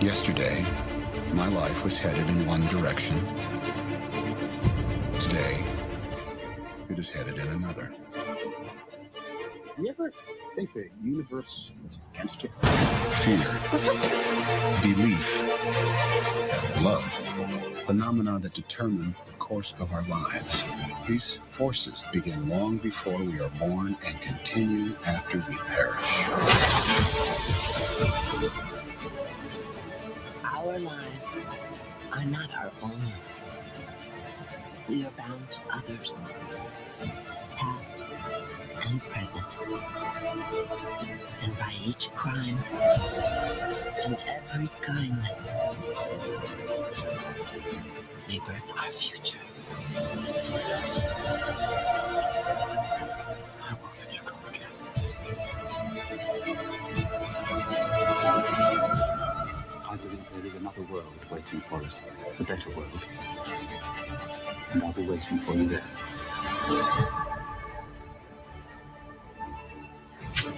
Yesterday, my life was headed in one direction. Today, it is headed in another. You ever think the universe is against you? Fear, belief, love, phenomena that determine the course of our lives. These forces begin long before we are born and continue after we perish. Our lives are not our own. We are bound to others, past and present. And by each crime and every kindness, we birth our future. I will let you go again. I believe there is another world waiting for us, a better world. And I'll be waiting for you there.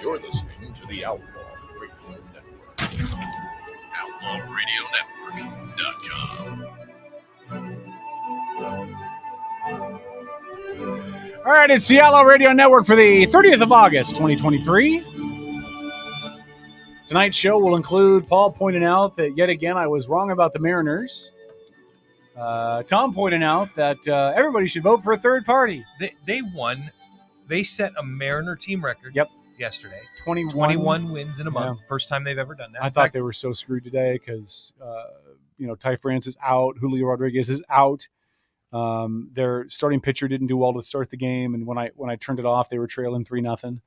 You're listening to the Outlaw Radio Network. OutlawRadioNetwork.com. All right, it's the Outlaw Radio Network for the 30th of August, 2023. Tonight's show will include Paul pointing out that yet again I was wrong about the Mariners. Tom pointing out that everybody should vote for a third party. They won. They set a Mariner team record. Yep. Yesterday. 21 wins in a month. Yeah. First time they've ever done that. I thought they were so screwed today because, Ty France is out. Julio Rodriguez is out. Their starting pitcher didn't do well to start the game. And when I turned it off, they were trailing 3-0.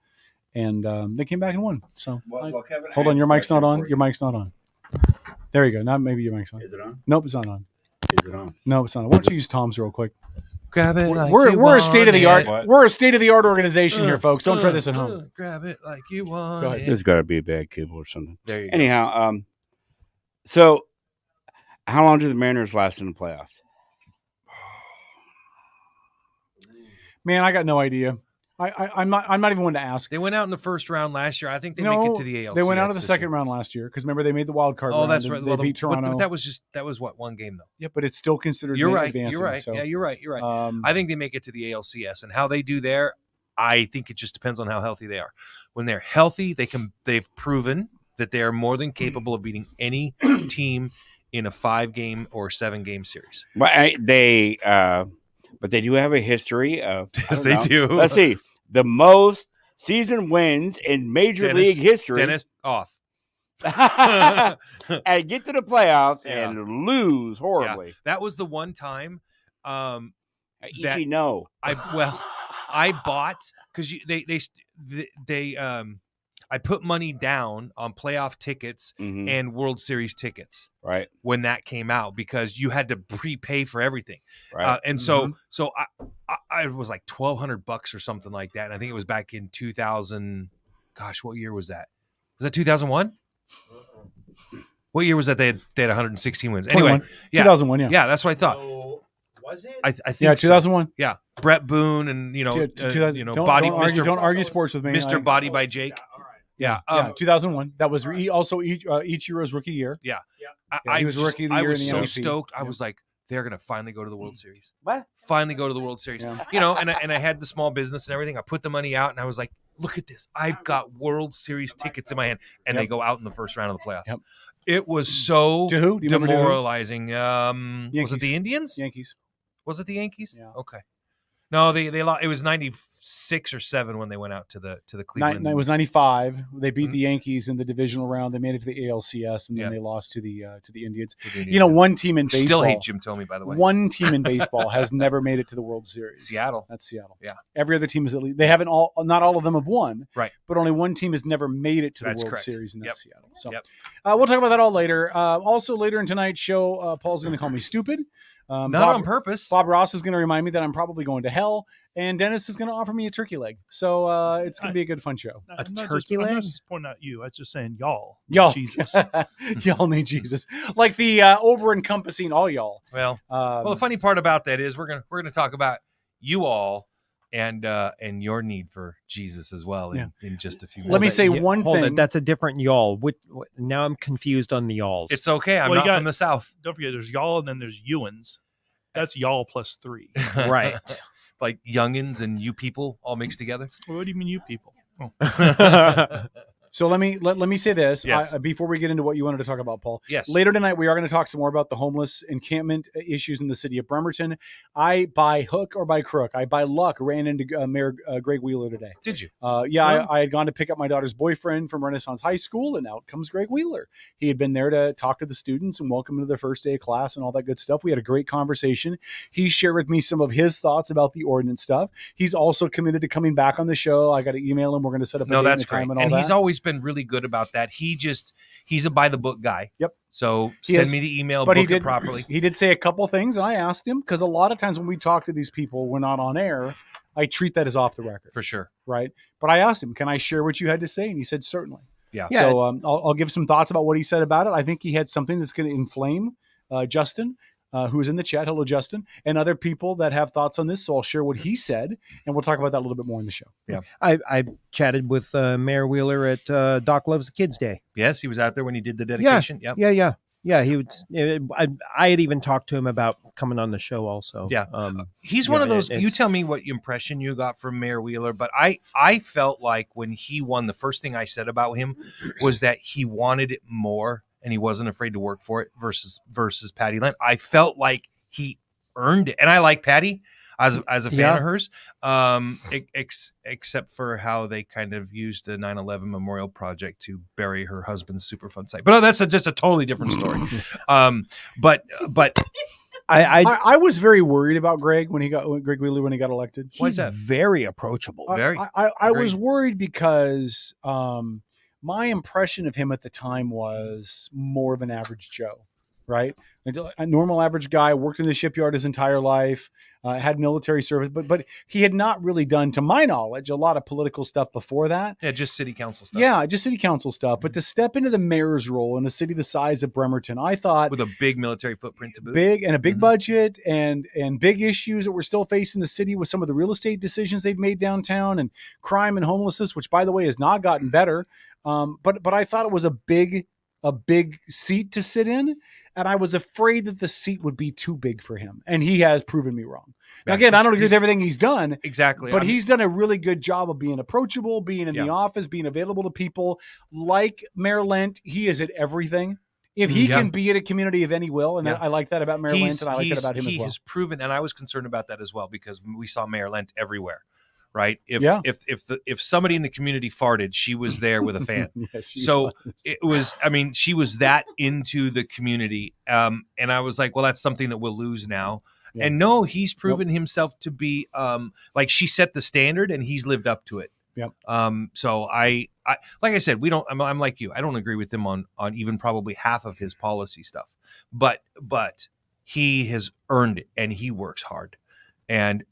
And they came back and won. So Kevin, hold on. Your mic's not on. Your mic's not on. There you go. Now maybe your mic's on. Is it on? Nope, it's not on. Is it on? No, it's not on. Why don't you use Tom's real quick? Grab it. We're a state of the art. We're a state of the art organization here, folks. Don't try this at home. Grab it like you want. Go ahead. There's got to be a bad cable or something. There you go. Anyhow, so how long do the Mariners last in the playoffs? Man, I got no idea. I'm not even one to ask. They went out in the first round last year. I think they make it to the ALCS. They went out of the this second year. round last year because remember they made the wild card. Oh, round that's and right. They Well, beat Toronto. But that was what, one game though. Yeah, but it's still considered. You're right. Advancing, You're right. So, Yeah, you're right. You're right. I think they make it to the ALCS, and how they do there, I think it just depends on how healthy they are. When they're healthy, they've proven that they are more than capable of beating any team in a 5-game or 7-game series. But they do have a history of. Yes, they do. Let's see, the most season wins in Major League history. Dennis off. And get to the playoffs Yeah. and lose horribly. Yeah, that was the one time. No. I bought because I put money down on playoff tickets and World Series tickets, right, when that came out, because you had to prepay for everything, right, and so I was like $1,200 or something like that, and I think it was back in 2000. Gosh, what year was that? Was that 2001? What year was that? They had 116 wins. 21. Anyway, yeah, 2001. Yeah, that's what I thought. Was it? I think yeah, 2001. So. Yeah, Brett Boone and don't argue sports with me. Mr. Body by Jake. Yeah, all right. Yeah, 2001. That was also each year's rookie year. Yeah, he was rookie of the year. I was in the so MVP. stoked. I was like, they're gonna finally go to the World Series. What? Finally go to the World Series. Yeah. And I had the small business and everything. I put the money out and I was like, look at this. I've got World Series tickets in my hand, and they go out in the first round of the playoffs. Yep. It was so To who? Do you remember to who? demoralizing. Was it the Indians? Yankees. Was it the Yankees? Yeah. Okay. No, they lost. It was 96 or 7 when they went out to the Cleveland. It was 95. They beat the Yankees in the divisional round. They made it to the ALCS, and then they lost to the Indians. One team in baseball. Still hate Jim Thome, by the way. One team in baseball has never made it to the World Series. Seattle. That's Seattle. Yeah. Every other team is at least. They haven't all. Not all of them have won. Right. But only one team has never made it to That's the World correct. Series, and that's Seattle. So Yep. we'll talk about that all later. Also later in tonight's show, Paul's going to call me stupid. Not Bob, on purpose. Bob Ross is going to remind me that I'm probably going to hell, and Dennis is going to offer me a turkey leg. So it's going to be a good, fun show. I'm not just pointing at you. I was just saying y'all. Jesus. Y'all need Jesus. Like the over-encompassing all y'all. Well, the funny part about that is we're gonna talk about you all and your need for Jesus as well in just a few minutes. Let me say one Hold thing. it. That's a different y'all. Now I'm confused on the y'alls. It's okay. I'm not from the South. Don't forget, there's y'all and then there's Ewans. That's y'all plus 3. Right. Like youngins and you people all mixed together. What do you mean, you people? Oh. So let me say this Yes. before we get into what you wanted to talk about, Paul. Yes. Later tonight, we are going to talk some more about the homeless encampment issues in the city of Bremerton. I, by hook or by crook, I by luck ran into Mayor Greg Wheeler today. Did you? I had gone to pick up my daughter's boyfriend from Renaissance High School, and out comes Greg Wheeler. He had been there to talk to the students and welcome them to their first day of class and all that good stuff. We had a great conversation. He shared with me some of his thoughts about the ordinance stuff. He's also committed to coming back on the show. I got to email him. We're going to set up a date and a time and all that. He's always been really good about that. He's a by the book guy. Yep. So send me the email, but book it properly. He did say a couple things, and I asked him because a lot of times when we talk to these people, we're not on air. I treat that as off the record. For sure. Right. But I asked him, can I share what you had to say? And he said, certainly. Yeah. So I'll give some thoughts about what he said about it. I think he had something that's going to inflame Justin, who is in the chat. Hello, Justin. And other people that have thoughts on this. So I'll share what he said, and we'll talk about that a little bit more in the show. Yeah. I chatted with Mayor Wheeler at Doc Loves the Kids Day. Yes, he was out there when he did the dedication. Yeah. He was. I had even talked to him about coming on the show also. Yeah. He's one of those. You tell me what impression you got from Mayor Wheeler, but I felt like when he won, the first thing I said about him was that he wanted it more and he wasn't afraid to work for it versus Patty Lamb. I felt like he earned it, and I like Patty as a fan of hers, except for how they kind of used the 9/11 Memorial Project to bury her husband's Superfund site. But that's just a totally different story. But I was very worried about Greg Wheeler when he got elected. He's very approachable. I was worried because my impression of him at the time was more of an average Joe. right? A normal average guy, worked in the shipyard his entire life, had military service, but he had not really done, to my knowledge, a lot of political stuff before that. Yeah, just city council stuff. Yeah, just city council stuff. But to step into the mayor's role in a city the size of Bremerton, I thought, with a big military footprint to boot, big and a big budget, and big issues that we're still facing the city with some of the real estate decisions they've made downtown, and crime and homelessness, which by the way has not gotten better. But I thought it was a big seat to sit in. And I was afraid that the seat would be too big for him. And he has proven me wrong. Now, again, I don't agree with everything he's done. Exactly. But he's done a really good job of being approachable, being in the office, being available to people. Like Mayor Lent, he is at everything. If he can be at a community of any will, and I like that about Mayor Lent, and I like that about him as well. He has proven, and I was concerned about that as well, because we saw Mayor Lent everywhere. Right. If somebody in the community farted, she was there with a fan. It was, I mean, she was that into the community. And I was like, well, that's something that we'll lose now. Yeah. And no, he's proven himself to be, like, she set the standard and he's lived up to it. Yep. So I like I said, I'm like you. I don't agree with him on even probably half of his policy stuff, but he has earned it and he works hard. And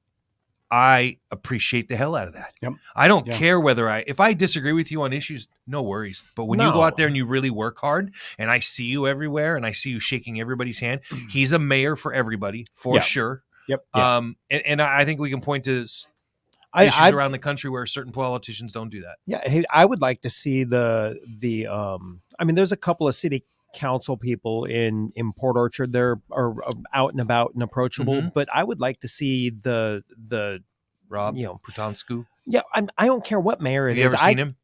I appreciate the hell out of that. Yep. I don't care if I disagree with you on issues, no worries. But when you go out there and you really work hard, and I see you everywhere, and I see you shaking everybody's hand, he's a mayor for everybody, for sure. Yep. And I think we can point to issues around the country where certain politicians don't do that. Yeah, hey, I would like to see the I mean, there's a couple of city council people in Port Orchard. They're out and about and approachable, but I would like to see the Rob Putansku. Yeah, I don't care what mayor it is. Have you ever seen him?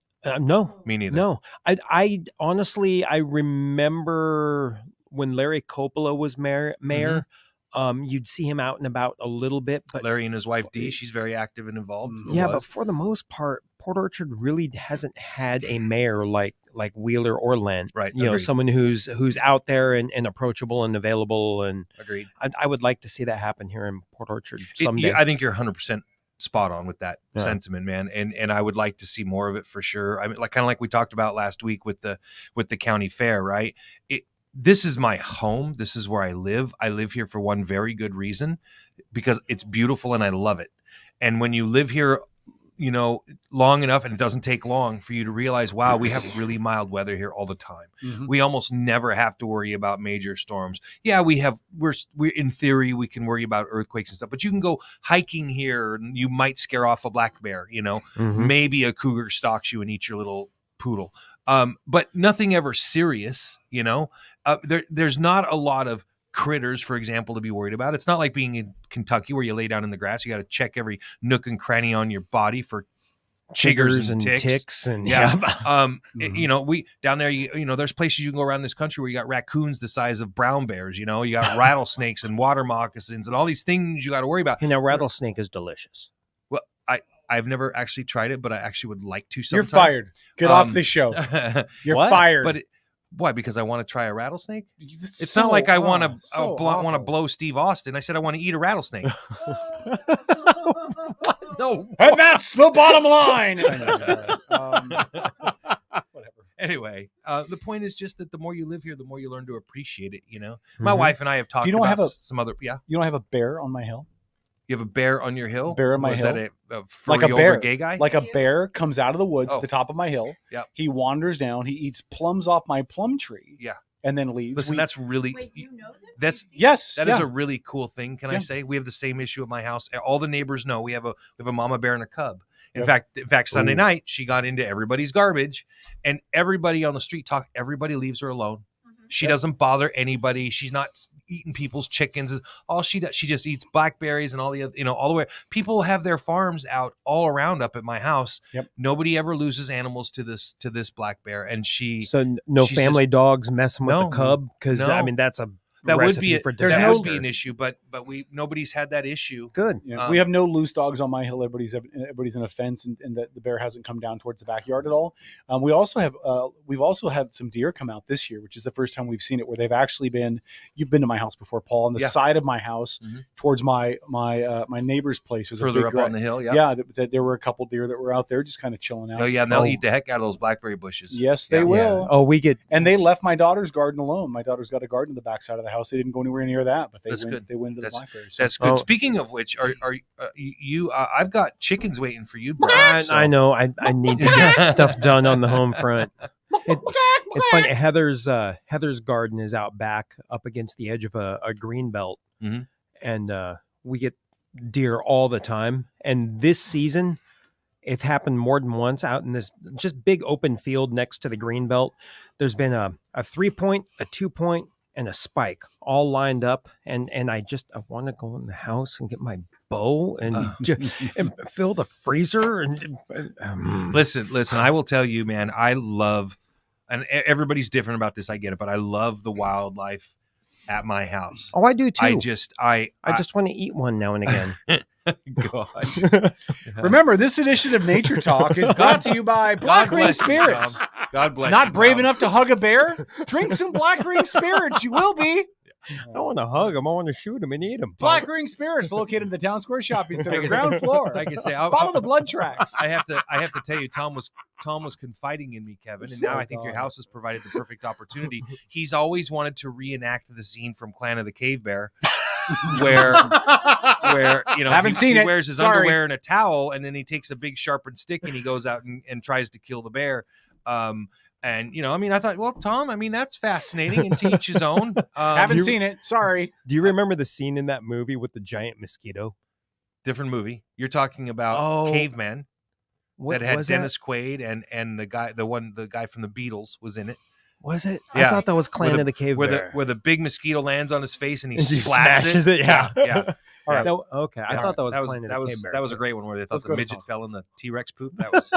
No, me neither. No, I honestly, I remember when Larry Coppola was mayor. You'd see him out and about a little bit, but Larry and his wife Dee, she's very active and involved. Yeah, but for the most part, Port Orchard really hasn't had a mayor like Wheeler or Lent, right? You know, someone who's out there and approachable and available. And agreed. I would like to see that happen here in Port Orchard someday. I think you're 100% spot on with that sentiment, man. And I would like to see more of it for sure. I mean, kind of like we talked about last week with the county fair, right? This is my home. This is where I live. I live here for one very good reason, because it's beautiful and I love it. And when you live here, you know, long enough, and it doesn't take long for you to realize, wow, we have really mild weather here all the time. We almost never have to worry about major storms. Yeah, we're in theory, we can worry about earthquakes and stuff, but you can go hiking here and you might scare off a black bear, you know, maybe a cougar stalks you and eats your little poodle. But nothing ever serious, you know. There's not a lot of critters, for example, to be worried about. It's not like being in Kentucky where you lay down in the grass. You got to check every nook and cranny on your body for chiggers and ticks. And you know, we down there, you know, there's places you can go around this country where you got raccoons the size of brown bears. You know, you got rattlesnakes and water moccasins and all these things you got to worry about. You know, rattlesnake is delicious. Well, I've never actually tried it, but I actually would like to sometime. You're fired. Get off the show. You're fired. But why? Because I want to try a rattlesnake? It's not like I want to blow Steve Austin. I said I want to eat a rattlesnake. No, and that's the bottom line. Whatever. Anyway, the point is just that the more you live here, the more you learn to appreciate it. You know, my wife and I have talked about some other. Yeah, you don't have a bear on my hill. You have a bear on your hill? Bear on my hill. Is that a furry older gay guy? Like a bear comes out of the woods at the top of my hill. Yep. He wanders down. He eats plums off my plum tree. Yeah. And then leaves. Listen, that's really... Wait, you know this? That's yes. That is a really cool thing, can I say? We have the same issue at my house. All the neighbors know we have a mama bear and a cub. In fact, Sunday night, she got into everybody's garbage, and everybody on the street everybody leaves her alone. She doesn't bother anybody. She's not eating people's chickens. All she does, she just eats blackberries and all the other, you know, all the way. People have their farms out all around up at my house. Yep. Nobody ever loses animals to this black bear, and no family dogs messing with the cub, because I mean that's a that would recipe be for that disaster. would be an issue, but nobody's had that issue. Good. Yeah, we have no loose dogs on my hill. Everybody's in a fence, and the bear hasn't come down towards the backyard at all. We've also had some deer come out this year, which is the first time we've seen it, where they've actually been. You've been to my house before, Paul, on the side of my house towards my neighbor's place. Was Further a big up on the hill, there were a couple deer that were out there just kind of chilling out. Oh yeah, and they'll eat the heck out of those blackberry bushes. Yes, they will. Oh, and they left my daughter's garden alone. My daughter's got a garden in the backside of the house. They didn't go anywhere near that, but they went to the blackberries. That's good. Speaking of which, are you? I've got chickens waiting for you, bro. I know. I need to get stuff done on the home front. It's funny. Heather's garden is out back up against the edge of a green belt, and we get deer all the time. And this season, it's happened more than once out in this just big open field next to the green belt. There's been a 3-point, a 2-point, and a spike all lined up. And I want to go in the house and get my bow and fill the freezer. And listen, I will tell you, man, I love, and everybody's different about this. I get it, but I love the wildlife at my house. Oh, I do too. I just want to eat one now and again. Gosh. Remember, this edition of Nature Talk is brought to you by Black Ring Spirits. God bless Not you, brave Tom. enough to hug a bear? Drink some Black Ring Spirits. You will be. I don't want to hug him. I want to shoot him and eat him. Black Ring Spirits, located in the Town Square Shopping Center, ground floor. Like I say, follow the blood tracks. I have to tell you, Tom was confiding in me, Kevin, and now I think your house has provided the perfect opportunity. He's always wanted to reenact the scene from Clan of the Cave Bear, where he wears his underwear and a towel, and then he takes a big sharpened stick and he goes out and tries to kill the bear. And I thought, well, Tom, that's fascinating, and to each his own. Haven't seen it. Sorry. Do you remember the scene in that movie with the giant mosquito? Different movie. You're talking about Caveman. That had Dennis Quaid and the guy from the Beatles was in it. Was it? Yeah. I thought that was Clan of the Cave Bear. Where the big mosquito lands on his face and he smashes it. Yeah. All right. Okay. I thought that was Clan of the Cave Bear. That was a great one where they thought the midget fell in the T-Rex poop. That was.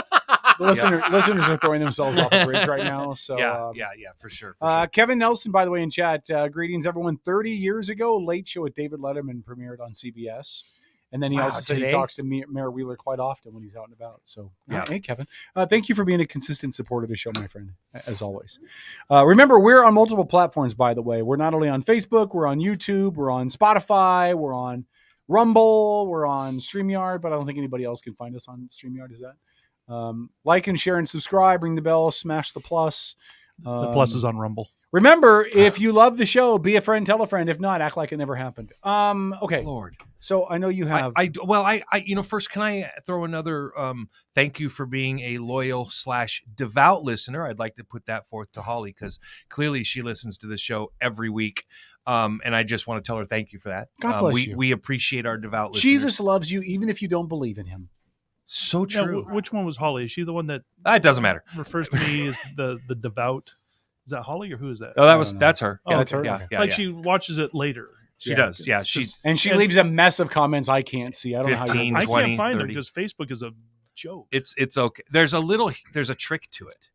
Listeners are throwing themselves off a bridge right now. So for sure. Kevin Nelson, by the way, in chat, greetings everyone. 30 years ago, Late Show with David Letterman premiered on CBS. And then he also said he talks to Mayor Wheeler quite often when he's out and about. So, hey, Kevin, thank you for being a consistent supporter of the show, my friend, as always. Remember, we're on multiple platforms, by the way. We're not only on Facebook, we're on YouTube, we're on Spotify, we're on Rumble, we're on StreamYard, but I don't think anybody else can find us on StreamYard. Is that? Like and share and subscribe, ring the bell, smash the plus. The plus is on Rumble. Remember, if you love the show, be a friend, tell a friend. If not, act like it never happened. Okay. Lord. So I know you have. First, can I throw another thank you for being a loyal / devout listener? I'd like to put that forth to Holly because clearly she listens to the show every week. And I just want to tell her thank you for that. God bless you. We appreciate our devout listeners. Jesus loves you even if you don't believe in him. So true. Now, which one was Holly? Is she the one that it doesn't matter. Refers to me as the devout? Is that Holly or who is that? Oh, that's her. Oh, that's her. Yeah. She watches it later. She does. Yeah. She leaves a mess of comments I can't see. I don't 15, know how 20, I can't find 30. them because Facebook is a joke. It's okay. There's a trick to it.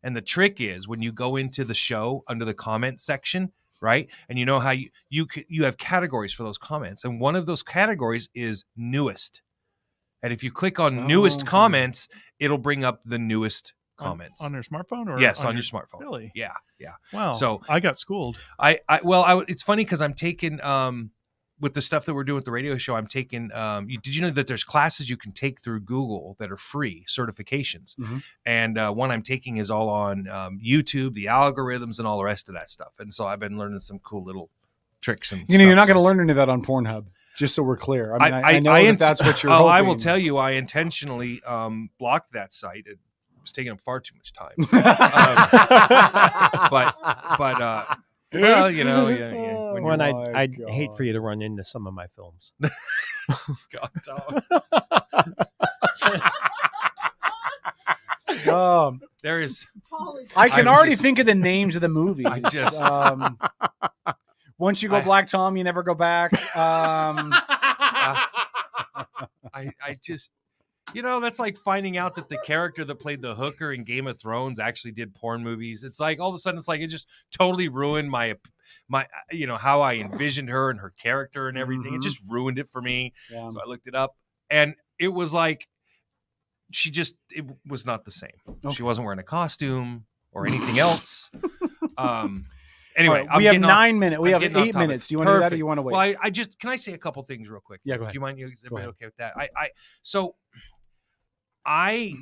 And the trick is when you go into the show under the comment section, right? And you know how you have categories for those comments. And one of those categories is newest. And if you click on newest comments, it'll bring up the newest comments on your smartphone, or yes, on your smartphone. Really? Yeah. Wow. So I got schooled. It's funny because I'm taking with the stuff that we're doing with the radio show. I'm taking. Did you know that there's classes you can take through Google that are free certifications? Mm-hmm. And one I'm taking is all on YouTube, the algorithms, and all the rest of that stuff. And so I've been learning some cool little tricks and. You're not going to learn any of that on Pornhub. Just so we're clear. I know that's what you're hoping. I will tell you, I intentionally blocked that site. It was taking up far too much time. When I'd hate for you to run into some of my films. God, there is. I can already think of the names of the movies. I just. Once you go Black Tom, you never go back. I just, that's like finding out that the character that played the hooker in Game of Thrones actually did porn movies. It's like all of a sudden, it just totally ruined my my, how I envisioned her and her character and everything. Mhm. It just ruined it for me. Yeah. So I looked it up, and it was like, it was not the same. Okay. She wasn't wearing a costume or anything else. All Anyway, right, we have 9 minutes. We have 8 minutes. Do you want to do that, or you want to wait? Well, I just, can I say a couple things real quick? Yeah, go ahead. Do you mind? Is everybody ahead. okay with that? So I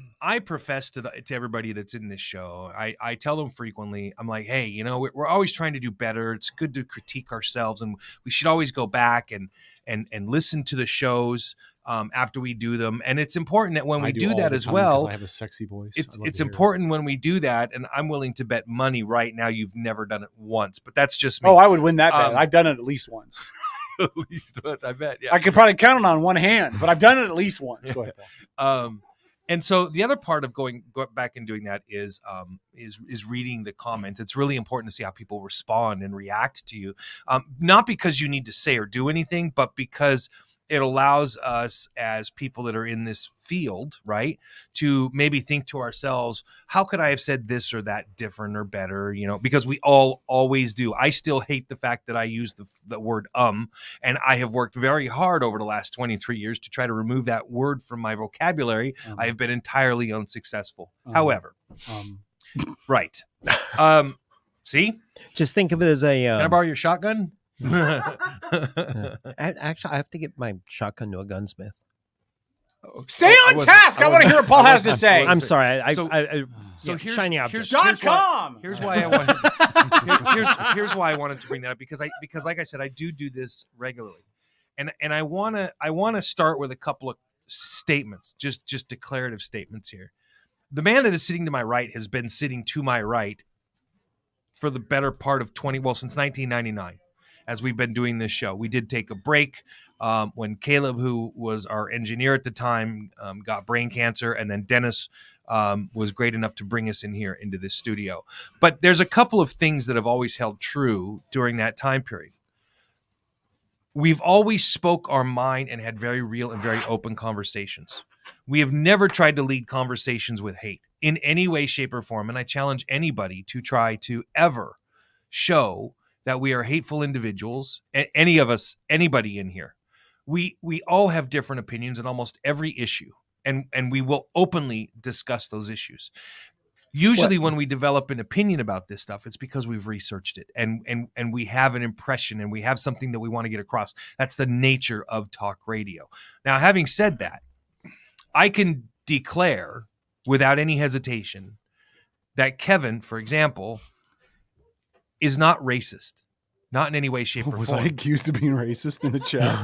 profess to everybody that's in this show. I tell them frequently. I'm like, hey, we're always trying to do better. It's good to critique ourselves, and we should always go back and listen to the shows after we do them. And it's important that when we do that as well, I have a sexy voice. It's important when we do that, and I'm willing to bet money right now you've never done it once, but that's just me. Oh, I would win that bet. I've done it at least once. At least once, I bet. Yeah, I could probably count it on one hand, but I've done it at least once. Go ahead, Paul. And so the other part of going back and doing that is reading the comments. It's really important to see how people respond and react to you, not because you need to say or do anything, but because it allows us as people that are in this field, right, to maybe think to ourselves, how could I have said this or that different or better? Because we all always do. I still hate the fact that I use the word and I have worked very hard over the last 23 years to try to remove that word from my vocabulary. I have been entirely unsuccessful. However, right. See? Just think of it as a... Can I borrow your shotgun? Actually, I have to get my shotgun to a gunsmith. Stay on task. I want to hear what Paul has to say. I'm sorry. So here's shiny object. Here's why I wanted. Here's why I wanted to bring that up, because like I said, I do this regularly, and I want to start with a couple of statements, just declarative statements here. The man that is sitting to my right has been sitting to my right for the better part of since 1999. As we've been doing this show, we did take a break when Caleb, who was our engineer at the time, got brain cancer, and then Dennis was great enough to bring us in here into this studio. But there's a couple of things that have always held true during that time period. We've always spoke our mind and had very real and very open conversations. We have never tried to lead conversations with hate in any way, shape, or form. And I challenge anybody to try to ever show that we are hateful individuals, any of us, anybody in here. We all have different opinions on almost every issue, and we will openly discuss those issues. Usually when we develop an opinion about this stuff, it's because we've researched it and we have an impression and we have something that we want to get across. That's the nature of talk radio. Now, having said that, I can declare without any hesitation that Kevin, for example, is not racist, not in any way, shape, or form. Was I accused of being racist in the chat?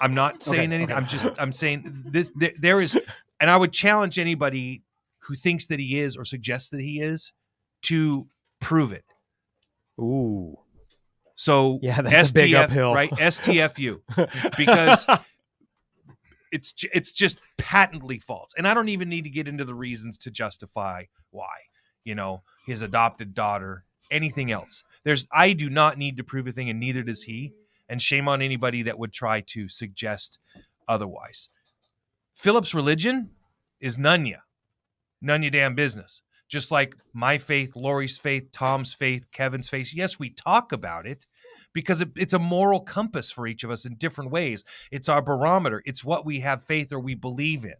I'm not saying anything. Okay. I'm saying this. There is, and I would challenge anybody who thinks that he is or suggests that he is to prove it. Ooh. So yeah, that's a big uphill, right? STFU, because it's just patently false, and I don't even need to get into the reasons to justify why. His adopted daughter. Anything else. I do not need to prove a thing, and neither does he. And shame on anybody that would try to suggest otherwise. Philip's religion is none ya damn business. Just like my faith, Lori's faith, Tom's faith, Kevin's faith. Yes, we talk about it because it's a moral compass for each of us in different ways. It's our barometer. It's what we have faith or we believe in.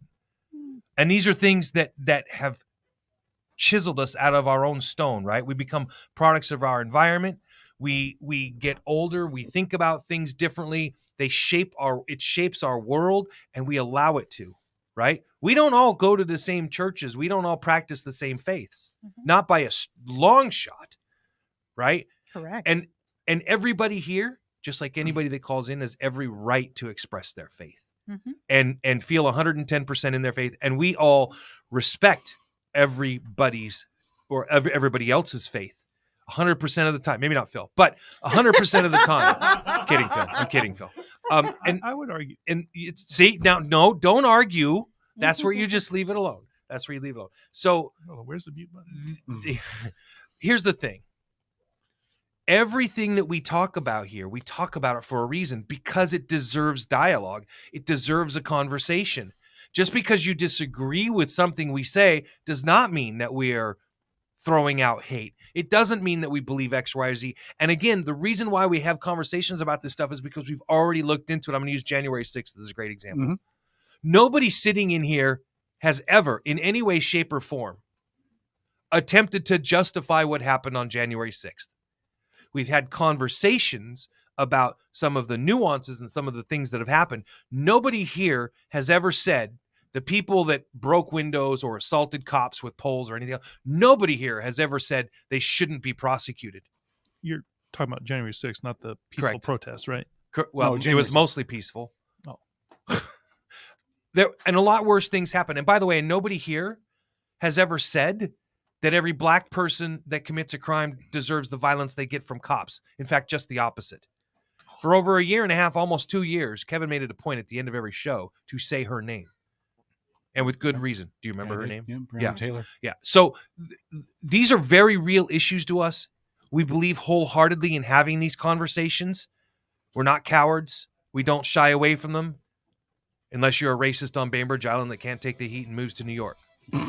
And these are things that have chiseled us out of our own stone, right? We become products of our environment. We get older. We think about things differently. It shapes our world, and we allow it to, right? We don't all go to the same churches. We don't all practice the same faiths, not by a long shot, right? Correct. And everybody here, just like anybody that calls in, has every right to express their faith and feel 110% in their faith. And we all respect everybody's or everybody else's faith 100% of the time. Maybe not Phil, but 100% of the time. I'm kidding, Phil. And I would argue. And see now, no, don't argue. That's where you just leave it alone. So where's the mute button? Here's the thing. Everything that we talk about here, we talk about it for a reason, because it deserves dialogue. It deserves a conversation. Just because you disagree with something we say does not mean that we are throwing out hate. It doesn't mean that we believe X, Y, or Z. And again, the reason why we have conversations about this stuff is because we've already looked into it. I'm going to use January 6th as a great example. Mm-hmm. Nobody sitting in here has ever, in any way, shape, or form, attempted to justify what happened on January 6th. We've had conversations about some of the nuances and some of the things that have happened. Nobody here has ever said the people that broke windows or assaulted cops with poles or anything else, nobody here has ever said they shouldn't be prosecuted. You're talking about January 6th, not the peaceful Correct. protest, right? Well, No, it was mostly peaceful. Oh. And a lot worse things happen. And by the way, nobody here has ever said that every black person that commits a crime deserves the violence they get from cops. In fact, just the opposite. For over a year and a half, almost 2 years, Kevin made it a point at the end of every show to say her name. And with good reason. Do you remember her name? Yeah, Breonna Taylor. Yeah. So these are very real issues to us. We believe wholeheartedly in having these conversations. We're not cowards. We don't shy away from them. Unless you're a racist on Bainbridge Island that can't take the heat and moves to New York. All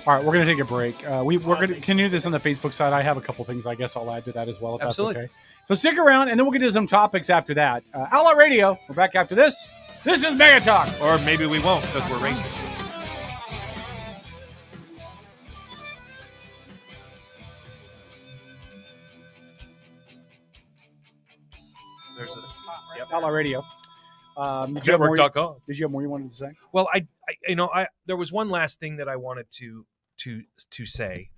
right, we're going to take a break. We're going to continue this on the Facebook side. I have a couple things I guess I'll add to that as well, if Absolutely. that's okay. So stick around, and then we'll get to some topics after that. Outlaw Radio, we're back after this. This is Mega Talk. Or maybe we won't because we're racist. There's a Outlaw Radio. Network.com. Did you have more you wanted to say? Well, there was one last thing that I wanted to say.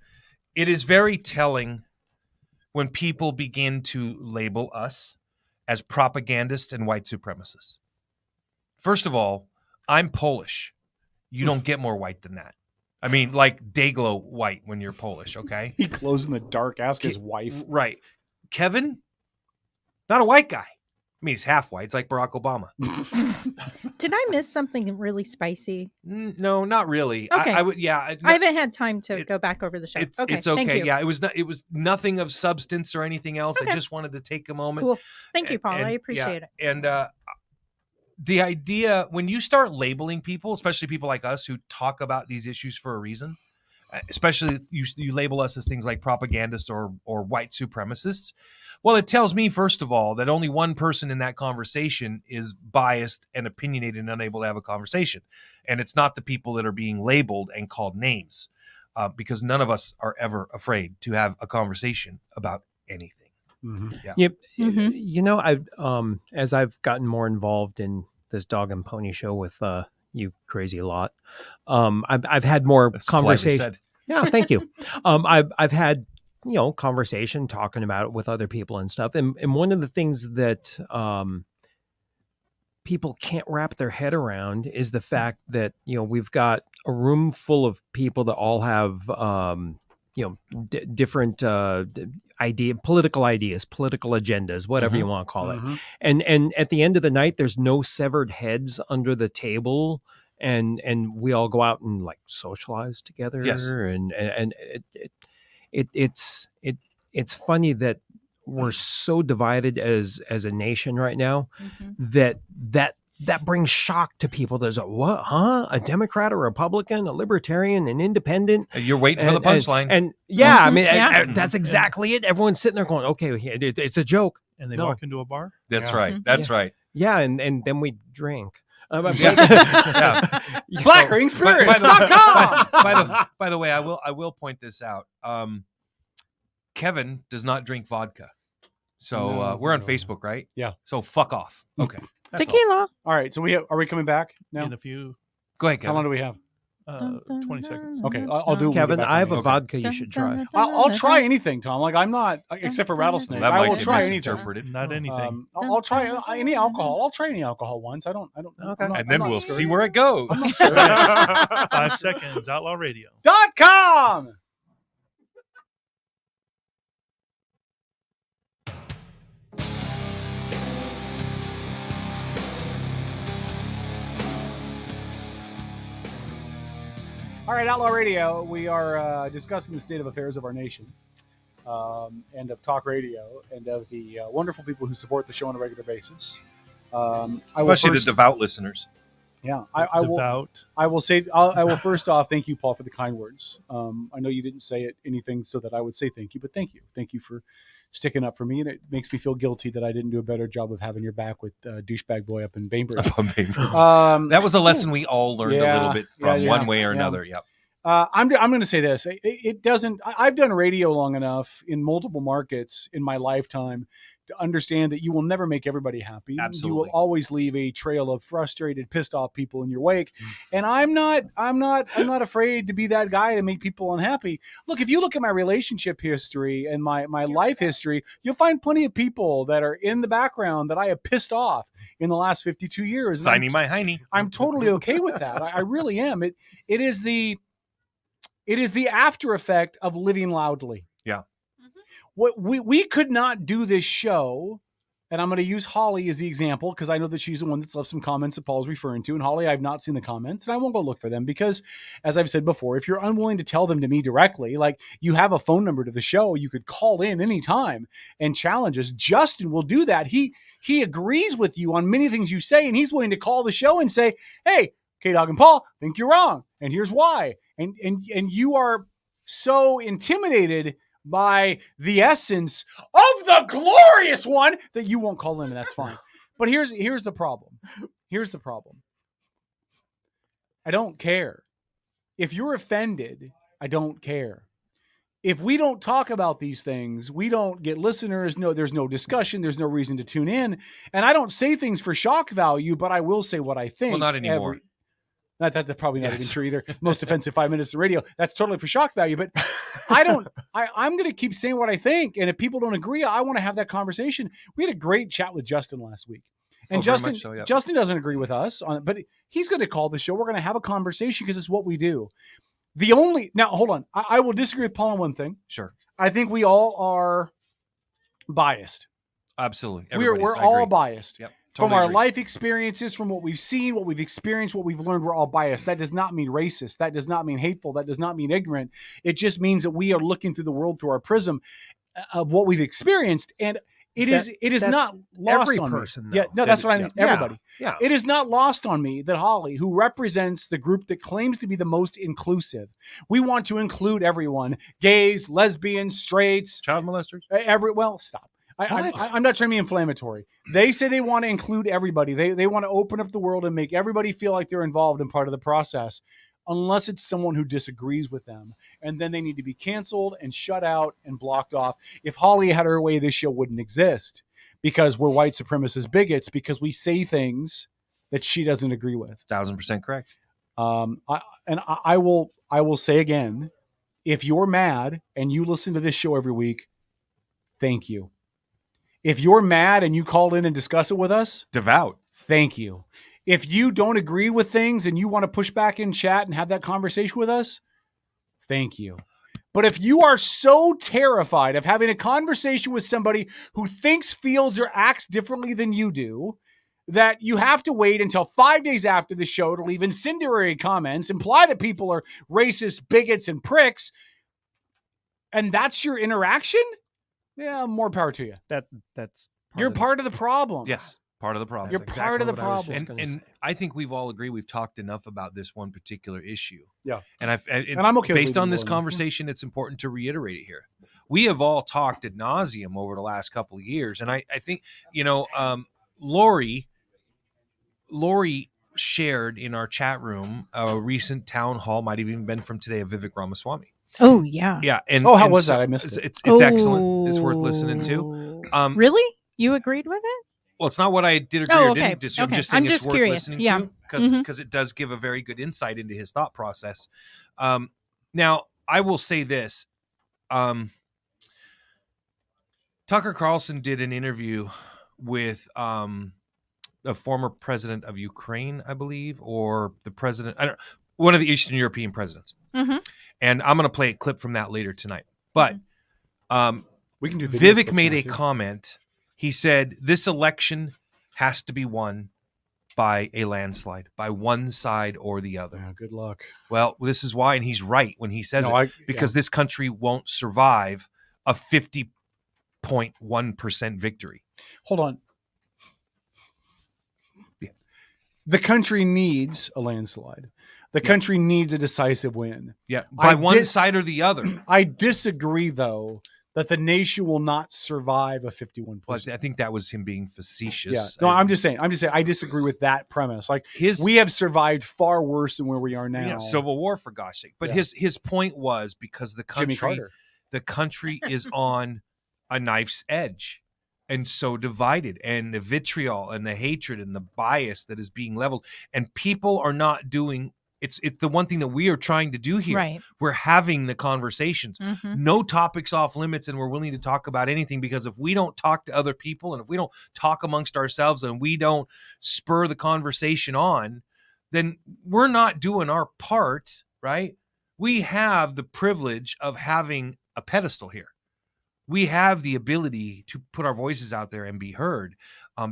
It is very telling when people begin to label us as propagandists and white supremacists. First of all, I'm Polish. You don't get more white than that. I mean, like day-glow white when you're Polish, okay? He glows in the dark. Ask his wife. Right. Kevin, not a white guy. I mean, he's half white. It's like Barack Obama. Did I miss something really spicy? No, not really. Okay. I would. Yeah. I haven't had time to go back over the show. It's okay. It's okay. Thank you. Yeah. It was nothing of substance or anything else. Okay. I just wanted to take a moment. Cool. Thank you, Paul. And, I appreciate it. And the idea, when you start labeling people, especially people like us who talk about these issues for a reason, especially you label us as things like propagandists or white supremacists. Well, it tells me, first of all, that only one person in that conversation is biased and opinionated and unable to have a conversation. And it's not the people that are being labeled and called names, because none of us are ever afraid to have a conversation about anything. Mm-hmm. Yeah. Yep. Mm-hmm. You know, as I've gotten more involved in this dog and pony show with you crazy lot, I've had more conversation. Yeah, thank you. I've had conversation talking about it with other people and stuff, and one of the things that people can't wrap their head around is the fact that we've got a room full of people that all have different political ideas, political agendas, whatever you want to call it. And at the end of the night, there's no severed heads under the table, and we all go out and like socialize together. Yes. And it's funny that we're so divided as a nation right now that brings shock to people. There's a Democrat, a Republican, a Libertarian, an Independent. You're waiting for the punchline. And yeah, I mean, that's exactly it. Everyone's sitting there going, okay, it's a joke. And they walk into a bar? That's right. That's right. Yeah, and then we drink. BlackRingSpirits.com. By the way, I will point this out. Kevin does not drink vodka. So we're on Facebook, right? Yeah. So fuck off. Okay. Tequila. All right. So are we coming back now? In a few Go ahead, Kevin. How long do we have? 20 seconds. Okay, I'll do it when we Kevin, get back I have on a the- vodka you should try. I'll try anything, Tom. Like I'm not, except for rattlesnake. That I might will get try anything. misinterpreted. Not anything. I'll try any alcohol. I'll try any alcohol once. I don't. Okay. And then we'll see where it goes. 5 seconds. Outlaw Radio. .com. All right, Outlaw Radio. We are discussing the state of affairs of our nation, and of talk radio, and of the wonderful people who support the show on a regular basis. Especially the devout listeners. Yeah, I will. Devout. I will say. I will first off thank you, Paul, for the kind words. I know you didn't say anything so that I would say thank you, but thank you. Thank you for sticking up for me, and it makes me feel guilty that I didn't do a better job of having your back with douchebag boy up in Bainbridge. That was a lesson we all learned a little bit from one way or another. Yep. I'm going to say this. It doesn't. I've done radio long enough in multiple markets in my lifetime to understand that you will never make everybody happy. Absolutely. You will always leave a trail of frustrated, pissed off people in your wake. And I'm not afraid to be that guy to make people unhappy. Look, if you look at my relationship history and my life history, you'll find plenty of people that are in the background that I have pissed off in the last 52 years. Signing my hiney. I'm totally okay with that. I really am. It is the after effect of living loudly. Yeah. What we could not do this show, and I'm going to use Holly as the example because I know that she's the one that's left some comments that Paul's referring to. And Holly, I've not seen the comments, and I won't go look for them because, as I've said before, if you're unwilling to tell them to me directly, like you have a phone number to the show, you could call in anytime and challenge us. Justin will do that. He agrees with you on many things you say, and he's willing to call the show and say, "Hey, K-Dog and Paul, I think you're wrong, and here's why." And you are so intimidated by the essence of the glorious one that you won't call in, and that's fine. But here's the problem. Here's the problem. I don't care. If you're offended, I don't care. If we don't talk about these things, we don't get listeners. No, there's no discussion. There's no reason to tune in. And I don't say things for shock value, but I will say what I think. Well, not anymore. That's probably not even true either. Most offensive 5 minutes of radio. That's totally for shock value. But I'm going to keep saying what I think. And if people don't agree, I want to have that conversation. We had a great chat with Justin last week. And Justin doesn't agree with us on it, but he's going to call the show. We're going to have a conversation because it's what we do. Now, hold on. I will disagree with Paul on one thing. Sure. I think we all are biased. Absolutely. We're all biased. Yep. From our life experiences, from what we've seen, what we've experienced, what we've learned, we're all biased. That does not mean racist. That does not mean hateful. That does not mean ignorant. It just means that we are looking through the world through our prism of what we've experienced. And it is not lost every on person, me. though. Yeah, no, that's what I mean. Yeah. Everybody. Yeah. It is not lost on me that Holly, who represents the group that claims to be the most inclusive, we want to include everyone: gays, lesbians, straights, child molesters. Well, stop. I'm not trying to be inflammatory. They say they want to include everybody. They want to open up the world and make everybody feel like they're involved in part of the process, unless it's someone who disagrees with them. And then they need to be canceled and shut out and blocked off. If Holly had her way, this show wouldn't exist because we're white supremacist bigots because we say things that she doesn't agree with. 1000% correct. I will say again, if you're mad and you listen to this show every week, thank you. If you're mad and you call in and discuss it with us, devout, thank you. If you don't agree with things and you want to push back in chat and have that conversation with us, thank you. But if you are so terrified of having a conversation with somebody who thinks, feels, or acts differently than you do, that you have to wait until 5 days after the show to leave incendiary comments, imply that people are racist, bigots, and pricks, and that's your interaction, yeah, more power to you. That's you're part of the problem. Yes, part of the problem. You're part of the problem. And I think we've all agreed we've talked enough about this one particular issue. Yeah. And I'm okay based on this conversation, it's important to reiterate it here. We have all talked ad nauseum over the last couple of years. And I think, Lori shared in our chat room a recent town hall, might have even been from today, of Vivek Ramaswamy. Oh, yeah. Yeah. How was that? I missed it. It's excellent. It's worth listening to. Really? You agreed with it? Well, it's not what I did agree or didn't disagree. I'm just saying it's worth curious. listening to because it does give a very good insight into his thought process. Now, I will say this. Tucker Carlson did an interview with the former president of Ukraine, I believe, or the president, one of the Eastern European presidents. Mm-hmm. And I'm going to play a clip from that later tonight. But we can do Vivek made a comment. He said, this election has to be won by a landslide, by one side or the other. Yeah, good luck. Well, this is why, and he's right when he says because this country won't survive a 50.1% victory. Hold on. Yeah. The country needs a landslide. The country needs a decisive win. Yeah, by one side or the other. I disagree, though, that the nation will not survive a 51%. Well, I think that was him being facetious. Yeah. No, I'm just saying. I disagree with that premise. Like, we have survived far worse than where we are now. Civil War, for gosh sake. But his point was because the country is on a knife's edge, and so divided, and the vitriol and the hatred and the bias that is being leveled, and people are not doing. It's the one thing that we are trying to do here. Right. We're having the conversations. No topics off limits, and we're willing to talk about anything, because if we don't talk to other people, and if we don't talk amongst ourselves, and we don't spur the conversation on, then we're not doing our part, right? We have the privilege of having a pedestal here. We have the ability to put our voices out there and be heard.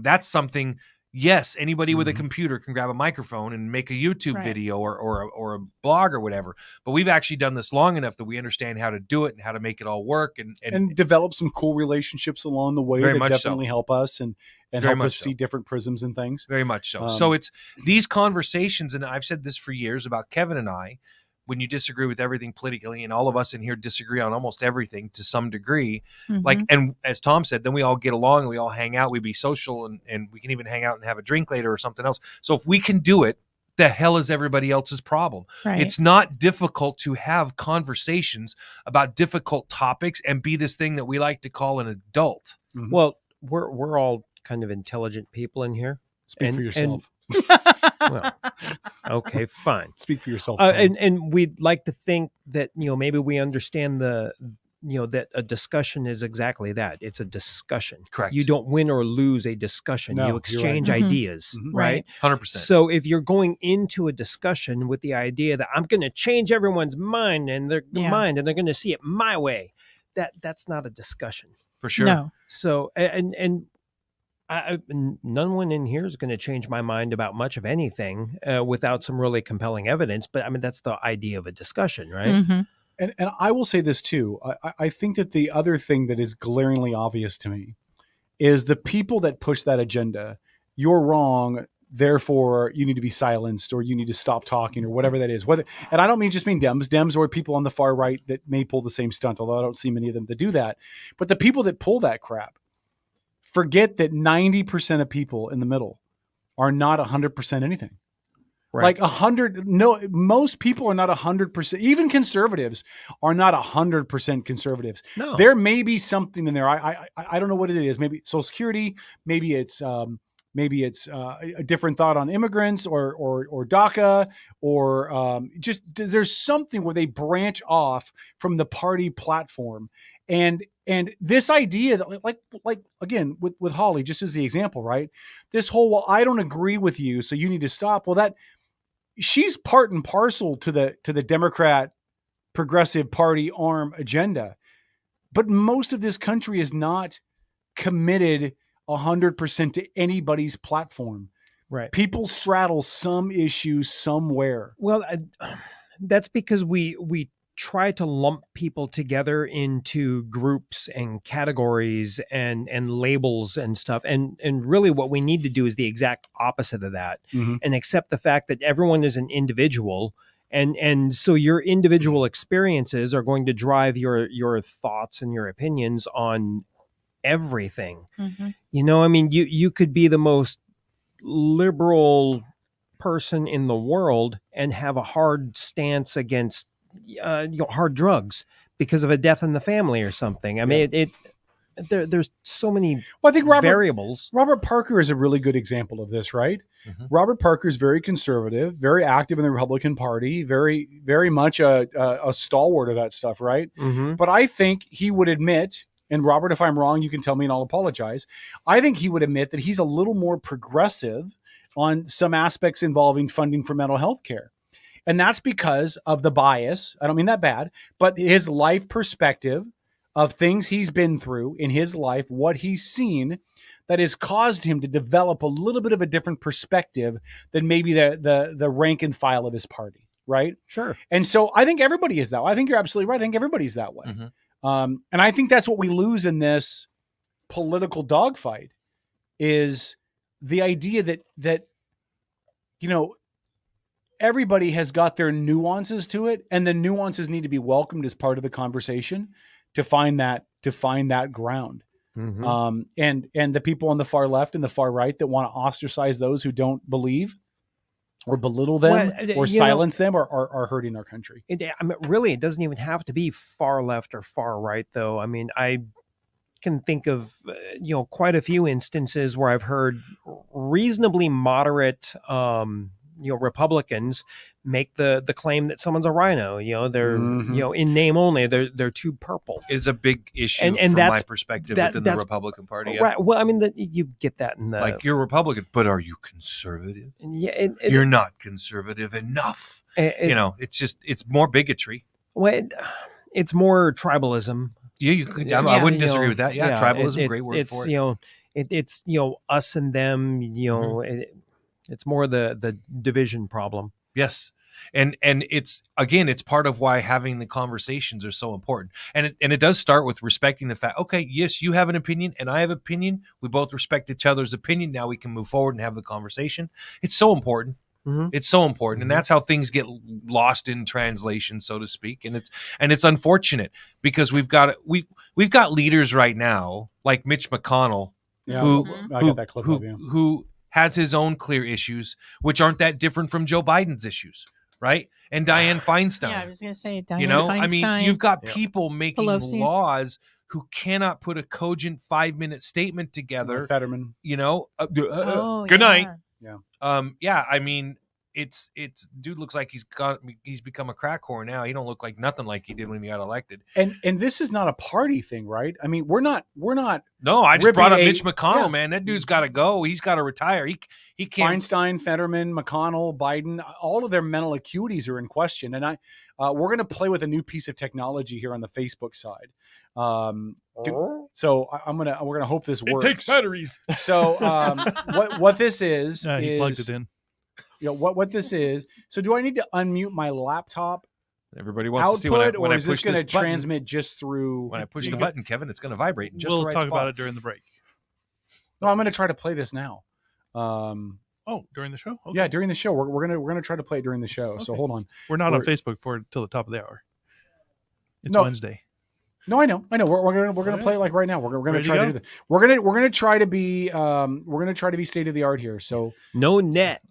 That's something. Yes, anybody with a computer can grab a microphone and make a YouTube video or a blog or whatever. But we've actually done this long enough that we understand how to do it and how to make it all work and develop some cool relationships along the way that definitely help us and help us see different prisms and things. Very much so. So it's these conversations, and I've said this for years about Kevin and I, when you disagree with everything politically, and all of us in here disagree on almost everything to some degree, like, and as Tom said, then we all get along and we all hang out, we be social, and we can even hang out and have a drink later or something else. So if we can do it, the hell is everybody else's problem? Right. It's not difficult to have conversations about difficult topics and be this thing that we like to call an adult. Well, we're all kind of intelligent people in here. Speak for yourself. Well, okay, fine. Speak for yourself. And we'd like to think that, maybe we understand that a discussion is exactly that. It's a discussion. Correct. You don't win or lose a discussion. No, you exchange ideas, right? 100%. So if you're going into a discussion with the idea that I'm going to change everyone's mind and their mind, and they're going to see it my way, that's not a discussion. For sure. No. So, and no one in here is going to change my mind about much of anything without some really compelling evidence. But I mean, that's the idea of a discussion, right? And I will say this too. I think that the other thing that is glaringly obvious to me is the people that push that agenda. You're wrong, therefore you need to be silenced, or you need to stop talking, or whatever that is. And I don't mean Dems or people on the far right that may pull the same stunt, although I don't see many of them to do that. But the people that pull that crap forget that 90% of people in the middle are not 100% anything. Right. Like most people are not 100%. Even conservatives are not 100% conservatives. No. There may be something in there. I don't know what it is. Maybe Social Security. Maybe it's a different thought on immigrants or DACA or just there's something where they branch off from the party platform. And this idea that like again with Holly, just as the example, right? This whole, well, I don't agree with you, so you need to stop. Well, that she's part and parcel to the Democrat Progressive Party arm agenda. But most of this country is not committed 100% to anybody's platform. Right. People straddle some issues somewhere. Well, that's because we try to lump people together into groups and categories and labels and stuff. And really what we need to do is the exact opposite of that, and accept the fact that everyone is an individual. And so your individual experiences are going to drive your thoughts and your opinions on everything. I mean, you could be the most liberal person in the world and have a hard stance against hard drugs because of a death in the family or something. I mean, there's so many variables. Robert Parker is a really good example of this, right? Robert Parker is very conservative, very active in the Republican Party, very, very much a stalwart of that stuff, right? But I think he would admit, and Robert, if I'm wrong, you can tell me and I'll apologize. I think he would admit that he's a little more progressive on some aspects involving funding for mental health care. And that's because of the bias. I don't mean that bad, but his life perspective of things he's been through in his life, what he's seen that has caused him to develop a little bit of a different perspective than maybe the rank and file of his party, right? Sure. And so I think everybody is that way. I think you're absolutely right. I think everybody's that way. And I think that's what we lose in this political dogfight is the idea that everybody has got their nuances to it, and the nuances need to be welcomed as part of the conversation to find that ground. Mm-hmm. And the people on the far left and the far right that want to ostracize those who don't believe or belittle them or silence them are hurting our country. Really, it doesn't even have to be far left or far right, though. I mean, I can think of quite a few instances where I've heard reasonably moderate Republicans make the claim that someone's a rhino. They're in name only. They're too purple. It's a big issue from my perspective within the Republican Party. Yeah. Right. Well, I mean, you get that in the you're Republican, but are you conservative? Yeah, you're not conservative enough. It's more bigotry. Well, it's more tribalism. Yeah, I wouldn't disagree with that. Yeah, tribalism, great word for it. It's us and them. It's more the division problem. Yes. And it's part of why having the conversations are so important. And it does start with respecting the fact, okay, yes, you have an opinion and I have an opinion. We both respect each other's opinion. Now we can move forward and have the conversation. It's so important. Mm-hmm. It's so important. And that's how things get lost in translation, so to speak. And it's unfortunate because we've got leaders right now like Mitch McConnell who has his own clear issues, which aren't that different from Joe Biden's issues, right? And Dianne Feinstein. Yeah, I was going to say Dianne Feinstein. I mean, you've got people making laws who cannot put a cogent 5-minute statement together. Fetterman. Good night. Yeah. I mean, it's dude looks like he's become a crack whore now. He don't look like nothing like he did when he got elected. And this is not a party thing, right? I mean, we're not. No, I just brought up Mitch McConnell, man. That dude's got to go. He's got to retire. He can't. Feinstein, Fetterman, McConnell, Biden, all of their mental acuities are in question. And we're going to play with a new piece of technology here on the Facebook side. So we're gonna hope this works. It takes batteries. So what this is he plugged it in. What this is. So do I need to unmute my laptop? Everybody wants to see when I push this button. Is this going to transmit just through? When I push the button, Kevin, it's going to vibrate. In just we'll the right talk spot. about it during the break. No, I'm going to try to play this now. During the show? Okay. Yeah, during the show. We're gonna try to play it during the show. Okay. So hold on. We're not on Facebook till the top of the hour. It's Wednesday. No, I know. We're gonna play it like right now. We're gonna try to do that. We're gonna try to be state of the art here. So no net.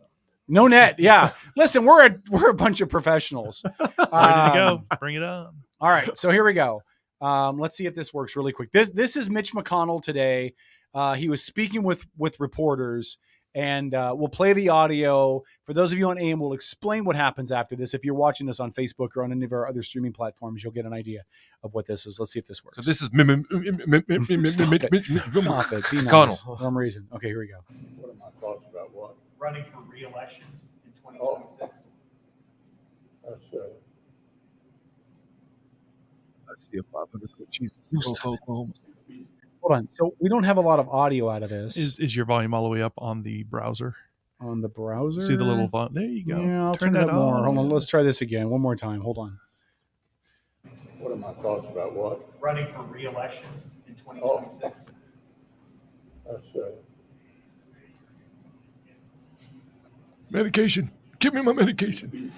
Yeah. Listen, we're a bunch of professionals. Ready to go. Bring it on. All right. So here we go. Let's see if this works really quick. This is Mitch McConnell today. He was speaking with reporters, and we'll play the audio. For those of you on AIM, we'll explain what happens after this. If you're watching this on Facebook or on any of our other streaming platforms, you'll get an idea of what this is. Let's see if this works. So this is Stop it. Be nice. For some reason. Okay, here we go. What are my thoughts about what? Running for re-election in 2026. That's I see a 500 Jesus. Hold on. So we don't have a lot of audio out of this. Is your volume all the way up on the browser? On the browser? See the little volume? There you go. Yeah, I'll turn it up more. Hold on. Let's try this again. One more time. Hold on. What are my thoughts about what? Running for re-election in 2026. That's medication. Give me my medication.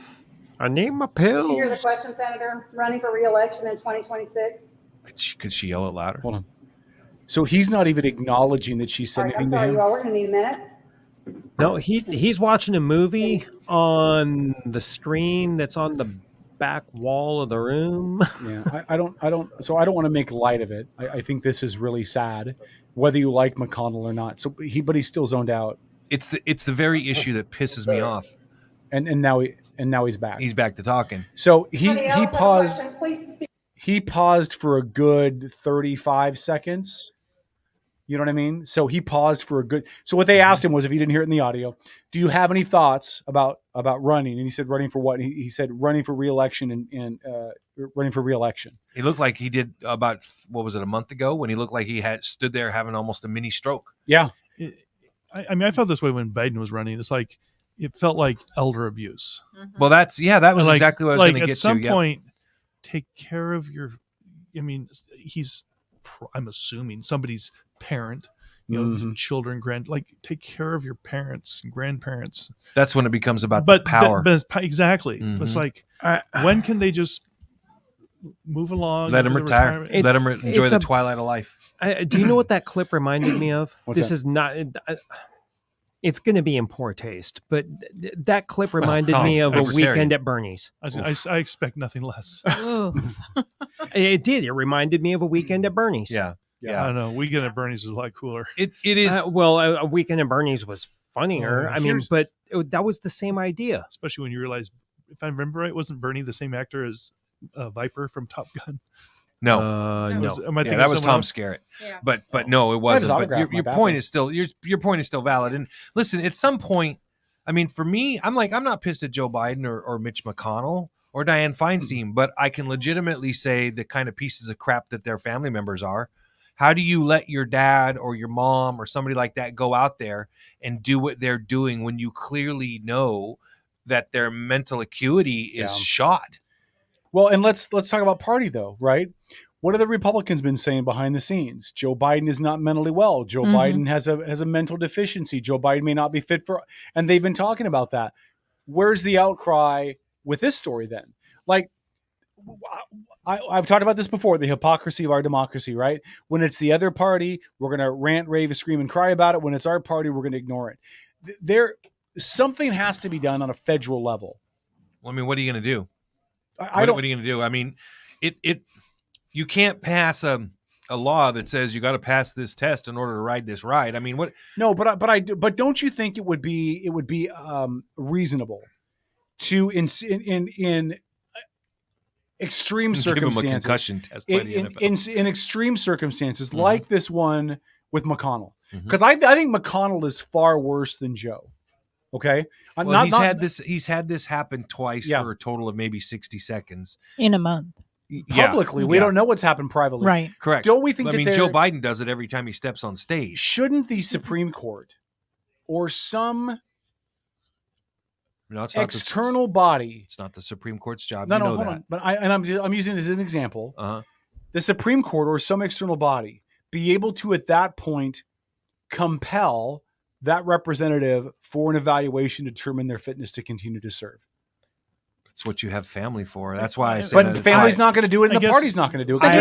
I need my pills. Did you hear the question, Senator? Running for re-election in 2026? Could she yell it louder? Hold on. So he's not even acknowledging that she said anything I'm sorry, to him? you all. We're going to need a minute. No, he's watching a movie on the screen that's on the back wall of the room. Yeah, I don't want to make light of it. I think this is really sad, whether you like McConnell or not. So but he's still zoned out. It's the very issue that pisses me off. And now he's back. He's back to talking. So he paused. He paused for a good 35 seconds. You know what I mean? So he paused for a good. So what they asked him was, if you didn't hear it in the audio, do you have any thoughts about running? And he said, running for what? He said, running for re-election and running for re-election. He looked like he did about, what was it, a month ago, when he looked like he had stood there having almost a mini stroke. Yeah. I felt this way when Biden was running. It's like, it felt like elder abuse. Mm-hmm. Well, that was exactly what I was going to get to. At some point, take care of your, I'm assuming somebody's parent. you know, Mhm. children, take care of your parents and grandparents. That's when it becomes about the power. Exactly. It's Mhm. like, when can they just move along? Let into them the retire. retirement? Let them enjoy the twilight of life. Do you know what that clip reminded me of? What's This that? is not. It's going to be in poor taste, but that clip reminded Tom, me of a vegetarian. weekend at Bernie's. I expect nothing less. Oof. It did. It reminded me of a weekend at Bernie's. Yeah. I don't know. Weekend at Bernie's is a lot cooler. It is. Well, a weekend at Bernie's was funnier. I mean, here's- but that was the same idea. Especially when you realize, if I remember right, wasn't Bernie the same actor as Viper from Top Gun? No. No. Am I thinking that was someone Tom else? Skerritt. Yeah. But no, it I have his wasn't. But autograph in your my point bathroom. is still your point is still valid. And listen, at some point, I mean, for me, I'm not pissed at Joe Biden or Mitch McConnell or Dianne Feinstein, but I can legitimately say the kind of pieces of crap that their family members are. How do you let your dad or your mom or somebody like that go out there and do what they're doing when you clearly know that their mental acuity is shot? Well, and let's talk about party though, right? What have the Republicans been saying behind the scenes? Joe Biden is not mentally well. Joe Biden has a mental deficiency. Joe Biden may not be fit for, and they've been talking about that. Where's the outcry with this story then? Like, I've talked about this before, the hypocrisy of our democracy, right? When it's the other party, we're going to rant, rave, scream, and cry about it. When it's our party, we're going to ignore it. Something has to be done on a federal level. Well, I mean, what are you going to do? What are you going to do? I mean, you can't pass a law that says you got to pass this test in order to ride this ride. I mean, what? No, but don't you think it would be reasonable to in extreme Give circumstances, him a concussion test by the NFL. In extreme circumstances like this one with McConnell, Mhm. because I think McConnell is far worse than Joe. Okay, Well, he's had this happen twice for a total of maybe 60 seconds in a month. Publicly, we don't know what's happened privately. Right. Correct. Don't we think I mean, Joe Biden does it every time he steps on stage. Shouldn't the Supreme Court or some external body? It's not the Supreme Court's job. No, you know hold that. on. But I'm using this as an example. The Supreme Court or some external body be able to, at that point, compel that representative for an evaluation to determine their fitness to continue to serve. That's what you have family for. That's why I say But family's not going to do it, and the party's not going to do it. But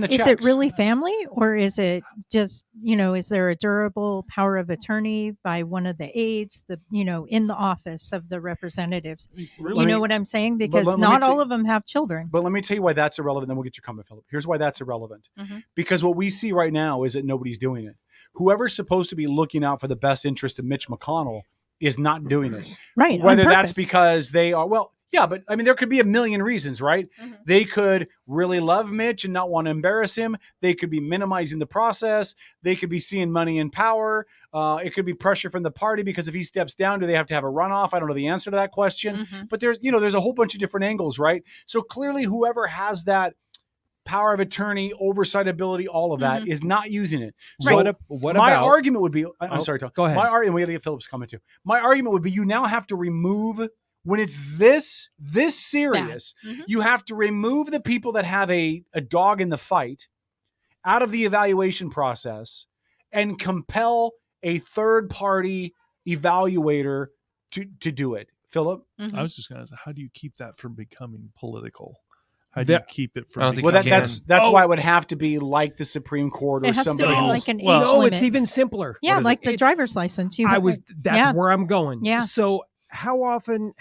Is it really family, or is it just, is there a durable power of attorney by one of the aides, in the office of the representatives? You know what I'm saying? Because not all of them have children. But let me tell you why that's irrelevant. Then we'll get your comment, Philip. Here's why that's irrelevant. Because what we see right now is that nobody's doing it. Whoever's supposed to be looking out for the best interest of Mitch McConnell is not doing it. Right. Whether that's because they are, yeah, but I mean, there could be a million reasons, right? They could really love Mitch and not want to embarrass him. They could be minimizing the process. They could be seeing money and power. It could be pressure from the party because if he steps down, do they have to have a runoff? I don't know the answer to that question. But there's a whole bunch of different angles, right? So clearly, whoever has that power of attorney, oversight ability, all of that is not using it. So my argument would be, I'm sorry, Tom. Go ahead. My argument, we got to get Philip's comment too. My argument would be, you now have to remove, when it's this serious, you have to remove the people that have a dog in the fight out of the evaluation process and compel a third party evaluator to do it. Philip? I was just going to say, how do you keep that from becoming political? How do you keep it from? That's why it would have to be like the Supreme Court or somebody else. Like an age limit. It's even simpler. Yeah, like the driver's license. That's where I'm going. Yeah. So how often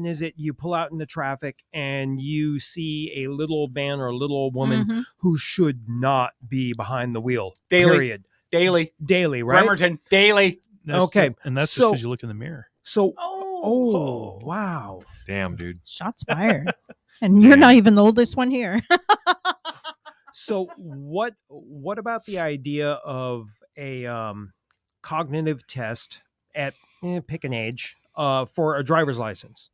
is it you pull out in the traffic and you see a little old man or a little old woman who should not be behind the wheel? Daily. Period. Daily, right? Bremerton, daily. Okay. And that's just because you look in the mirror. So, wow. Damn, dude. Shots fired. And you're not even the oldest one here. So what about the idea of a cognitive test at pick an age for a driver's license,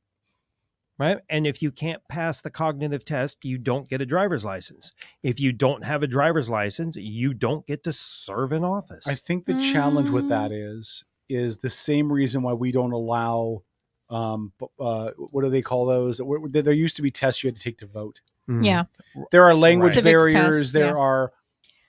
right? And if you can't pass the cognitive test, you don't get a driver's license. If you don't have a driver's license, you don't get to serve in office. I think the challenge with that is the same reason why we don't allow what do they call those? There used to be tests you had to take to vote. Yeah. There are language Civics barriers. tests, There are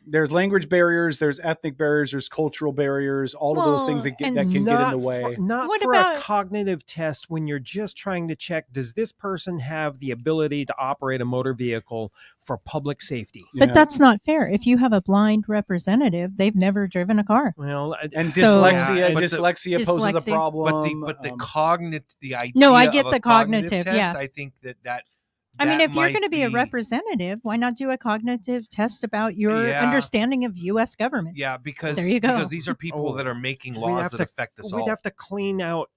there's language barriers, there's ethnic barriers, there's cultural barriers, all of those things that can get in the way. Not What for about- a cognitive test when you're just trying to check, does this person have the ability to operate a motor vehicle for public safety? But that's not fair. If you have a blind representative, they've never driven a car. Well, and So- dyslexia poses a Dyslexia. problem. But the cognitive, the idea. No, I get of the a cognitive cognitive, test, yeah. I think that. I mean, that if you're might going to be a representative, why not do a cognitive test about your Yeah. understanding of U.S. government? Yeah, because there you go. because these are people that are making We'd laws have that to- affect us We'd all. have to clean out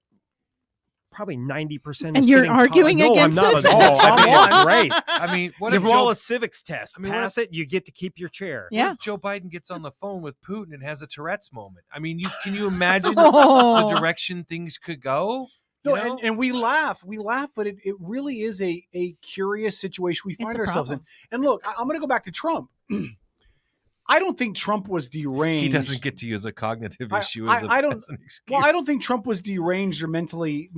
probably 90%. And of you're sitting arguing no, against I'm not this? at all. I think Tom it's great. I mean, what Give if them all Joe- a civics test. I mean, what Pass it, you get to keep your chair. Yeah. What if Joe Biden gets on the phone with Putin and has a Tourette's moment? I mean, can you imagine Oh. the direction things could go? No, You know? and we laugh, but it really is a curious situation we find a ourselves in. problem. And look, I'm going to go back to Trump. I don't think Trump was deranged. He doesn't get to use a cognitive issue as an excuse. Well, I don't think Trump was deranged or mentally.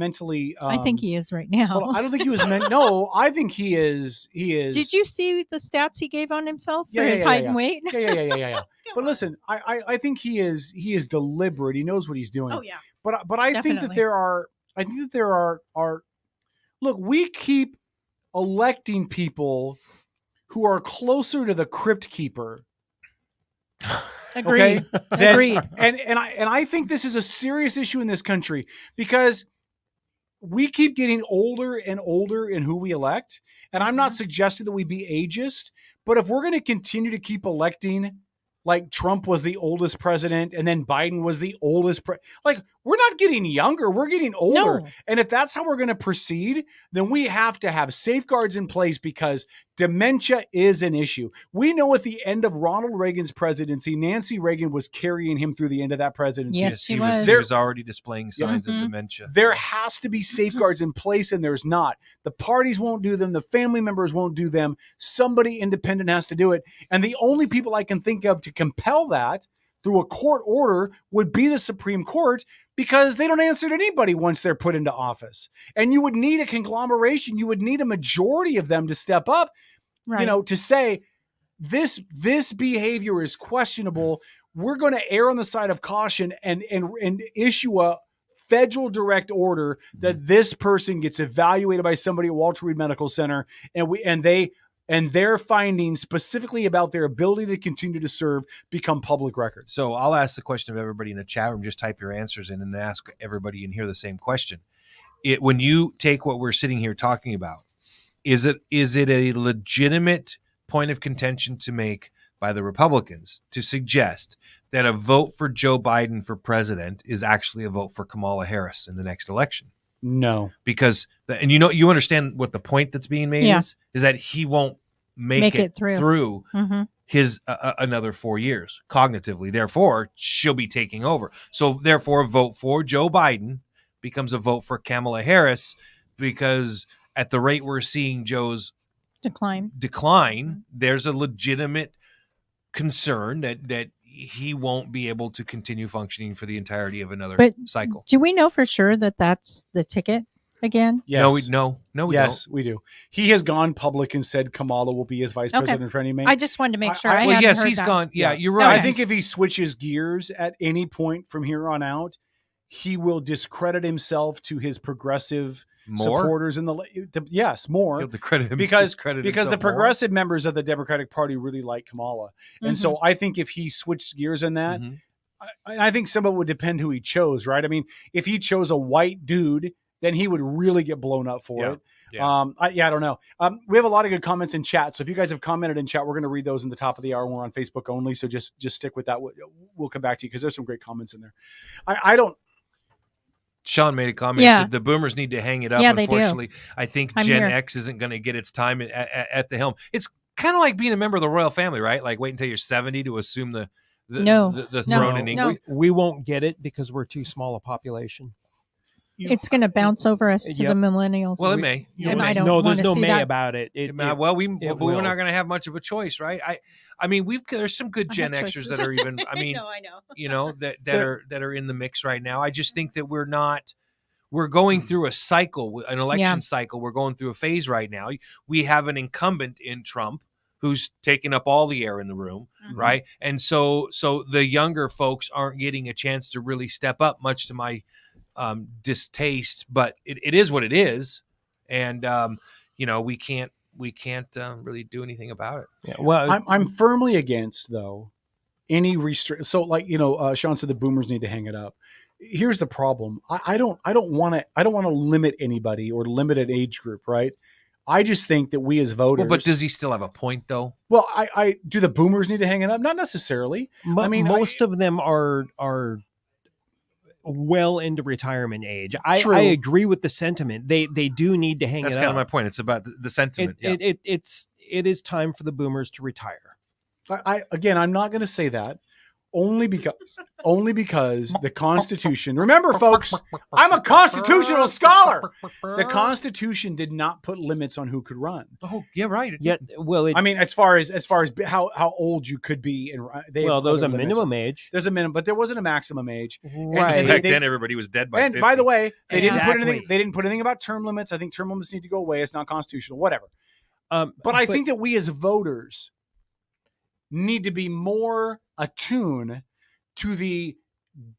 I think he is right now. Well, I don't think he was meant. No, I think he is. Did you see the stats he gave on himself for Yeah, his yeah, height yeah. and weight? Yeah. But listen, I think he is deliberate. He knows what he's doing. Oh, yeah. But I think that there are look, we keep electing people who are closer to the crypt keeper. Agreed. Then- Agreed. And I think this is a serious issue in this country because we keep getting older and older in who we elect. And I'm not suggesting that we be ageist, but if we're going to continue to keep electing like Trump was the oldest president and then Biden was the oldest like we're not getting younger, we're getting older. No. And if that's how we're going to proceed, then we have to have safeguards in place because dementia is an issue. We know at the end of Ronald Reagan's presidency, Nancy Reagan was carrying him through the end of that presidency. Yes, she he was. He was already displaying signs Mm-hmm. of dementia. There has to be safeguards in place, and there's not. The parties won't do them. The family members won't do them. Somebody independent has to do it. And the only people I can think of to compel that through a court order would be the Supreme Court because they don't answer to anybody once they're put into office. And you would need a conglomeration. You would need a majority of them to step up, Right. to say this behavior is questionable. We're going to err on the side of caution and issue a federal direct order that this person gets evaluated by somebody at Walter Reed Medical Center, and their findings specifically about their ability to continue to serve become public record. So I'll ask the question of everybody in the chat room. Just type your answers in and ask everybody in here the same question. When you take what we're sitting here talking about, is it a legitimate point of contention to make by the Republicans to suggest that a vote for Joe Biden for president is actually a vote for Kamala Harris in the next election? No, because you understand what the point that's being made is that he won't make it through Mm-hmm. his another 4 years cognitively. Therefore, she'll be taking over. So therefore, a vote for Joe Biden becomes a vote for Kamala Harris because at the rate we're seeing Joe's decline, there's a legitimate concern that he won't be able to continue functioning for the entirety of another cycle. Do we know for sure that that's the ticket again? Yes. No, we yes, don't. we do. He has gone public and said Kamala will be his vice president for any May. I just wanted to make sure. He's gone. Yeah, you're right. I think if he switches gears at any point from here on out, he will discredit himself to his progressive supporters in more He'll discredit because himself the progressive members of the Democratic Party really like Kamala, and so I think if he switched gears in that, I think some of it would depend who he chose, right? I mean, if he chose a white dude, then he would really get blown up for it. Yeah. I don't know. We have a lot of good comments in chat, so if you guys have commented in chat, we're going to read those in the top of the hour. We're on Facebook only, so just stick with that. We'll come back to you because there's some great comments in there. I don't. Sean made a comment. Yeah. Said the boomers need to hang it up. Yeah, they do. Unfortunately, I think Gen X isn't going to get its time at the helm. It's kind of like being a member of the royal family, right? Like wait until you're 70 to assume the throne in England. We won't get it because we're too small a population. It's going to bounce over us to the millennials. Well, it may. And I don't no, want there's to no see may that. about it. We're not going to have much of a choice, right? I mean, there's some good Gen Xers that are even. I mean, I know. You know that are in the mix right now. I just think that we're going through a cycle, an election cycle. We're going through a phase right now. We have an incumbent in Trump who's taking up all the air in the room, right? And so the younger folks aren't getting a chance to really step up, much to my distaste. But it is what it is, and we can't really do anything about it. Yeah, well, I'm firmly against though any restrict. So like Sean said, the boomers need to hang it up. Here's the problem. I don't want to limit anybody or limit an age group, right? I just think that we as voters. Well, but does he still have a point though? Well, I do. The boomers need to hang it up? Not necessarily. I mean, most of them are well into retirement age. I agree with the sentiment. They do need to hang it up. That's kind of my point. It's about the sentiment. It is time for the boomers to retire. I'm not going to say that. Only because the Constitution. Remember, folks, I'm a constitutional scholar. The Constitution did not put limits on who could run. Oh, yeah, right. I mean, as far as how old you could be, and there's a minimum age. There's a minimum, but there wasn't a maximum age. Right. And back then, everybody was dead by 50. And by the way, they didn't put anything. They didn't put anything about term limits. I think term limits need to go away. It's not constitutional. Whatever. But I think that we as voters need to be more attuned to the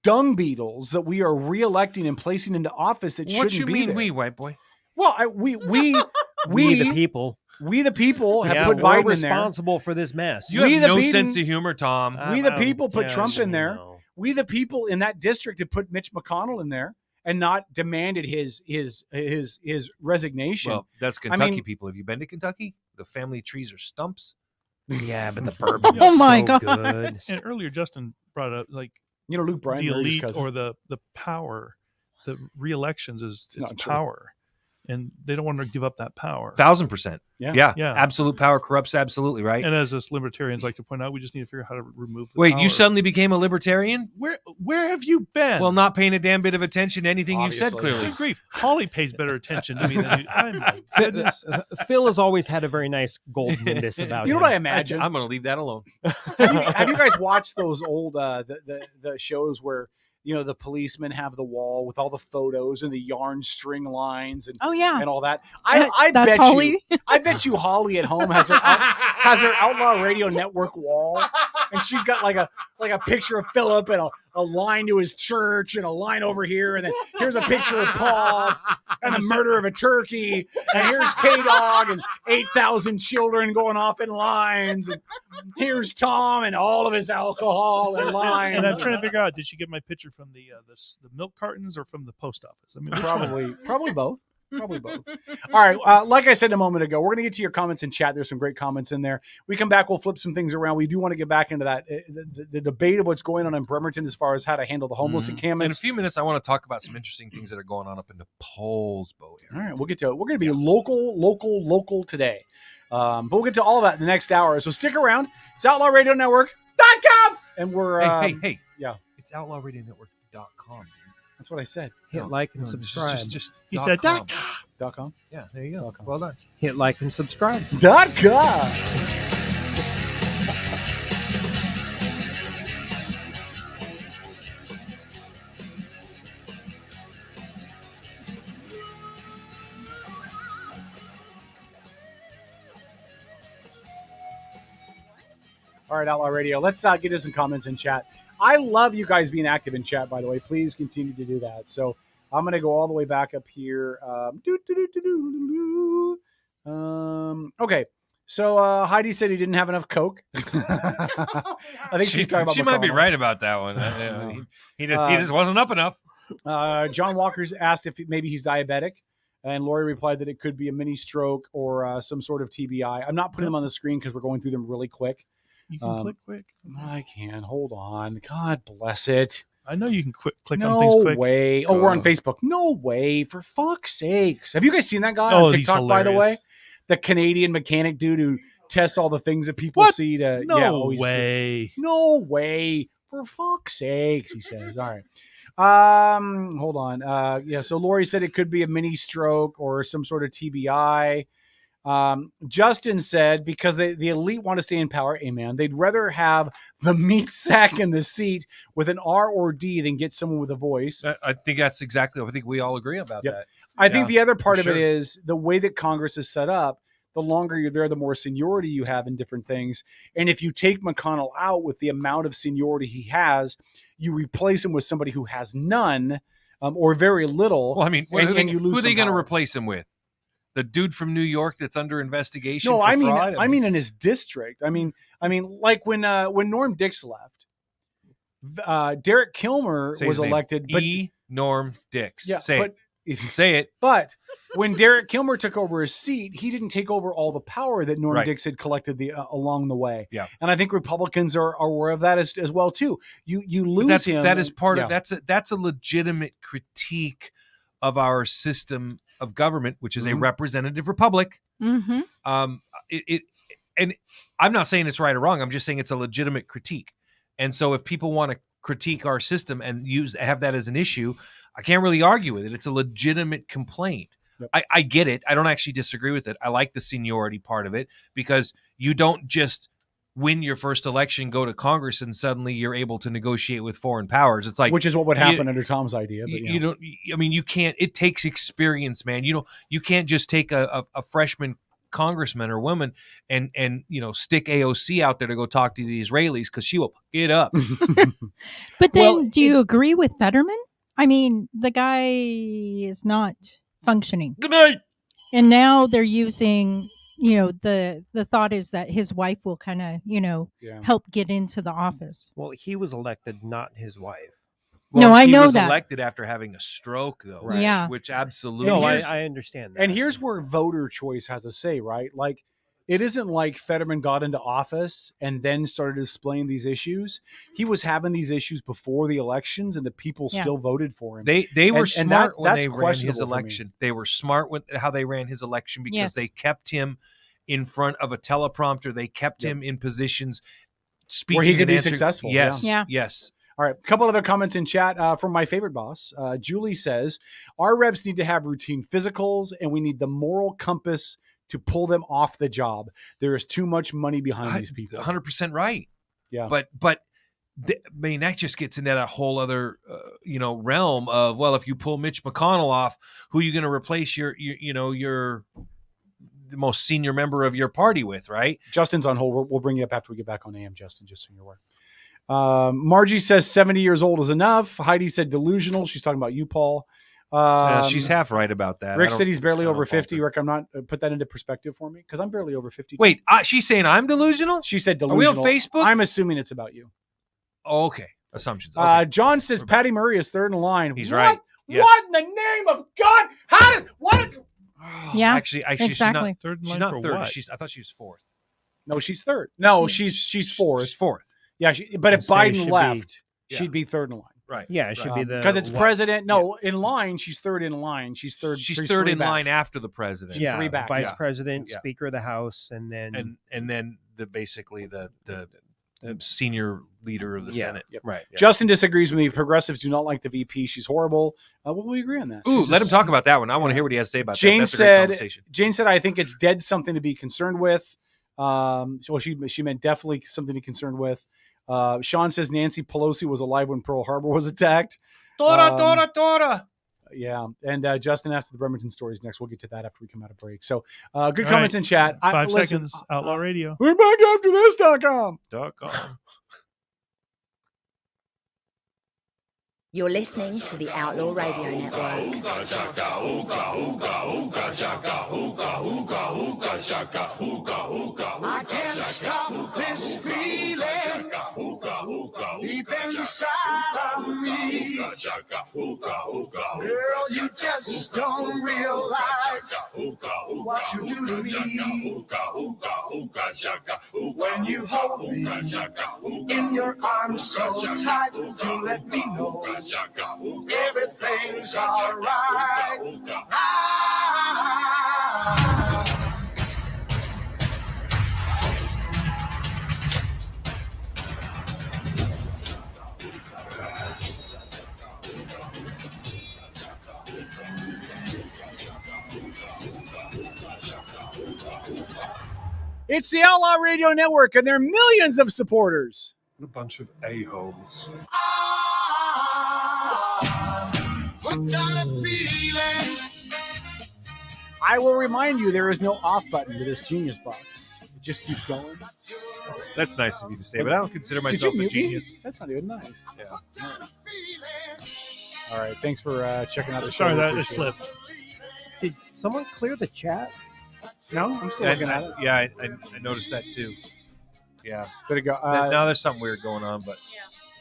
dung beetles that we are reelecting and placing into office that shouldn't be there. What you mean, we, white boy? Well, we the people. We the people have put Biden in there. We're responsible for this mess. You have no sense of humor, Tom. We the people put Trump in there. We the people in that district have put Mitch McConnell in there and not demanded his resignation. Well, that's Kentucky people. Have you been to Kentucky? The family trees are stumps. Yeah, but the bourbon. Oh my so God! Good. And earlier, Justin brought up Luke Bryan, the elite or the power. The re-elections is power, and they don't want to give up that power. 1,000%. Yeah. Absolute power corrupts absolutely, right? And as us libertarians like to point out, we just need to figure out how to remove. Wait, power. You suddenly became a libertarian? Where have you been? Well, not paying a damn bit of attention to anything Obviously. you said. Clearly, Good grief. Holly pays better attention to me than you. My goodness. Phil has always had a very nice gold nimbus about You know him. what I imagine? I'm going to leave that alone. Have you guys watched those old the shows where the policemen have the wall with all the photos and the yarn string lines and and all that? I That's bet Holly? I bet you Holly at home has her Outlaw Radio Network wall, and she's got like a picture of Philip and a line to his church and a line over here, and then here's a picture of Paul and the murder of a turkey, and here's K-Dog and 8,000 children going off in lines, and here's Tom and all of his alcohol and lines. And I'm trying to figure out, did she get my picture from the milk cartons or from the post office? I mean, probably both. Probably both. All right. Like I said a moment ago, we're going to get to your comments in chat. There's some great comments in there. We come back, we'll flip some things around. We do want to get back into that, the debate of what's going on in Bremerton as far as how to handle the homeless encampments. In a few minutes, I want to talk about some interesting things that are going on up in the Poulsbo area. All right. We'll get to it. We're going to be local today. But we'll get to all that in the next hour. So stick around. It's OutlawRadioNetwork.com. And we're... Hey. Yeah. It's OutlawRadioNetwork.com. That's what I said. Hit like and subscribe. Just he said .com. .com. Yeah, there you go. .com. Well done. Hit like and subscribe. .com. All right, Outlaw Radio. Let's get to some comments in chat. I love you guys being active in chat, by the way. Please continue to do that. So I'm going to go all the way back up here. Okay. So Heidi said he didn't have enough Coke. I think she's talking about She might be right about that one. He just wasn't up enough. John Walker's asked if maybe he's diabetic. And Lori replied that it could be a mini stroke or some sort of TBI. I'm not putting them on the screen because we're going through them really quick. You can click quick. I can. Hold on. God bless it. I know you can click on things quick. No way. Oh, we're on Facebook. No way. For fuck's sakes. Have you guys seen that guy Oh, on he's TikTok, by the way? hilarious. The Canadian mechanic dude who tests all the things that people see to... No way. No way. For fuck's sakes, he says. All right. Hold on. So Lori said it could be a mini stroke or some sort of TBI. Justin said because the elite want to stay in power, amen, they'd rather have the meat sack in the seat with an R or D than get someone with a voice. I think that's exactly. I think we all agree about that. I think the other part of it is the way that Congress is set up. the longer you're there, the more seniority you have in different things. And if you take McConnell out with the amount of seniority he has, you replace him with somebody who has none or very little. Well, I mean, who are they going to replace him with? The dude from New York that's under investigation for I mean, fraud? I mean in his district. I mean, like when Norm Dix left, Derek Kilmer was elected. But Norm Dix. Yeah, Say it. But when Derek Kilmer took over his seat, he didn't take over all the power that Norm Dix had collected along the way. Yeah, and I think Republicans are aware of that as well too. You lose him. That is part of that's a legitimate critique of our system of government, which is a representative republic. Mm-hmm. And I'm not saying it's right or wrong. I'm just saying it's a legitimate critique. And so if people want to critique our system and have that as an issue, I can't really argue with it. It's a legitimate complaint. Yep. I get it. I don't actually disagree with it. I like the seniority part of it because you don't just win your first election, go to Congress, and suddenly you're able to negotiate with foreign powers. It's like, which is what would happen under Tom's idea. But you don't. I mean, you can't. It takes experience, man. You can't just take a freshman congressman or woman and stick AOC out there to go talk to the Israelis because she will pick it up. But then, do you agree with Fetterman? I mean, the guy is not functioning. Good night. And now they're using, the thought is that his wife will kind of, help get into the office. Well, he was elected, not his wife. Well, no, I know was that. Elected after having a stroke, though. Right. Yeah. Which absolutely. No, I understand that. And here's where voter choice has a say, right? Like, it isn't like Fetterman got into office and then started displaying these issues. He was having these issues before the elections, and the people still voted for him. They were smart when they ran his questionable for me. election. They were smart with how they ran his election because Yes. they kept him in front of a teleprompter. They kept him in positions speaking where he could and be answering. successful. Yes. Yeah. Yes. All right, a couple other comments in chat from my favorite boss. Julie says, our reps need to have routine physicals, and we need the moral compass to pull them off the job. There is too much money behind these people. 100% right. Yeah. But I mean, that just gets into that whole other, realm of, well, if you pull Mitch McConnell off, who are you going to replace your the most senior member of your party with, right? Justin's on hold. We'll bring you up after we get back on AM, Justin, just so you're aware. Margie says 70 years old is enough. Heidi said delusional. She's talking about you, Paul. She's half right about that. Rick said he's barely over 50. Rick, I'm not put that into perspective for me because I'm barely over 50. Wait, she's saying I'm delusional? She said delusional. Are we on Facebook? I'm assuming it's about you. Oh, okay. Assumptions. Okay. John says Patty Murray is third in line. He's right. Yes. What in the name of God? How did what? Yeah, actually, exactly. She's not third. I thought she was fourth. No, she's third. No, she's fourth. She's fourth. Yeah, but if Biden left, be, she'd be third in line. Right. Yeah, it should be the because it's president. No, in line, she's third in line. She's third. She's third in line after the president. Yeah, three back. Vice President, Speaker of the House, and then the senior leader of the Senate. Yep. Right. Yeah. Justin disagrees with me. Progressives do not like the VP. She's horrible. Well, we agree on that. Ooh, let him talk about that one. I want to hear what he has to say about Jane that. That's said, a great conversation. Jane said, I think it's dead something to be concerned with. So she meant definitely something to be concerned with. Sean says Nancy Pelosi was alive when Pearl Harbor was attacked. Tora. Yeah. And Justin asked the Bremerton stories next. We'll get to that after we come out of break. So good comments in chat. 5 seconds. Outlaw Radio. We're back after this.com. You're listening to the Outlaw Radio Network. I can't stop this feeling deep inside of me. Girl, you just don't realize what you do to me. When you hold me in your arms so tight, you let me know everything's all right. It's the Outlaw Radio Network, and there are millions of supporters. A bunch of a-holes. What kind of feeling I will remind you, there is no off button to this genius box. It just keeps going. That's nice of you to say, but I don't consider myself a genius. That's not even nice. Yeah. All right. Thanks for checking out the show. Sorry, that just slipped. Did someone clear the chat? No, I'm still looking at it. Yeah, I noticed that too. Yeah. Better go. Now there's something weird going on, but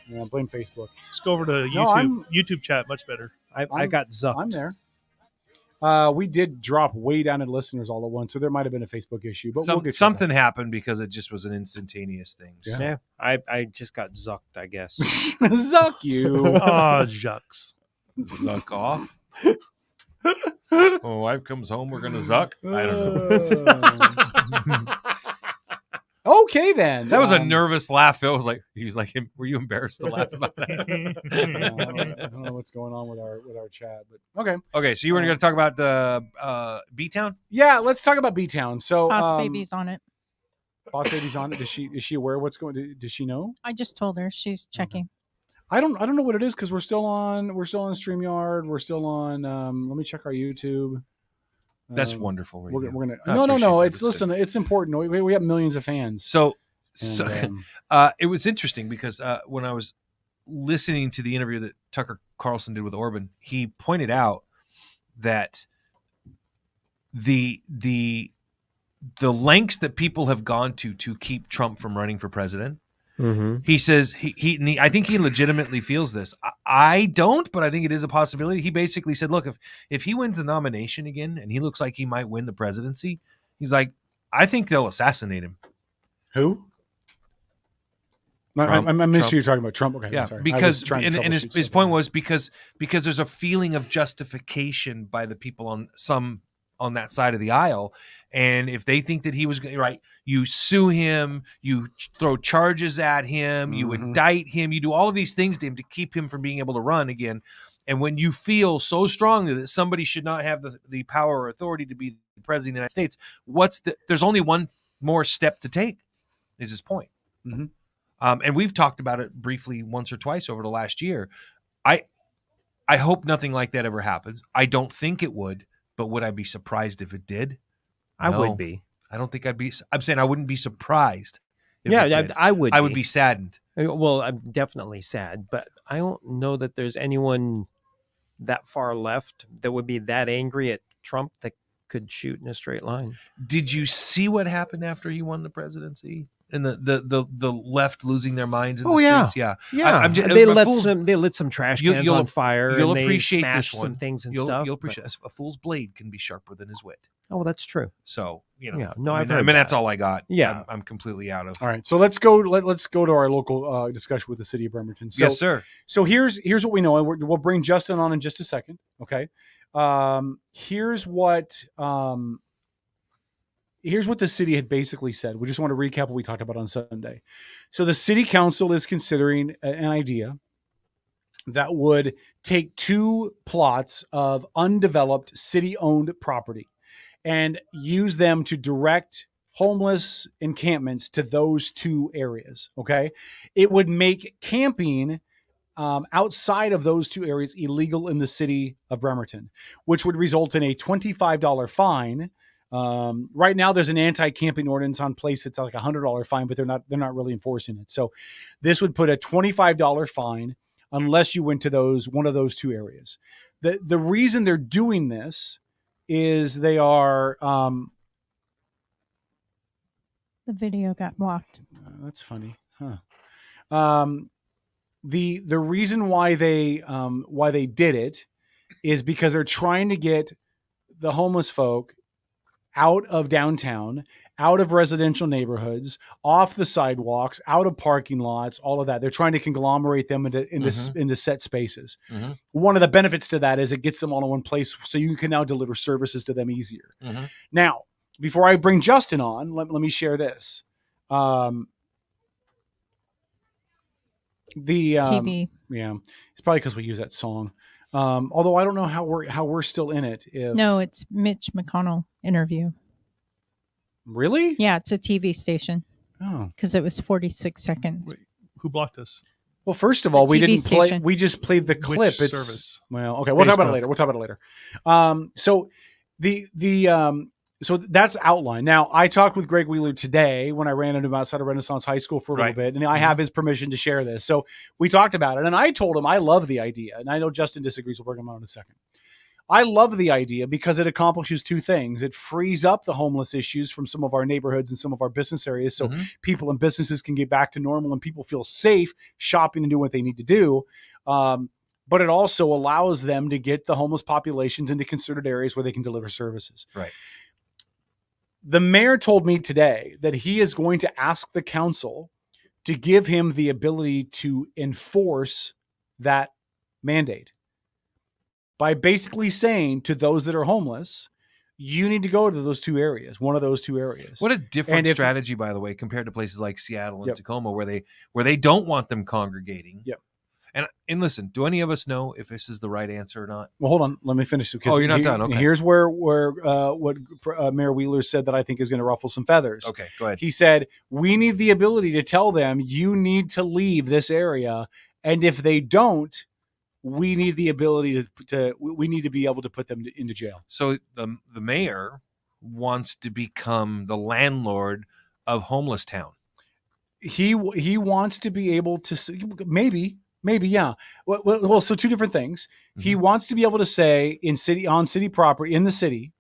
yeah, blame Facebook. Let's go over to YouTube. No, YouTube chat, much better. I got zucked. I'm there. We did drop way down in listeners all at once, so there might have been a Facebook issue, but we'll get something happened because it just was an instantaneous thing. So. Yeah, I just got zucked, I guess. Zuck you. Oh, Zucks. Zuck off. When wife comes home, we're gonna zuck. I don't know. Okay, then. That was a nervous laugh. Phil was like, were you embarrassed to laugh about that? I don't know what's going on with our chat, but okay. Okay, so you were going to talk about the B-Town? Yeah, let's talk about B-Town. So Boss Baby's on it. Boss Baby's on it. Is she aware of what's going on? Does she know? I just told her. She's checking. I don't know what it is because we're still on StreamYard. We're still on let me check our YouTube. That's wonderful. We're gonna no. It's listen. It's important. We have millions of fans. So it was interesting because when I was listening to the interview that Tucker Carlson did with Orban, he pointed out that the lengths that people have gone to keep Trump from running for president. Mm-hmm. He says I think he legitimately feels this. I don't, but I think it is a possibility. He basically said, look, if he wins the nomination again and he looks like he might win the presidency, he's like, I think they'll assassinate him. Who? I missed you. You're talking about Trump. Okay, yeah, sorry. because and his point was because there's a feeling of justification by the people on that side of the aisle. And if they think that he was right, you sue him, you throw charges at him, you indict him, you do all of these things to him to keep him from being able to run again. And when you feel so strongly that somebody should not have the power or authority to be the president of the United States, there's only one more step to take, is his point. Mm-hmm. And we've talked about it briefly once or twice over the last year. I hope nothing like that ever happens. I don't think it would, but would I be surprised if it did? I would be. I don't think I'd be. I'm saying I wouldn't be surprised. I would. I would be saddened. Well, I'm definitely sad, but I don't know that there's anyone that far left that would be that angry at Trump that could shoot in a straight line. Did you see what happened after he won the presidency? And the left losing their minds in the streets. Yeah. They lit some trash cans on fire. You'll and appreciate they this smashed one. some things and stuff. You'll appreciate a fool's blade can be sharper than his wit. Oh, that's true. So I've heard that's all I got. Yeah, I'm completely out of. All right, so let's go. Let's go to our local discussion with the city of Bremerton. So, yes, sir. So here's what we know, and we'll bring Justin on in just a second. Okay. Here's what the city had basically said. We just want to recap what we talked about on Sunday. So the city council is considering an idea that would take 2 plots of undeveloped city-owned property and use them to direct homeless encampments to those 2 areas. Okay. It would make camping outside of those 2 areas illegal in the city of Bremerton, which would result in a $25 fine. Right now there's an anti-camping ordinance on place. It's like $100 fine, but they're not really enforcing it. So this would put a $25 fine unless you went to one of those 2 areas. The reason they're doing this is they are, the video got blocked. That's funny. Huh. The reason why they did it is because they're trying to get the homeless folk out of downtown, out of residential neighborhoods, off the sidewalks, out of parking lots, all of that. They're trying to conglomerate them into set spaces. Mm-hmm. One of the benefits to that is it gets them all in one place, so you can now deliver services to them easier. Mm-hmm. Now, before I bring Justin on, let me share this. The TV. Yeah, it's probably because we use that song. Although I don't know how we're still in it. No, it's Mitch McConnell interview. Really? Yeah, it's a TV station. Oh, because it was 46 seconds. Wait, who blocked us? Well, first of all, we didn't play. We just played the clip. Which service? Well, okay. We'll talk about it later. So So that's outline. Now, I talked with Greg Wheeler today when I ran into him outside of Renaissance High School for a little bit, and I have his permission to share this. So we talked about it, and I told him I love the idea, and I know Justin disagrees. We'll bring him on in a second. I love the idea because it accomplishes two things. It frees up the homeless issues from some of our neighborhoods and some of our business areas so people and businesses can get back to normal and people feel safe shopping and doing what they need to do. But it also allows them to get the homeless populations into concerted areas where they can deliver services. Right. The mayor told me today that he is going to ask the council to give him the ability to enforce that mandate by basically saying to those that are homeless, you need to go to those two areas, one of those two areas. What a different strategy, by the way, compared to places like Seattle and Tacoma, where they don't want them congregating. Yep. And listen, do any of us know if this is the right answer or not? Well, hold on. Let me finish. Oh, you're not done. Okay. Here's where what Mayor Wheeler said that I think is going to ruffle some feathers. Okay, go ahead. He said, we need the ability to tell them you need to leave this area. And if they don't, we need the ability we need to be able to put them into jail. So the mayor wants to become the landlord of Homeless Town. He wants to be able to Maybe, yeah. Well, so two different things. Mm-hmm. He wants to be able to say on city property in the city,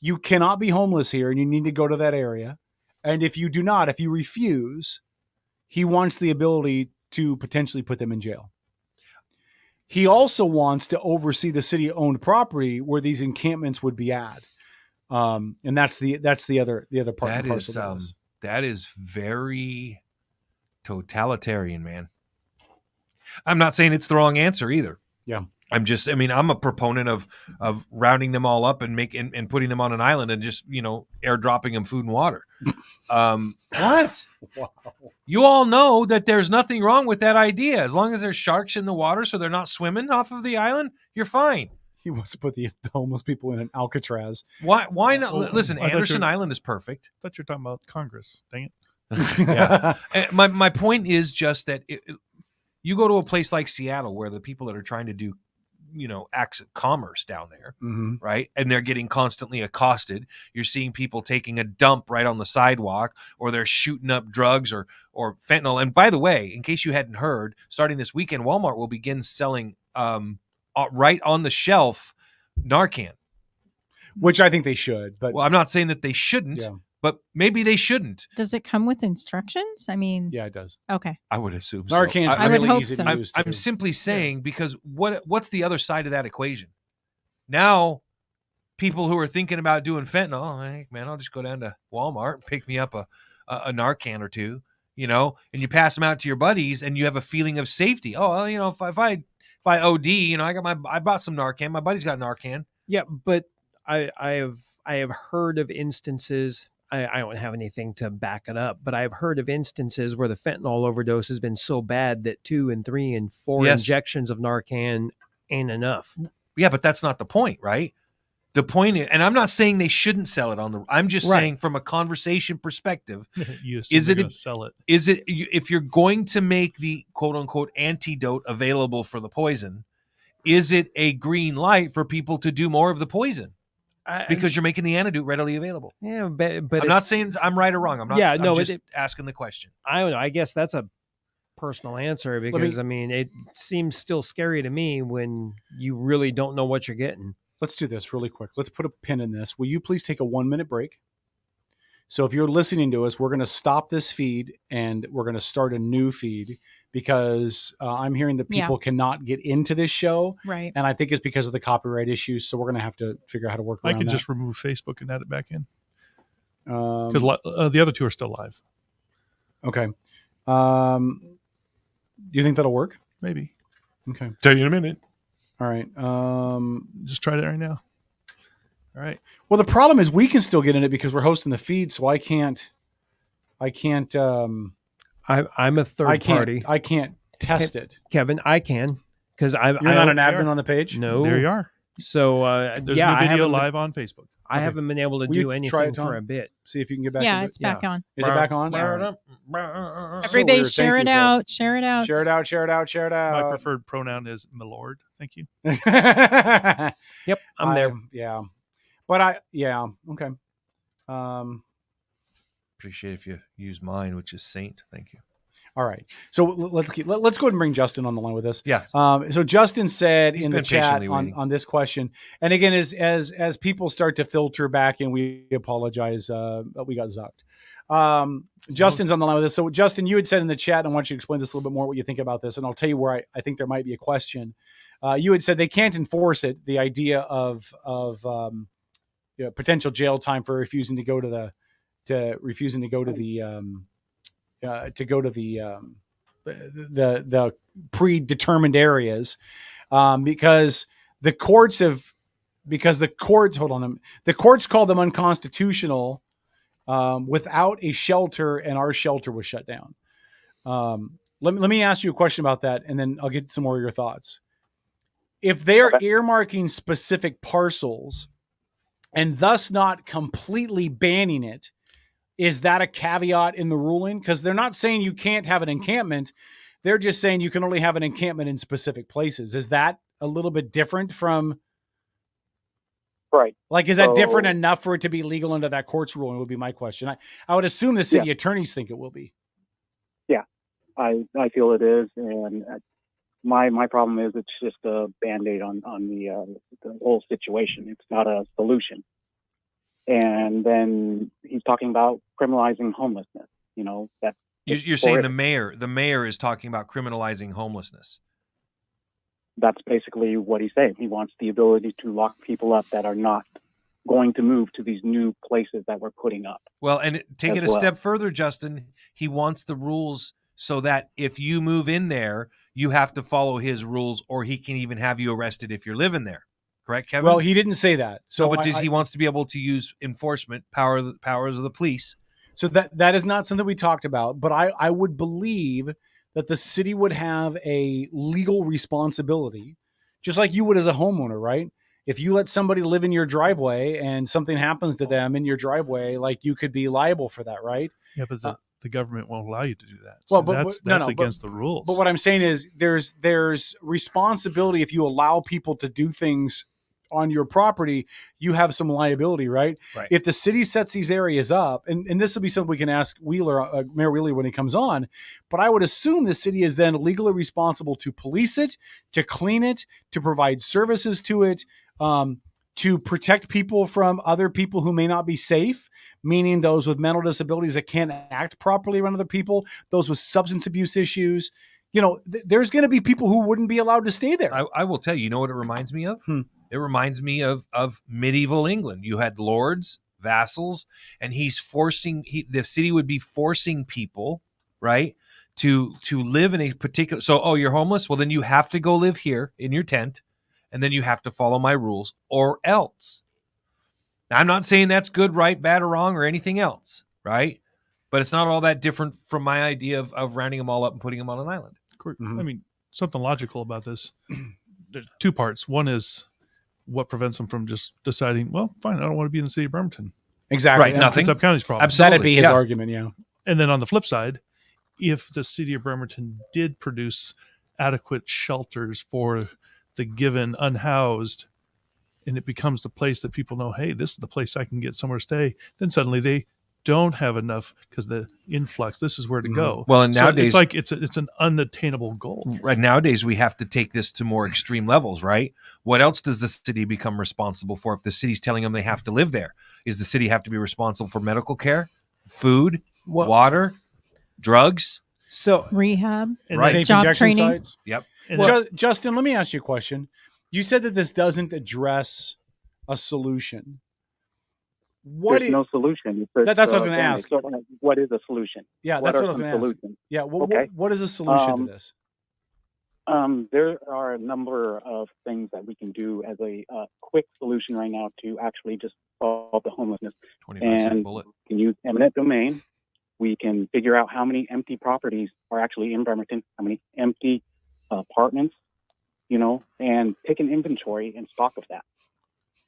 you cannot be homeless here and you need to go to that area. And if you do not, if you refuse, he wants the ability to potentially put them in jail. He also wants to oversee the city-owned property where these encampments would be at. And that's the other part. That is very totalitarian, man. I'm not saying it's the wrong answer either. Yeah. I'm a proponent of rounding them all up and putting them on an island and just, airdropping them food and water. What? Wow. You all know that there's nothing wrong with that idea. As long as there's sharks in the water so they're not swimming off of the island, you're fine. He wants to put the homeless people in an Alcatraz. Why not? Listen, Anderson Island is perfect. I thought you were talking about Congress. Dang it. Yeah. My point is just that you go to a place like Seattle where the people that are trying to do, acts of commerce down there, right? And they're getting constantly accosted. You're seeing people taking a dump right on the sidewalk, or they're shooting up drugs or fentanyl. And by the way, in case you hadn't heard, starting this weekend, Walmart will begin selling right on the shelf Narcan. Which I think they should. But I'm not saying that they shouldn't. Yeah. But maybe they shouldn't. Does it come with instructions? I mean, yeah, it does. Okay. I would assume so. Narcan's really easy to use. I'm simply saying because what's the other side of that equation? Now, people who are thinking about doing fentanyl, hey, man, I'll just go down to Walmart and pick me up a Narcan or two, and you pass them out to your buddies, and you have a feeling of safety. Oh, well, if I OD, I bought some Narcan. My buddy's got Narcan. Yeah, but I have heard of instances. I don't have anything to back it up, but I've heard of instances where the fentanyl overdose has been so bad that 2 and 3 and 4 injections of Narcan ain't enough. Yeah, but that's not the point, right? The point is, and I'm not saying they shouldn't sell it I'm just saying from a conversation perspective, sell it? Is it, if you're going to make the quote unquote antidote available for the poison, is it a green light for people to do more of the poison? Because you're making the antidote readily available. Yeah, but I'm not saying I'm right or wrong. I'm not. Yeah, no, I'm just asking the question. I don't know. I guess that's a personal answer because it seems still scary to me when you really don't know what you're getting. Let's do this really quick. Let's put a pin in this. Will you please take a 1-minute break? So if you're listening to us, we're going to stop this feed and we're going to start a new feed because I'm hearing that people cannot get into this show. Right. And I think it's because of the copyright issues. So we're going to have to figure out how to work around that. I can just remove Facebook and add it back in. Because the other two are still live. Okay. Do you think that'll work? Maybe. Okay. Tell you in a minute. All right. Just try that right now. All right. Well, the problem is we can still get in it because we're hosting the feed, so I can't. I'm a third party. I can't test it, Kevin. I can because you're not an admin on the page. No, there you are. So there's a video live on Facebook. I haven't been able to do anything for a bit. See if you can get back. Yeah, it's back on. Is it back on? Everybody share it out. Share it out. Share it out. Share it out. Share it out. My preferred pronoun is my lord. Thank you. Yep, I'm there. Yeah. But okay. Appreciate if you use mine, which is Saint. Thank you. All right. So let's go ahead and bring Justin on the line with us. Yes. So Justin said He's in the been chat patiently waiting. on this question, and again, as people start to filter back in, we apologize. We got zucked. Justin's on the line with us. So Justin, you had said in the chat, and I want you to explain this a little bit more, what you think about this, and I'll tell you where I think there might be a question. You had said they can't enforce it, the idea of potential jail time for refusing to go to the predetermined areas, because the courts called them unconstitutional without a shelter, and our shelter was shut down. Let me ask you a question about that, and then I'll get some more of your thoughts. If they're earmarking specific parcels and thus not completely banning it, is that a caveat in the ruling? Because they're not saying you can't have an encampment. They're just saying you can only have an encampment in specific places. Is that a little bit different from... Right. Like, is that different enough for it to be legal under that court's ruling, would be my question. I would assume the city attorneys think it will be. Yeah, I feel it is. And my problem is it's just a Band-Aid on the whole situation. It's not a solution. And then he's talking about criminalizing homelessness. That's You're saying the mayor is talking about criminalizing homelessness. That's basically what he's saying. He wants the ability to lock people up that are not going to move to these new places that we're putting up. Well, and take it a step further, Justin, he wants the rules so that if you move in there, you have to follow his rules, or he can even have you arrested if you're living there. Correct, Kevin? Well, he didn't say that. So, but he wants to be able to use enforcement powers of the police. So that is not something we talked about. But I would believe that the city would have a legal responsibility, just like you would as a homeowner, right? If you let somebody live in your driveway and something happens to them in your driveway, like, you could be liable for that, right? Yeah, but the government won't allow you to do that. So that's against the rules. But what I'm saying is there's responsibility if you allow people to do things on your property. You have some liability, right? If the city sets these areas up, and this will be something we can ask Mayor Wheeler when he comes on, but I would assume the city is then legally responsible to police it, to clean it, to provide services to it, to protect people from other people who may not be safe, meaning those with mental disabilities that can't act properly around other people, those with substance abuse issues. There's going to be people who wouldn't be allowed to stay there. I will tell you, what it reminds me of? It reminds me of medieval England. You had lords, vassals, and the city would be forcing people, right, to live in a particular. So, you're homeless? Well, then you have to go live here in your tent, and then you have to follow my rules, or else. Now, I'm not saying that's good, right, bad, or wrong, or anything else, right? But it's not all that different from my idea of rounding them all up and putting them on an island. I mean, something logical about this. There's two parts. One is what prevents them from just deciding, well, fine, I don't want to be in the city of Bremerton. Exactly. Right, nothing. It's Sub County's problem. Absolutely. That'd be his argument, yeah. And then on the flip side, if the city of Bremerton did produce adequate shelters for the given unhoused, and it becomes the place that people know, hey, this is the place I can get somewhere to stay, then suddenly they don't have enough because the influx, this is where to go. Well, and nowadays, it's like it's an unattainable goal. Right, nowadays we have to take this to more extreme levels, right? What else does the city become responsible for if the city's telling them they have to live there? Is the city have to be responsible for medical care, food, water, drugs, rehab, safe job injection training? sites? Yep. Justin, let me ask you a question. You said that this doesn't address a solution. There's no solution. That's what I was going to ask. So what is a solution? Yeah, that's what I was going to ask. Yeah, what is a solution to this? There are a number of things that we can do as a quick solution right now to actually just solve the homelessness. And we can use eminent domain. We can figure out how many empty properties are actually in Bremerton, how many empty apartments, and take an inventory and stock of that.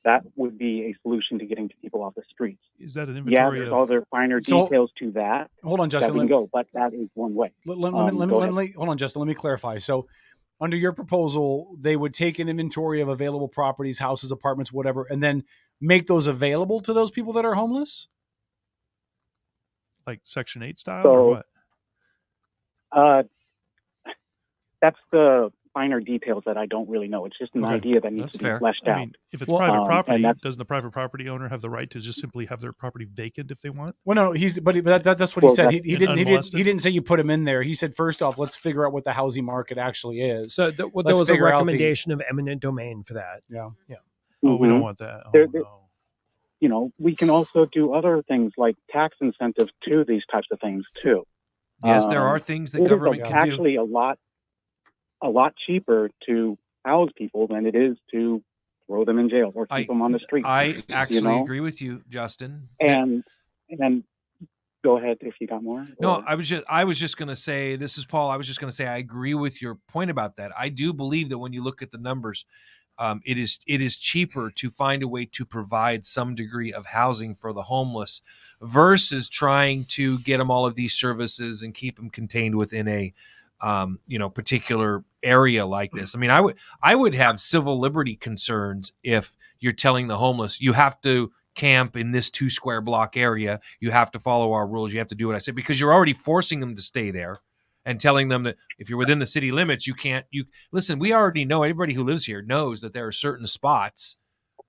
That would be a solution to getting people off the streets. Is that an inventory? Yeah, there's other finer details to that. Hold on, Justin. That we can go, but that is one way. Hold on, Justin. Let me clarify. So, under your proposal, they would take an inventory of available properties, houses, apartments, whatever, and then make those available to those people that are homeless? Like Section 8 style or what? That's the finer details that I don't really know. It's just an idea that needs to be fleshed out. I mean, if it's private property, doesn't the private property owner have the right to just simply have their property vacant if they want? Well, no, that's what he said. He didn't say you put him in there. He said, first off, let's figure out what the housing market actually is. So there was a recommendation of eminent domain for that. Yeah. Oh, we don't want that. You know, we can also do other things like tax incentives to these types of things too. Yes, there are things that government can actually do. A lot cheaper to house people than it is to throw them in jail or keep them on the street. I actually agree with you, Justin. And go ahead if you got more. No, I was just going to say, this is Paul. I was just going to say, I agree with your point about that. I do believe that when you look at the numbers, it is cheaper to find a way to provide some degree of housing for the homeless versus trying to get them all of these services and keep them contained within a particular area like this. I mean, I would have civil liberty concerns if you're telling the homeless you have to camp in this 2 square block area, you have to follow our rules, you have to do what I say, because you're already forcing them to stay there and telling them that if you're within the city limits, you can't. Listen, we already know, everybody who lives here knows that there are certain spots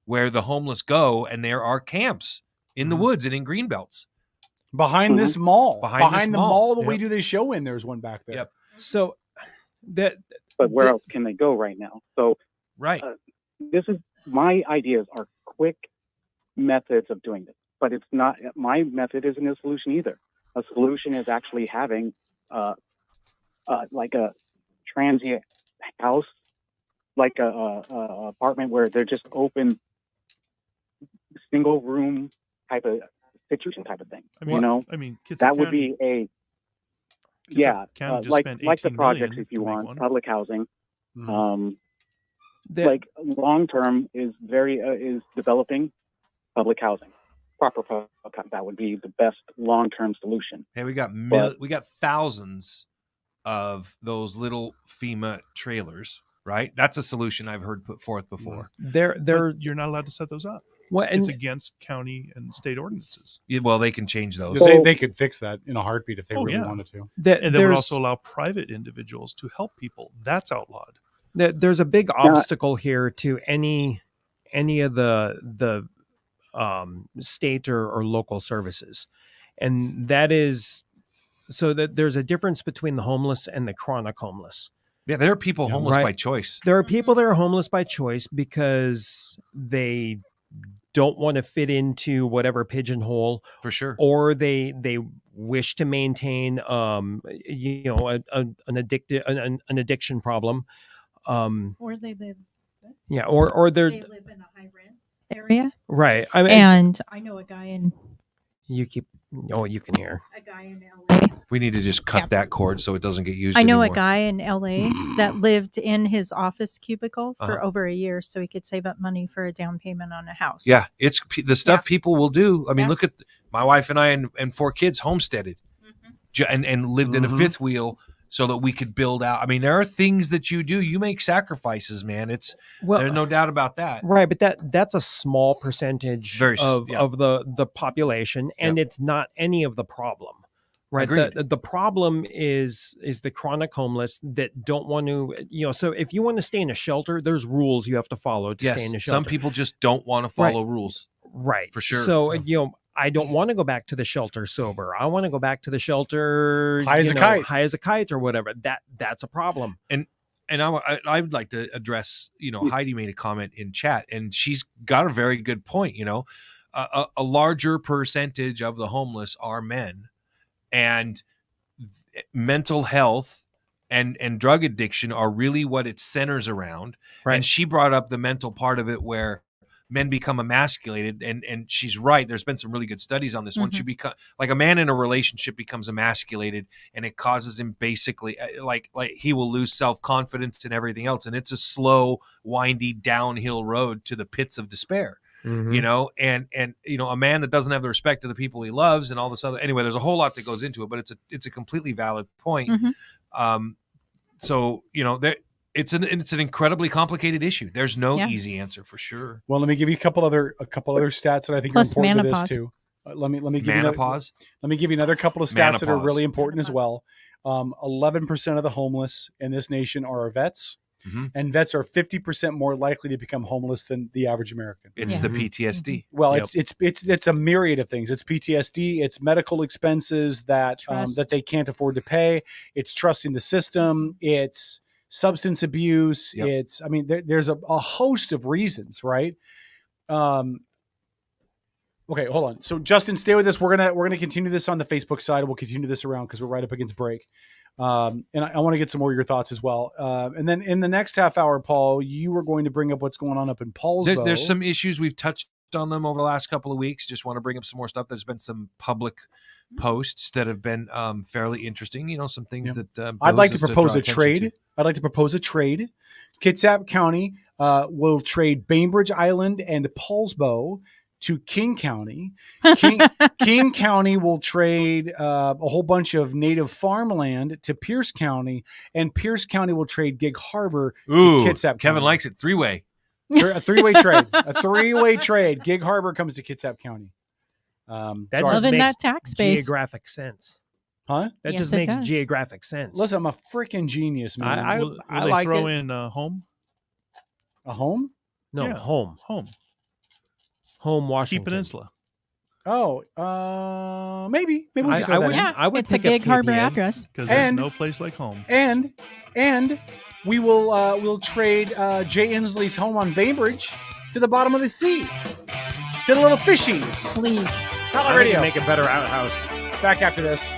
where the homeless go, and there are camps in the woods and in green belts behind this mall, behind the mall that we do this show in. There's one back there. Yep. So but where else can they go right now? So right, this is my ideas are quick methods of doing this, but it's not. My method isn't a solution either. A solution is actually having like a transient house, like a apartment where they're just open, single room type of situation type of thing. I mean, you know, that would be a like the projects if you want public housing. Like long term is developing public housing, proper public housing. That would be the best long term solution. Hey, we got thousands of those little FEMA trailers, right? That's a solution I've heard put forth before. You're not allowed to set those up. It's against county and state ordinances. Yeah, well, they can change those. They could fix that in a heartbeat if they really wanted to. And they would also allow private individuals to help people. That's outlawed. There's a big obstacle here to any of the state or local services, and that is so that there's a difference between the homeless and the chronic homeless. Yeah, there are people homeless by choice. There are people that are homeless by choice because they don't want to fit into whatever pigeonhole, for sure, or they wish to maintain an addiction problem, or they live or they live in a high rent area, right? And I know a guy in you can hear a guy in LA. We need to just cut that cord so it doesn't get used. I know anymore. a guy in LA that lived in his office cubicle for over a year so he could save up money for a down payment on a house. Yeah, it's the stuff people will do. I mean, look at my wife and I and 4 kids homesteaded and lived in a fifth wheel so that we could build out. I mean, there are things that you do. You make sacrifices, man. There's no doubt about that. Right, but that's a small percentage of the population, and it's not any of the problem. Right. The problem is the chronic homeless that don't want to, so if you want to stay in a shelter, there's rules you have to follow to stay in a shelter. Some people just don't want to follow rules. Right. For sure. So, I don't want to go back to the shelter sober. I want to go back to the shelter high as a kite or whatever. That's a problem. And I would like to address, Heidi made a comment in chat and she's got a very good point. A larger percentage of the homeless are men. And mental health and drug addiction are really what it centers around. Right. And she brought up the mental part of it where men become emasculated. And she's right. There's been some really good studies on this. Mm-hmm. Once you become like a man in a relationship becomes emasculated and it causes him basically like he will lose self-confidence and everything else. And it's a slow, windy downhill road to the pits of despair. Mm-hmm. And a man that doesn't have the respect of the people he loves and all this other, anyway, there's a whole lot that goes into it, but it's a completely valid point. Mm-hmm. So, it's an incredibly complicated issue. There's no easy answer for sure. Well, let me give you a couple other stats that I think Plus are important menopause. to this too. Let me give Menopause? let me give you another couple of stats that are Menopause. really important as well. 11% of the homeless in this nation are vets, and vets are 50% more likely to become homeless than the average American. It's the PTSD. Well, it's a myriad of things. It's PTSD. It's medical expenses that they can't afford to pay. It's trusting the system. It's substance abuse. It's there's a host of reasons, right? Okay, hold on. So Justin, stay with us. We're gonna continue this on the Facebook side. We'll continue this around because we're right up against break. And I want to get some more of your thoughts as well. And then in the next half hour, Paul, you were going to bring up what's going on up in Paulsbo. There's some issues we've touched on them over the last couple of weeks. Just want to bring up some more stuff. There's been some public posts that have been fairly interesting. Some things that I'd like to propose a trade. I'd like to propose a trade. Kitsap County will trade Bainbridge Island and Paulsbo to King County. King County will trade a whole bunch of native farmland to Pierce County, and Pierce County will trade Gig Harbor to Kitsap County. Kevin likes it. Three-way. A three-way trade. A three-way trade. Gig Harbor comes to Kitsap County. That just makes that tax base. Geographic sense. Huh? That Yes, just it makes does. Geographic sense. Listen, I'm a freaking genius, man. Will I they like throw it. in home? A home? No, Yeah. home, Washington. Peninsula. Oh, maybe we can throw that in. I would it's a pick up Gig Harbor KPN. address. Because there's And- no place like home. And we will we'll trade Jay Inslee's home on Bainbridge to the bottom of the sea, to the little fishies. Please. Outlaw I think Radio. you make a better outhouse. Back after this.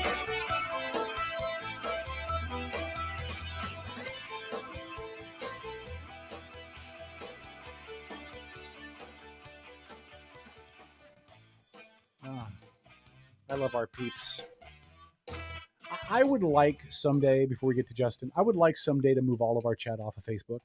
I love our peeps. I would like someday, before we get to Justin, I would like someday to move all of our chat off of Facebook.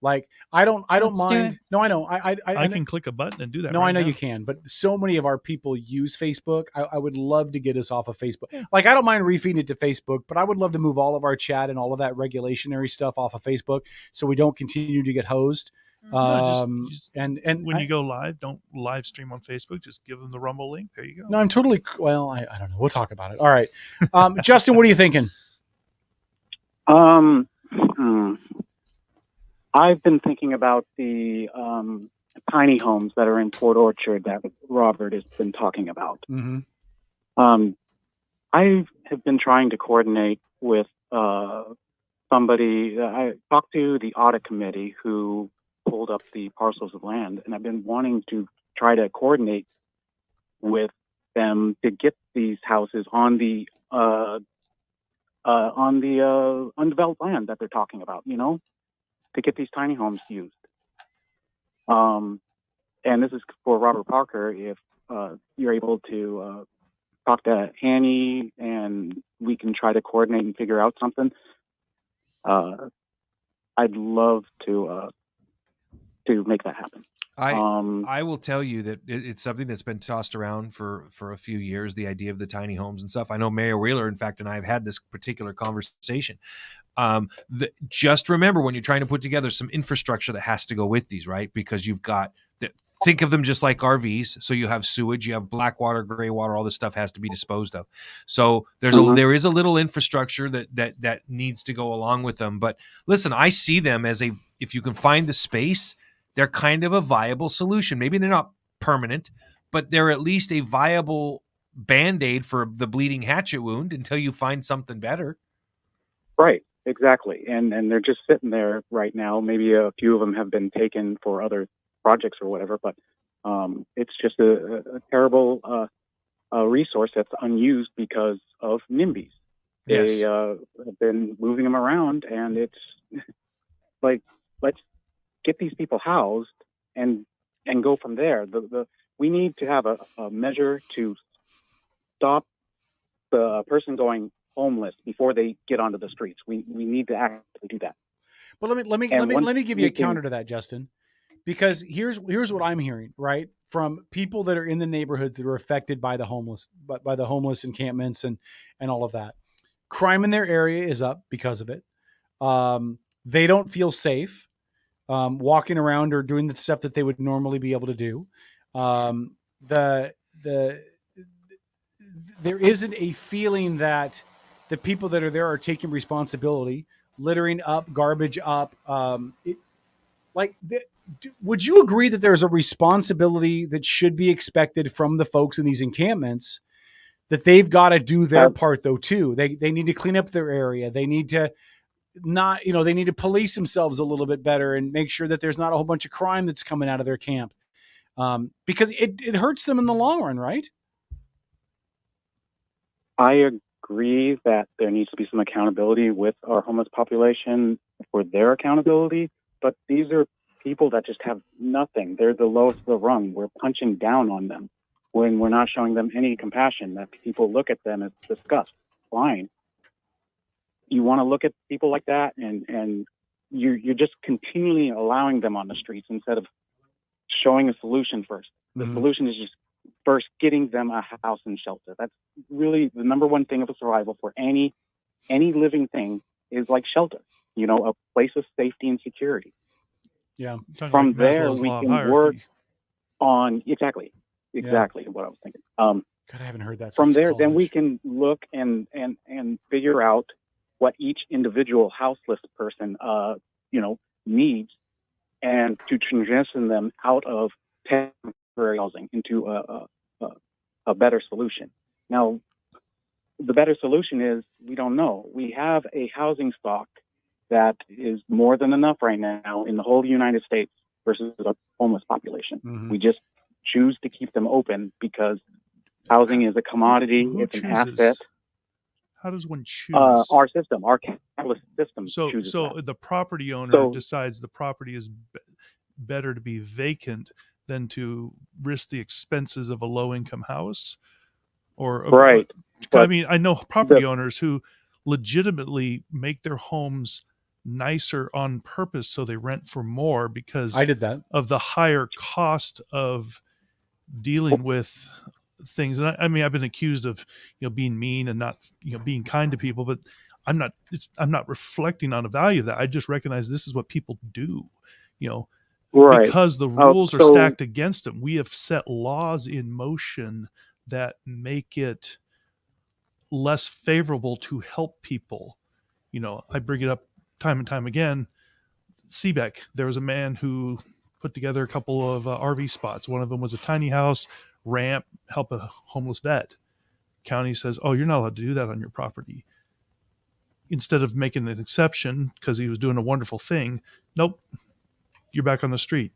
Like I don't Let's do mind. it. No, I know. I can click a button and do that. No, right I know now. you can, but so many of our people use Facebook. I would love to get us off of Facebook. Like I don't mind refeeding it to Facebook, but I would love to move all of our chat and all of that regulationary stuff off of Facebook so we don't continue to get hosed. No, just and when you go live, don't live stream on Facebook. Just give them the Rumble link. There you go. No, I'm totally. Well, I don't know. We'll talk about it. All right, Justin, what are you thinking? I've been thinking about the tiny homes that are in Port Orchard that Robert has been talking about. Mm-hmm. I have been trying to coordinate with somebody. I talked to the audit committee who pulled up the parcels of land, and I've been wanting to try to coordinate with them to get these houses on the undeveloped land that they're talking about. To get these tiny homes used. And this is for Robert Parker. If you're able to talk to Annie and we can try to coordinate and figure out something, I'd love to make that happen. I will tell you that it's something that's been tossed around for a few years, the idea of the tiny homes and stuff. I know Mayor Wheeler, in fact, and I have had this particular conversation. Just remember when you're trying to put together some infrastructure that has to go with these, right? Because you've got think of them just like RVs. So you have sewage, you have black water, gray water, all this stuff has to be disposed of. So there is a little infrastructure that needs to go along with them. But listen, I see them as if you can find the space, they're kind of a viable solution. Maybe they're not permanent, but they're at least a viable Band-Aid for the bleeding hatchet wound until you find something better. Right. Exactly. And they're just sitting there right now. Maybe a few of them have been taken for other projects or whatever, but it's just a terrible resource that's unused because of NIMBYs. Yes. They have been moving them around, and it's like, let's get these people housed and go from there. We need to have a measure to stop the person going homeless before they get onto the streets. We need to actually do that. But let me give you a counter to that, Justin, because here's what I'm hearing, right, from people that are in the neighborhoods that are affected by the homeless encampments and all of that. Crime in their area is up because of it. They don't feel safe walking around or doing the stuff that they would normally be able to do. There isn't a feeling that the people that are there are taking responsibility, littering up, garbage up. Would you agree that there's a responsibility that should be expected from the folks in these encampments, that they've got to do their part though too? They need to clean up their area. They need to they need to police themselves a little bit better and make sure that there's not a whole bunch of crime that's coming out of their camp. Because it hurts them in the long run, right? I agree that there needs to be some accountability with our homeless population for their accountability, but these are people that just have nothing. They're the lowest of the rung. We're punching down on them when we're not showing them any compassion, that people look at them as disgust. Fine. You want to look at people like that, and you're just continually allowing them on the streets instead of showing a solution first. The solution is just first getting them a house and shelter. That's really the number one thing of survival for any living thing, is like shelter, a place of safety and security. Yeah. From there, we can work on exactly what I was thinking. God, I haven't heard that. From there, college. then we can look and figure out what each individual houseless person, needs, and to transition them out of temporary housing into a better solution. Now, the better solution is, we don't know. We have a housing stock that is more than enough right now in the whole United States versus the homeless population. We just choose to keep them open because housing is a commodity. It's an asset. How does one choose? Our system, our capitalist system. So that. The property owner decides the property is better to be vacant than to risk the expenses of a low-income house, right? I mean, I know property owners who legitimately make their homes nicer on purpose, so they rent for more because I did that. Of the higher cost of dealing with things. And I mean, I've been accused of being mean and not being kind to people, but I'm not reflecting on the value of that. I just recognize this is what people do, right. Because the rules are stacked against them. We have set laws in motion that make it less favorable to help people. I bring it up time and time again. Seebeck, there was a man who put together a couple of RV spots. One of them was a tiny house, ramp, help a homeless vet. County says, "Oh, you're not allowed to do that on your property." Instead of making an exception because he was doing a wonderful thing, nope, you're back on the street.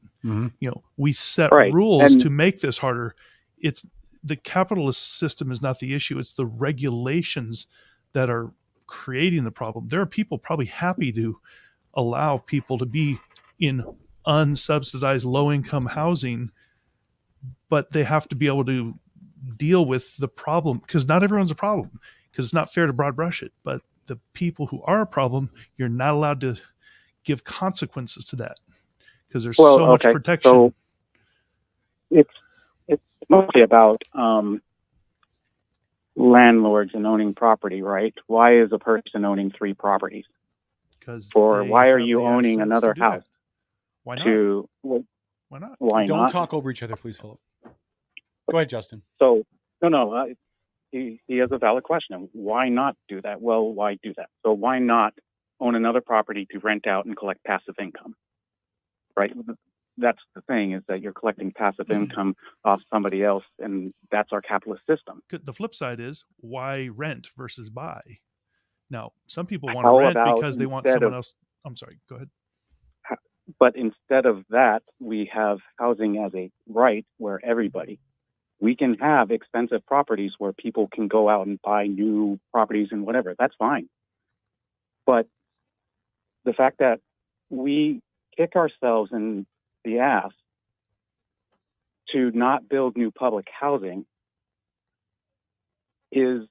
We set rules to make this harder. It's the capitalist system is not the issue. It's the regulations that are creating the problem. There are people probably happy to allow people to be in unsubsidized low-income housing, but they have to be able to deal with the problem, because not everyone's a problem, because it's not fair to broad brush it. But the people who are a problem, you're not allowed to give consequences to that because there's so much protection. So it's mostly about landlords and owning property, right? Why is a person owning 3 properties? Or why are you owning another house? Why not? Why not? Why Don't not? talk over each other, please, Philip. Go ahead, Justin. So, no. He has a valid question. Why not do that? Well, why do that? So why not own another property to rent out and collect passive income? Right? That's the thing, is that you're collecting passive income off somebody else, and that's our capitalist system. The flip side is, why rent versus buy? Now, some people want to rent because they want someone else. I'm sorry, go ahead. But instead of that, we have housing as a right where we can have expensive properties where people can go out and buy new properties and whatever. That's fine. But the fact that we kick ourselves in the ass to not build new public housing is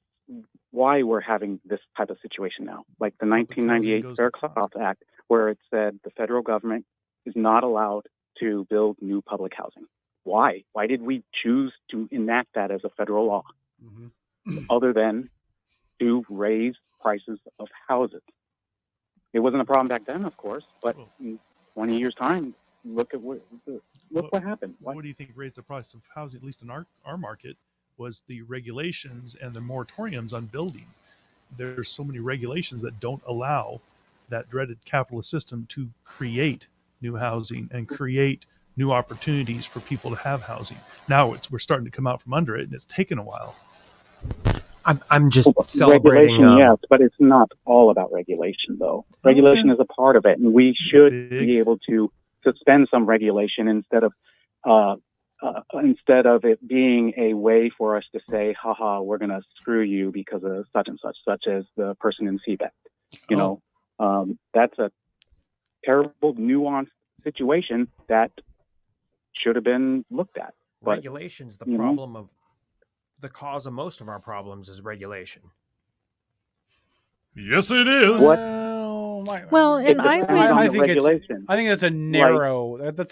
why we're having this type of situation now. Like the 1998 Faircloth Act, where it said the federal government is not allowed to build new public housing. Why? Why did we choose to enact that as a federal law? Other than to raise prices of houses. It wasn't a problem back then, of course, but in 20 years' time, look what happened. What do you think raised the price of housing, at least in our market, was the regulations and the moratoriums on building. There's so many regulations that don't allow that dreaded capitalist system to create new housing and create new opportunities for people to have housing. Now we're starting to come out from under it, and it's taken a while. I'm just celebrating. Regulation, yes, but it's not all about regulation, though. Regulation is a part of it, and we should be able to suspend some regulation instead of it being a way for us to say, haha, we're going to screw you because of such and such as the person in CBEC. You know, that's a terrible, nuanced situation that should have been looked at. But, regulation's the problem of the cause of most of our problems is regulation. Yes, it is. Well, and I think that's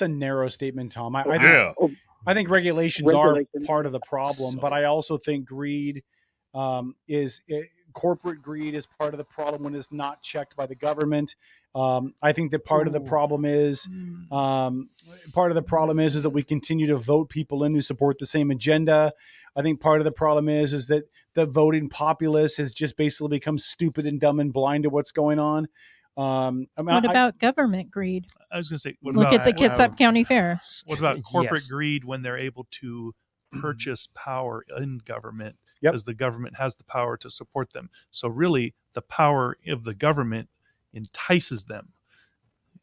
a narrow statement, Tom. I think regulations are part of the problem, but I also think greed corporate greed is part of the problem when it's not checked by the government. I think that part of the problem is that we continue to vote people in who support the same agenda. I think part of the problem is that the voting populace has just basically become stupid and dumb and blind to what's going on. What about government greed? I was going to say, look at the Kitsap County Fair. What about corporate greed when they're able to purchase power in government because the government has the power to support them? So really, the power of the government entices them.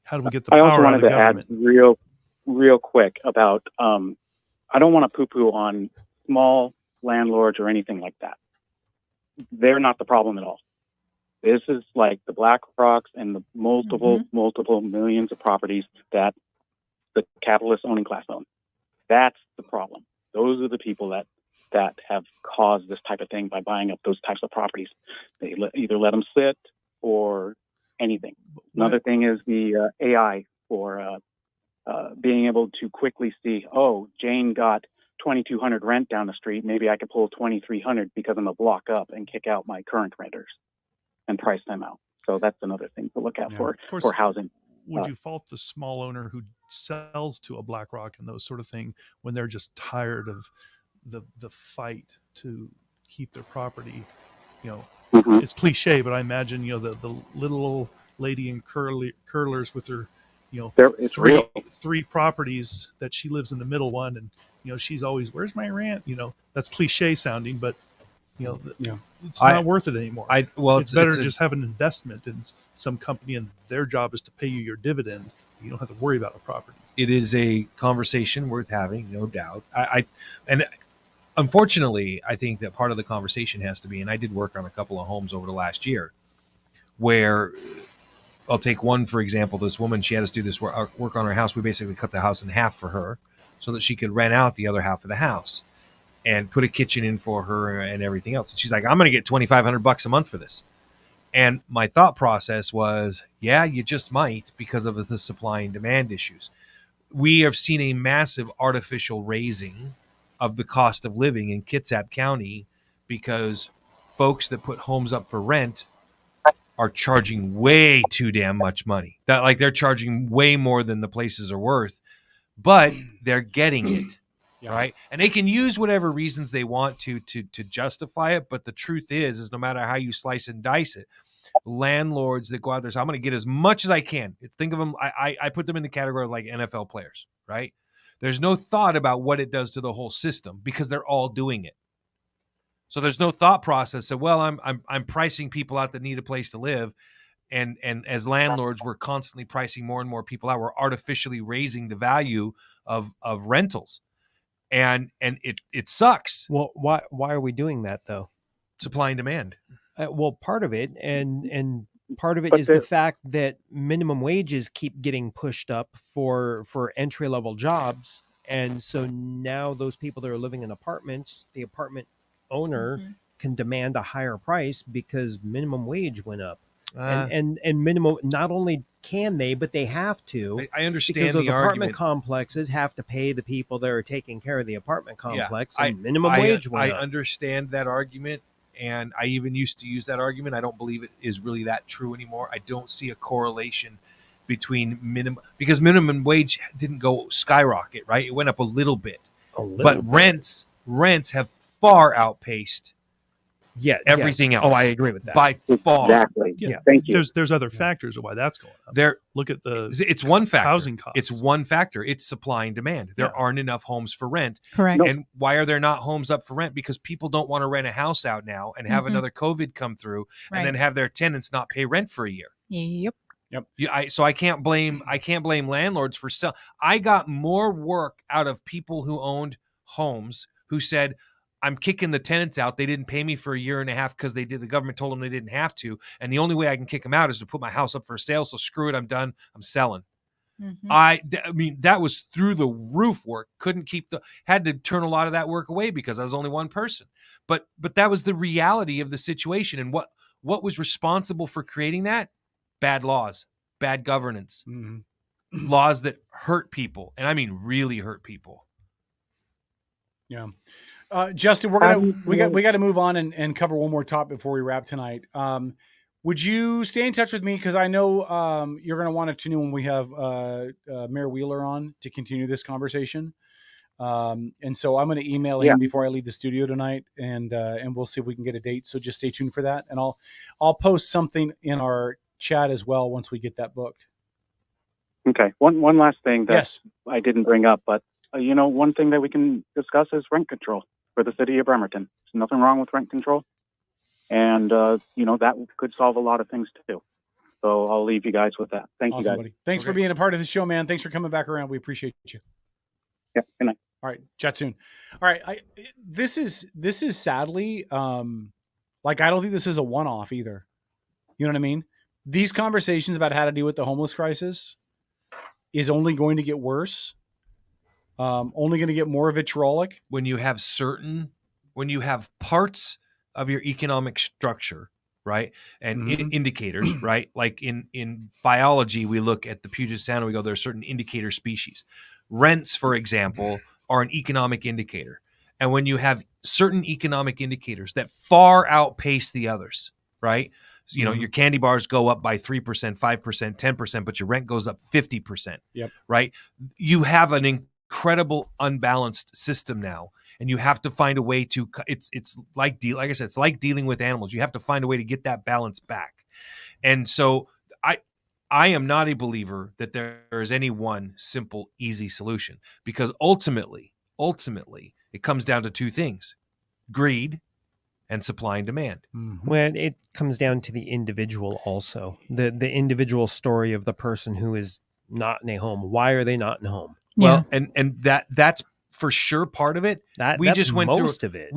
How do we get the power out of the government? I also wanted to add real quick about I don't want to poo-poo on small landlords or anything like that. They're not the problem at all. This is like the BlackRocks and the multiple millions of properties that the capitalist owning class own. That's the problem. Those are the people that have caused this type of thing by buying up those types of properties. They either let them sit or anything. Another thing is the AI for being able to quickly see, oh, Jane got $2,200 rent down the street. Maybe I could pull $2,300 because I'm a block up and kick out my current renters and price them out. So that's another thing to look at for housing. Would you fault the small owner who sells to a BlackRock and those sort of thing when they're just tired of the fight to keep their property? You know, it's cliche, but I imagine, you know, the little old lady in curlers with her, you know, three properties that she lives in the middle one, and you know she's always, where's my rent? You know, that's cliche sounding, but you know, it's not worth it anymore. It's better to just have an investment in some company, and their job is to pay you your dividend. You don't have to worry about the property. It is a conversation worth having, no doubt. And unfortunately, I think that part of the conversation has to be, and I did work on a couple of homes over the last year, where I'll take one, for example. This woman, she had us do this work on her house. We basically cut the house in half for her so that she could rent out the other half of the house and put a kitchen in for her and everything else. And she's like, I'm going to get $2,500 a month for this. And my thought process was, yeah, you just might, because of the supply and demand issues. We have seen a massive artificial raising of the cost of living in Kitsap County because folks that put homes up for rent are charging way too damn much money. That, like, they're charging way more than the places are worth, but they're getting it. Right. And they can use whatever reasons they want to justify it. But the truth is no matter how you slice and dice it, landlords that go out there, so I'm going to get as much as I can. Think of them. I put them in the category of like NFL players. Right. There's no thought about what it does to the whole system because they're all doing it. So there's no thought process of, well, I'm pricing people out that need a place to live. And as landlords, we're constantly pricing more and more people out. We're artificially raising the value of rentals. And it sucks. Well, why are we doing that though? Supply and demand. Well, part of it, and part of it is the fact that minimum wages keep getting pushed up for entry level jobs, and so now those people that are living in apartments, the apartment owner can demand a higher price because minimum wage went up. And minimum, not only can they, but they have to. I understand because those the apartment argument. Complexes have to pay the people that are taking care of the apartment complex, and minimum wage went up. I understand that argument, and I even used to use that argument. I don't believe it is really that true anymore. I don't see a correlation between because minimum wage didn't go skyrocket, right? It went up a little bit, but rents have far outpaced everything else. Oh, I agree with that. By far. Exactly. Yeah. Thank you. There's other factors of why that's going up. Look at it's one factor. Housing costs. It's one factor. It's supply and demand. There aren't enough homes for rent. Correct. And why are there not homes up for rent? Because people don't want to rent a house out now and have another COVID come through and then have their tenants not pay rent for a year. Yep. So I can't blame landlords for selling. I got more work out of people who owned homes who said, I'm kicking the tenants out. They didn't pay me for a year and a half because the government told them they didn't have to. And the only way I can kick them out is to put my house up for sale. So screw it. I'm done. I'm selling. I mean, that was through the roof work. Had to turn a lot of that work away because I was only one person. But that was the reality of the situation. And what was responsible for creating that? Bad laws, bad governance, laws that hurt people. And I mean, really hurt people. Yeah. Justin, we got to move on and cover one more topic before we wrap tonight. Would you stay in touch with me? Because I know you're going to want to tune in when we have Mayor Wheeler on to continue this conversation. And so I'm going to email him before I leave the studio tonight, and we'll see if we can get a date. So just stay tuned for that, and I'll post something in our chat as well once we get that booked. Okay. One last thing that I didn't bring up, but one thing that we can discuss is rent control for the city of Bremerton. There's nothing wrong with rent control. And, that could solve a lot of things too. So I'll leave you guys with that. Thank you guys. Buddy. Thanks for being a part of the show, man. Thanks for coming back around. We appreciate you. Yeah. Good night. All right. Chat soon. All right. This is sadly, I don't think this is a one-off either. You know what I mean? These conversations about how to deal with the homeless crisis is only going to get worse. Only going to get more vitriolic when you have parts of your economic structure, right? And indicators, right? Like in biology, we look at the Puget Sound and we go, there are certain indicator species. Rents, for example, are an economic indicator. And when you have certain economic indicators that far outpace the others, right? Your candy bars go up by 3%, 5%, 10%, but your rent goes up 50%. Yep. Right? You have an incredible unbalanced system now, and you have to find a way to. It's like I said, it's like dealing with animals. You have to find a way to get that balance back. And so I am not a believer that there is any one simple, easy solution, because ultimately, it comes down to two things: greed and supply and demand. Well, it comes down to the individual also. The individual story of the person who is not in a home. Why are they not in a home? Well, and that's for sure part of it. That's most of it.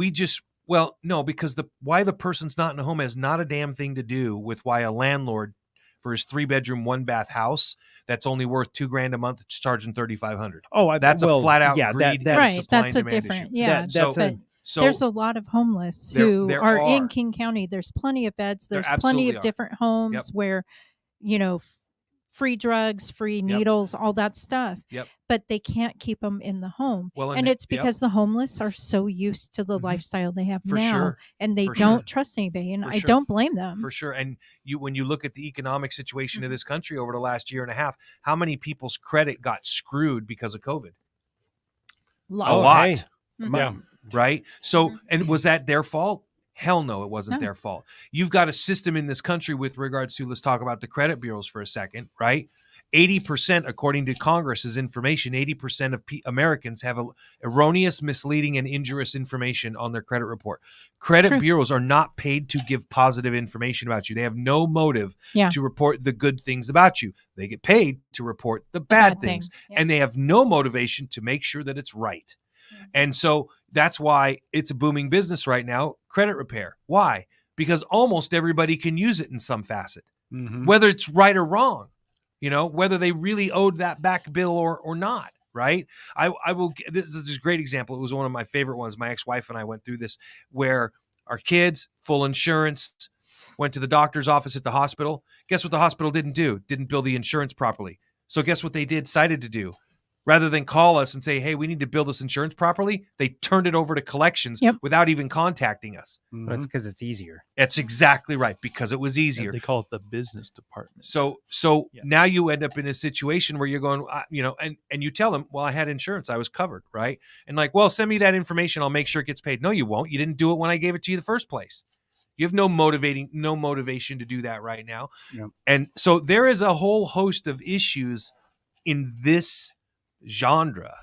No, because why the person's not in a home has not a damn thing to do with why a landlord for his 3-bedroom, 1-bath house that's only worth $2,000 a month is charging $3,500. Oh, that's a flat out greed. Right. That's a different. Issue. So there's a lot of homeless who are in King County. There's plenty of beds. There's plenty of different homes where, free drugs, free needles, all that stuff. Yep. But they can't keep them in the home. Well, and it's because the homeless are so used to the lifestyle they have now, and they don't trust anybody. And I don't blame them. For sure. And when you look at the economic situation of this country over the last year and a half, how many people's credit got screwed because of COVID? A lot. Hey. Yeah. Right. So, and was that their fault? Hell no, it wasn't their fault. You've got a system in this country with regards to, let's talk about the credit bureaus for a second, right? 80%, according to Congress's information, 80% of Americans have erroneous, misleading, and injurious information on their credit report. Credit bureaus are not paid to give positive information about you. They have no motive to report the good things about you. They get paid to report the bad things. And they have no motivation to make sure that it's right. And so that's why it's a booming business right now, credit repair. Why? Because almost everybody can use it in some facet, whether it's right or wrong, whether they really owed that back bill or not, right? I will. This is a great example. It was one of my favorite ones. My ex-wife and I went through this, where our kids, full insurance, went to the doctor's office at the hospital. Guess what the hospital didn't do? Didn't bill the insurance properly. So guess what they decided to do? Rather than call us and say, hey, we need to bill this insurance properly, they turned it over to collections without even contacting us. That's because it's easier. That's exactly right, because it was easier. Yeah, they call it the business department. So now you end up in a situation where you're going, and you tell them, well, I had insurance. I was covered, right? And like, well, send me that information. I'll make sure it gets paid. No, you won't. You didn't do it when I gave it to you the first place. You have no motivation to do that right now. Yeah. And so there is a whole host of issues in this genre,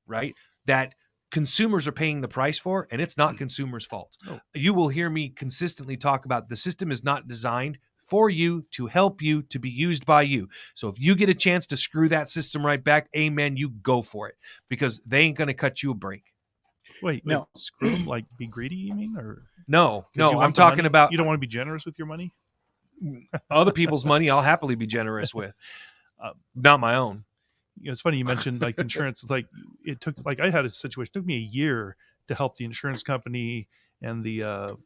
right, that consumers are paying the price for, and it's not consumers' fault. Oh. You will hear me consistently talk about the system is not designed for you, to help you, to be used by you. So if you get a chance to screw that system right back, amen, you go for it, because they ain't going to cut you a break. Wait, no, screw them, like be greedy, you mean? Or no, I'm talking about, you don't want to be generous with your money? Other people's money I'll happily be generous with, not my own. It's funny you mentioned like insurance. It's like it took, like I had a situation. It took me a year to help the insurance company and the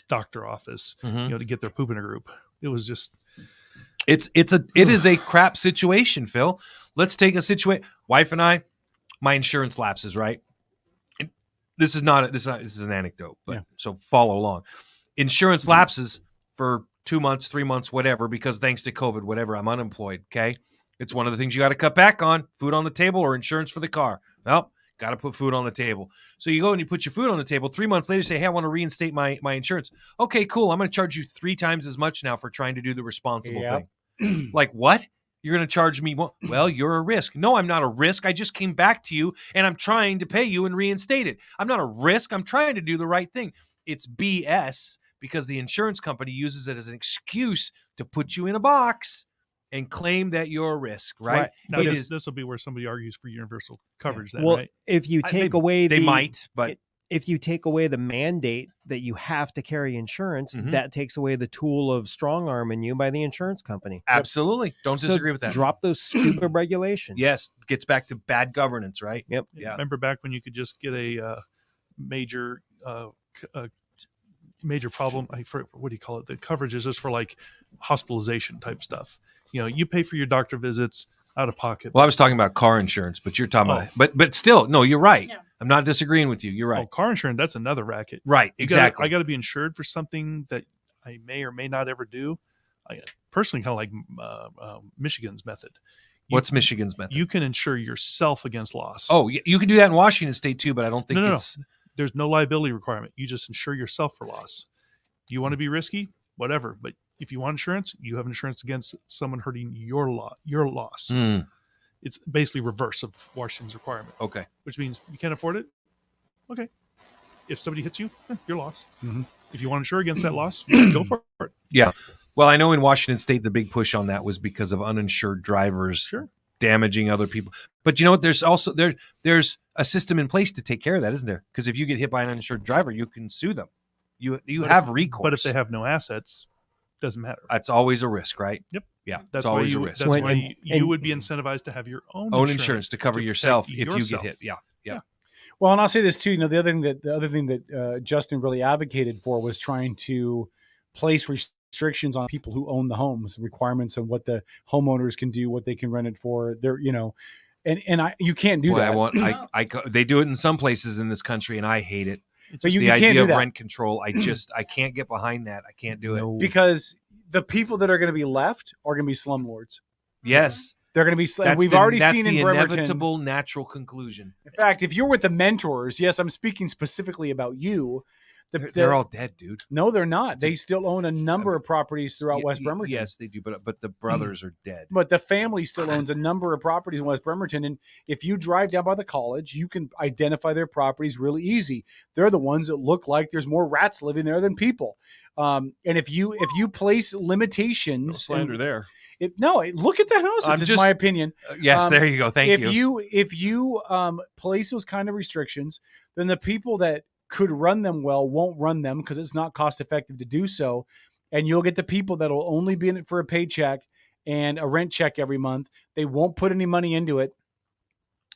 doctor office, to get their poop in a group. It was just, it is a crap situation, Phil. Let's take a situation. Wife and I, my insurance lapses, right? This is an anecdote, but so follow along. Insurance lapses for 2 months, 3 months, whatever, because thanks to COVID, whatever, I'm unemployed. Okay. It's one of the things you got to cut back on: food on the table or insurance for the car. Well, got to put food on the table. So you go and you put your food on the table. 3 months later, say, hey, I want to reinstate my insurance. Okay, cool. I'm going to charge you 3 times as much now for trying to do the responsible thing. Like, what? You're going to charge me? Well, you're a risk. No, I'm not a risk. I just came back to you and I'm trying to pay you and reinstate it. I'm not a risk. I'm trying to do the right thing. It's BS, because the insurance company uses it as an excuse to put you in a box and claim that you're a risk, right? Now, this will be where somebody argues for universal coverage. Then, well, right? if you take away they might, but if you take away the mandate that you have to carry insurance, that takes away the tool of strong arming you by the insurance company. Absolutely. Don't disagree with that. Drop those stupid regulations. Yes. Gets back to bad governance, right? Yep. Yeah. Remember back when you could just get a major problem? What do you call it? The coverage is just for like hospitalization type stuff. You pay for your doctor visits out of pocket. Well, I was talking about car insurance, but you're talking about, but still, no, you're right. Yeah. I'm not disagreeing with you. You're right. Car insurance, that's another racket. Right. Exactly. I got to be insured for something that I may or may not ever do. I personally kind of like Michigan's method. What's Michigan's method? You can insure yourself against loss. Oh, you can do that in Washington State too, but I don't think it's... No. There's no liability requirement. You just insure yourself for loss. Do you want to be risky? Whatever. But if you want insurance, you have insurance against someone hurting your loss. It's basically reverse of Washington's requirement. Okay. Which means you can't afford it. Okay. If somebody hits you, your loss. If you want to insure against that loss, go for it. Yeah. Well, I know in Washington State, the big push on that was because of uninsured drivers damaging other people. But you know what? There's also there's a system in place to take care of that, isn't there? Because if you get hit by an uninsured driver, you can sue them. You have recourse. But if they have no assets, doesn't matter. That's always a risk, right? Yep. Yeah. That's always a risk. That's why you would be incentivized to have your own insurance to cover yourself if you get hit. Yeah. Well, and I'll say this too. The other thing that Justin really advocated for was trying to place restrictions on people who own the homes, requirements on what the homeowners can do, what they can rent it for. You can't do that. They do it in some places in this country, and I hate it. But the idea of rent control, I can't get behind that. I can't do it because the people that are going to be left are going to be slumlords. Yes. They're going to be. We've already seen in Bremerton. Inevitable natural conclusion. In fact, if you're with the mentors, yes, I'm speaking specifically about you. They're all dead, dude. No, they're not. They still own a number of properties throughout West Bremerton. Yes, they do, but the brothers are dead. But the family still owns a number of properties in West Bremerton, and if you drive down by the college, you can identify their properties really easy. They're the ones that look like there's more rats living there than people. And if you place limitations, no slander there. Look at the houses. Is my opinion. Yes, there you go. Thank you. If you place those kind of restrictions, then the people that could run them well won't run them because it's not cost effective to do so, and you'll get the people that will only be in it for a paycheck and a rent check every month. They won't put any money into it,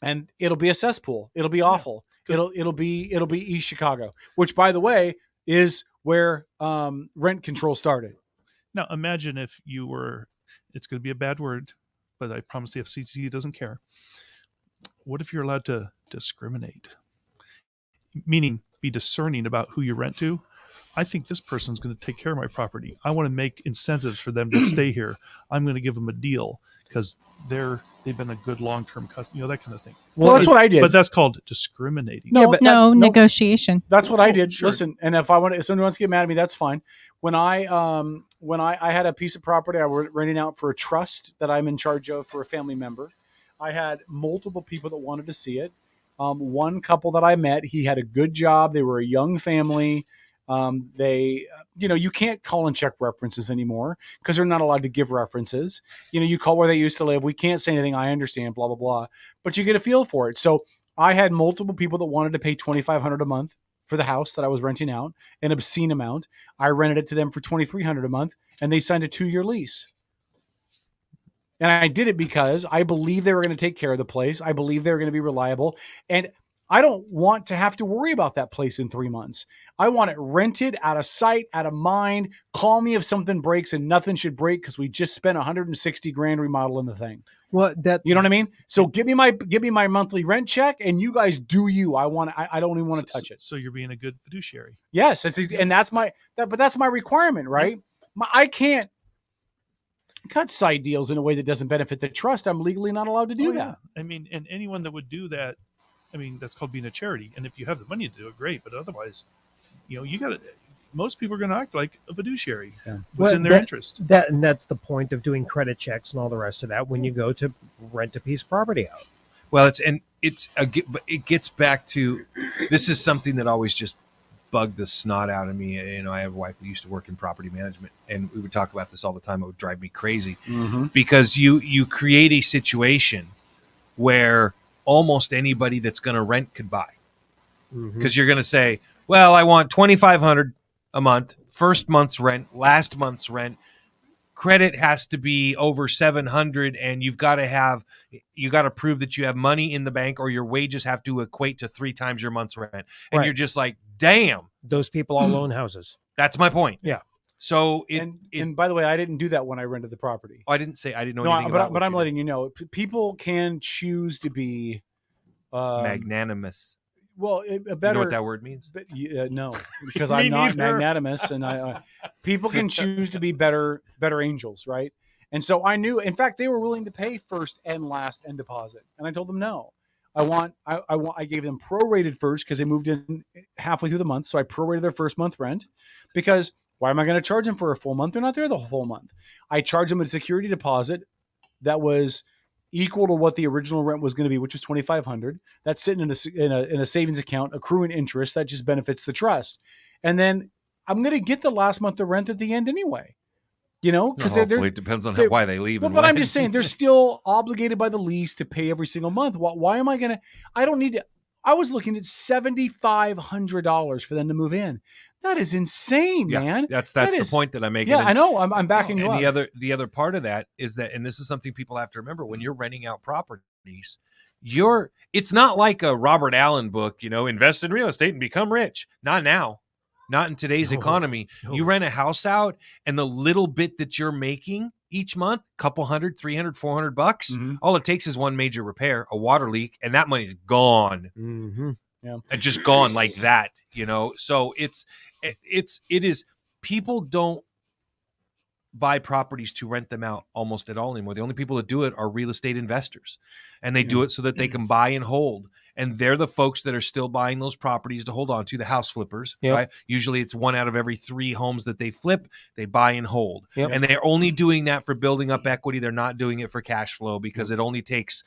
and it'll be a cesspool. It'll be awful. It'll be East Chicago, which, by the way, is where rent control started. Now imagine if you were. It's going to be a bad word, but I promise the FCC doesn't care. What if you're allowed to discriminate? Meaning, be discerning about who you rent to. I think this person's going to take care of my property. I want to make incentives for them to stay here. I'm going to give them a deal because they've been a good long-term customer, that kind of thing. Well, that's what I did. But that's called discriminating. No, negotiation. That's what I did. Sure. Listen, and if someone wants to get mad at me, that's fine. When I had a piece of property I was renting out for a trust that I'm in charge of for a family member, I had multiple people that wanted to see it. One couple that I met, he had a good job. They were a young family. You can't call and check references anymore because they're not allowed to give references. You call where they used to live. We can't say anything. I understand, blah, blah, blah, but you get a feel for it. So I had multiple people that wanted to pay $2,500 a month for the house that I was renting out, an obscene amount. I rented it to them for $2,300 a month and they signed a 2-year lease. And I did it because I believe they were going to take care of the place. I believe they were going to be reliable. And I don't want to have to worry about that place in 3 months. I want it rented, out of sight, out of mind. Call me if something breaks, and nothing should break because we just spent $160,000 remodeling the thing. Well, you know what I mean? So give me my monthly rent check, and you guys do you. I don't even want to touch it. So you're being a good fiduciary. Yes, and that's my requirement, right? I can't cut side deals in a way that doesn't benefit the trust. I'm legally not allowed to do that. I mean, and anyone that would do that, I mean, that's called being a charity. And if you have the money to do it, great. But otherwise, you got to. Most people are going to act like a fiduciary. Yeah. What's in their interest? And that's the point of doing credit checks and all the rest of that when you go to rent a piece of property out. Well, it gets back to, this is something that always just bugged the snot out of me. I have a wife who used to work in property management, and we would talk about this all the time. It would drive me crazy because you create a situation where almost anybody that's going to rent could buy, because you're going to say, well, I want $2,500 a month, first month's rent, last month's rent. Credit has to be over 700, and you got to prove that you have money in the bank, or your wages have to equate to 3 times your month's rent. And You're just like, damn, those people all own houses. That's my point. Yeah. So and by the way, I didn't do that when I rented the property. I didn't know anything about it. But I'm letting you know, people can choose to be magnanimous. Well, a better. You know what that word means? No, because I'm not magnanimous, and people can choose to be better angels, right? And so I knew. In fact, they were willing to pay first and last and deposit, and I told them no. I gave them prorated first because they moved in halfway through the month, so I prorated their first month rent. Because why am I going to charge them for a full month? They're not there the full month. I charged them a security deposit that was equal to what the original rent was going to be, which was $2,500. That's sitting in a savings account, accruing interest that just benefits the trust. And then I'm going to get the last month of rent at the end anyway. Because it depends on why they leave. But I'm just saying they're still obligated by the lease to pay every single month. Why am I going to? I don't need to. I was looking at $7,500 for them to move in. That is insane, man. That's the point that I'm making. Yeah, I know. I'm backing you up. And the other part of that is that, and this is something people have to remember when you're renting out properties, it's not like a Robert Allen book, invest in real estate and become rich. Not now. Not in today's economy. No. You rent a house out, and the little bit that you're making each month, couple $100, $300, $400, all it takes is one major repair, a water leak, and that money's gone. Yeah. And just gone like that, So it is, people don't buy properties to rent them out almost at all anymore. The only people that do it are real estate investors, and they do it so that they can buy and hold. And they're the folks that are still buying those properties to hold on to, the house flippers. Yep. Right? Usually it's 1 out of every 3 homes that they flip, they buy and hold. Yep. And they're only doing that for building up equity. They're not doing it for cash flow, because it only takes,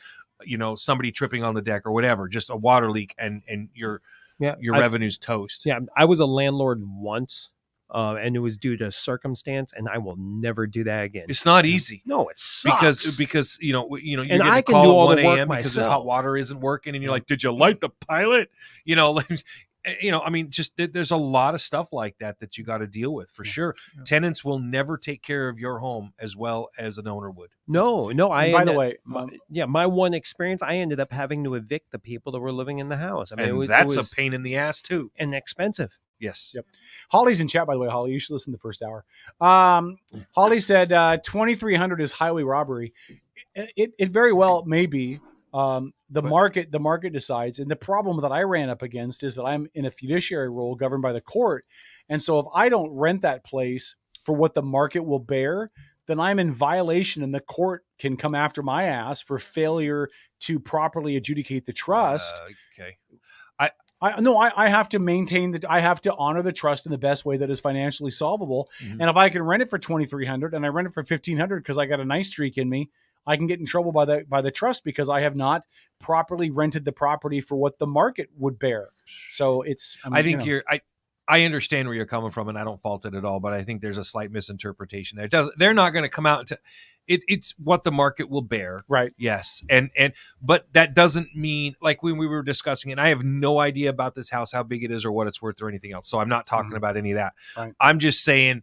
somebody tripping on the deck or whatever, just a water leak, and your revenue's toast. Yeah, I was a landlord once, and it was due to circumstance, and I will never do that again. It's not easy. No, it sucks. Because you're and getting I a can call do at all 1 the work a.m. because the myself. hot water isn't working, and you're like, did you light the pilot? I mean, just there's a lot of stuff like that you got to deal with, for sure. Yeah. Tenants will never take care of your home as well as an owner would. No. By the way, my one experience, I ended up having to evict the people that were living in the house. I mean, that's a pain in the ass too, and expensive. Yes. Yep. Holly's in chat, by the way. Holly, you should listen to the first hour. Holly said 2,300 is highway robbery. It very well may be. The market decides. And the problem that I ran up against is that I'm in a fiduciary role governed by the court. And so if I don't rent that place for what the market will bear, then I'm in violation, and the court can come after my ass for failure to properly adjudicate the trust. Okay. I have to maintain that. I have to honor the trust in the best way that is financially solvable. Mm-hmm. And if I can rent it for 2,300 and I rent it for 1,500 because I got a nice streak in me, I can get in trouble by the trust because I have not properly rented the property for what the market would bear. So it's. I think I understand where you're coming from, and I don't fault it at all. But I think there's a slight misinterpretation there. They're not going to come out to. It's what the market will bear. Right. Yes. But that doesn't mean, like when we were discussing, and I have no idea about this house, how big it is or what it's worth or anything else. So I'm not talking about any of that. Right. I'm just saying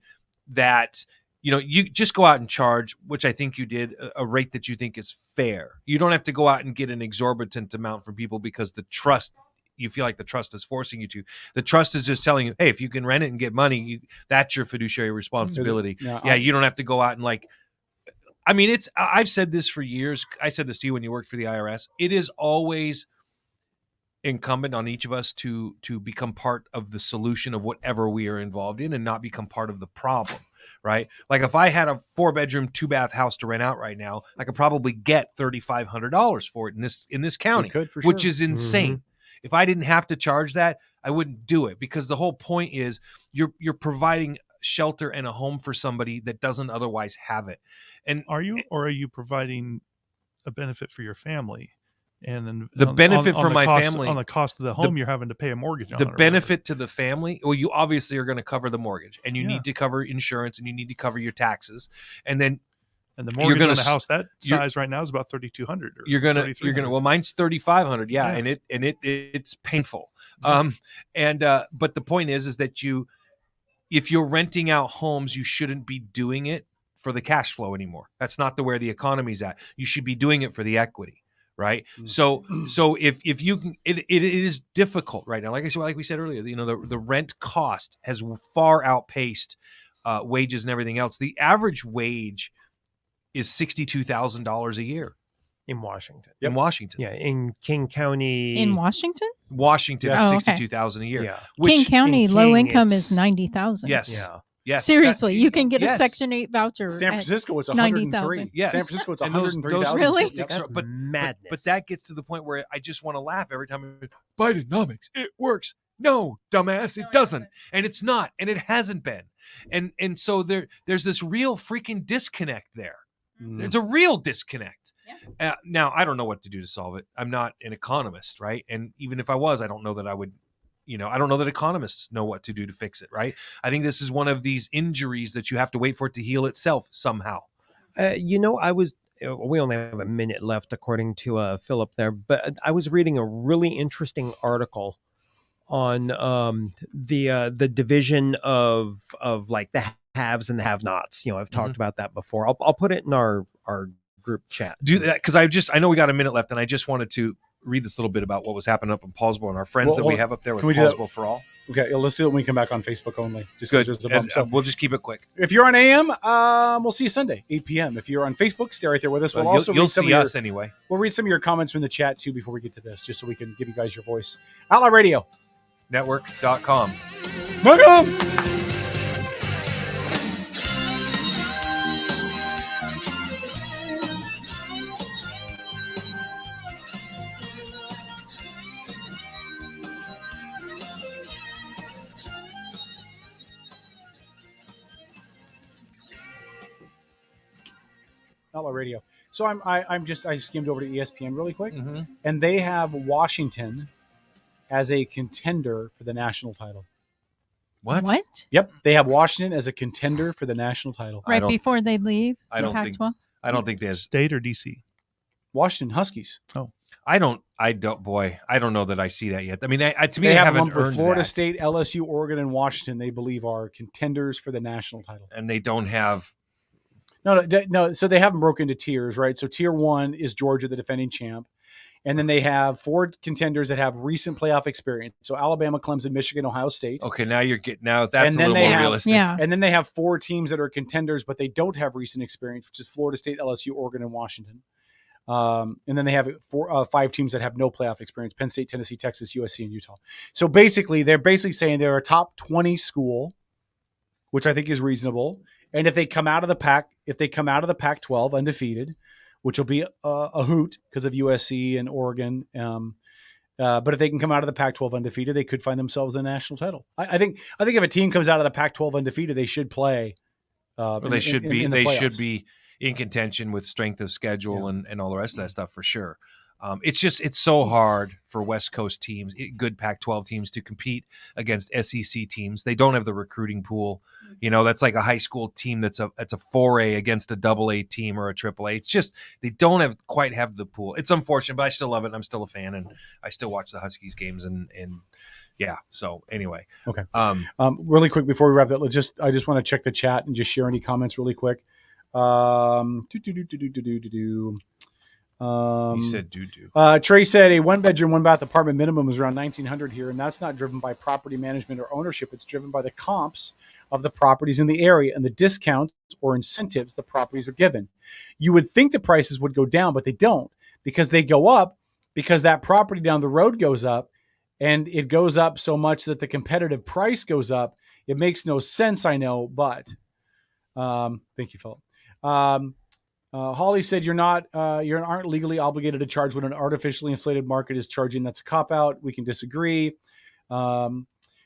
that, you just go out and charge, which I think you did, a rate that you think is fair. You don't have to go out and get an exorbitant amount from people because you feel like the trust is forcing you to. The trust is just telling you, hey, if you can rent it and get money, that's your fiduciary responsibility. You don't have to go out and I've said this for years. I said this to you when you worked for the IRS. It is always incumbent on each of us to become part of the solution of whatever we are involved in and not become part of the problem, right? Like if I had a 4-bedroom, 2-bath house to rent out right now, I could probably get $3,500 for it in this county, which is insane. Mm-hmm. If I didn't have to charge that, I wouldn't do it, because the whole point is you're providing shelter and a home for somebody that doesn't otherwise have it. And are you providing a benefit for your family? And the benefit for my family on the cost of the home, you're having to pay a mortgage on the benefit to the family. Well, you obviously are going to cover the mortgage, and you need to cover insurance, and you need to cover your taxes, and the mortgage on the house that size right now is about $3,200. You're gonna. Well, mine's $3,500. Yeah, and it's painful. But the point is that if you're renting out homes, you shouldn't be doing it for the cash flow anymore. That's not where the economy's at. You should be doing it for the equity, right? Mm-hmm. So if you can, it is difficult right now. Like we said earlier, the rent cost has far outpaced wages and everything else. The average wage is $62,000 a year in Washington. Yep. In Washington, yeah, in King County, in Washington, is $62,000 a year. Yeah. King County low income is $90,000. Yes. Yeah. Yes. Seriously, you can get a Section 8 voucher. San Francisco is 103. Yes. San Francisco is 103,000. Really? That's madness. But that gets to the point where I just want to laugh every time. Bidenomics, it works. No, dumbass, it doesn't, and it's not, and it hasn't been, and so there's this real freaking disconnect there. There's a real disconnect. Yeah. Now I don't know what to do to solve it. I'm not an economist, right? And even if I was, I don't know that I would. I don't know that economists know what to do to fix it, right? I think this is one of these injuries that you have to wait for it to heal itself somehow. We only have a minute left, according to Philip there, but I was reading a really interesting article on the division of like the haves and the have-nots. I've talked about that before. I'll put it in our group chat. Do that, because I know we got a minute left, and I just wanted to read this little bit about what was happening up in Paulsboro and our friends that we have up there with Paulsboro for All. Okay, let's do it when we come back on Facebook only. Just because there's a bump. So we'll just keep it quick. If you're on AM, we'll see you Sunday, 8 p.m. If you're on Facebook, stay right there with us. We'll also you'll see us anyway. We'll read some of your comments from the chat too before we get to this, just so we can give you guys your voice. Outlaw Radio Network.com. Welcome. Outlaw Radio. So I skimmed over to ESPN really quick, and they have Washington as a contender for the national title. What? Yep, they have Washington as a contender for the national title. Right before they leave. I don't think they have state or DC. Washington Huskies. Oh, I don't know that I see that yet. I mean, to me, they haven't earned Florida that. State, LSU, Oregon, and Washington. They believe are contenders for the national title, and they don't have. No. So they have them broken into tiers, right? So tier 1 is Georgia, the defending champ, And then they have 4 contenders that have recent playoff experience. So Alabama, Clemson, Michigan, Ohio State. Okay, now that's a little more realistic. Yeah. And then they have 4 teams that are contenders, but they don't have recent experience, which is Florida State, LSU, Oregon, and Washington. And then they have 5 teams that have no playoff experience: Penn State, Tennessee, Texas, USC, and Utah. So basically, they're saying they're a top 20 school, which I think is reasonable. And if they come out of the Pac-12 undefeated, which will be a hoot because of USC and Oregon. But if they can come out of the Pac-12 undefeated, they could find themselves in a national title. I think if a team comes out of the Pac-12 undefeated, they should play. They should be in contention with strength of schedule and all the rest of that stuff for sure. It's so hard for West Coast teams, good Pac-12 teams, to compete against SEC teams. They don't have the recruiting pool. That's like a high school team that's a 4A against a AA team or a AAA. It's just they don't quite have the pool. It's unfortunate, but I still love it. And I'm still a fan, and I still watch the Huskies games. And yeah. So anyway, okay. Really quick before we wrap that, I just want to check the chat and just share any comments really quick. He said doo-doo. Trey said a 1-bedroom, 1-bath apartment minimum is around $1,900 here, and that's not driven by property management or ownership. It's driven by the comps of the properties in the area and the discounts or incentives the properties are given. You would think the prices would go down, but they don't, because they go up because that property down the road goes up, and it goes up so much that the competitive price goes up. It makes no sense, I know, but thank you, Philip. Holly said you aren't legally obligated to charge what an artificially inflated market is charging. That's a cop-out. We can disagree.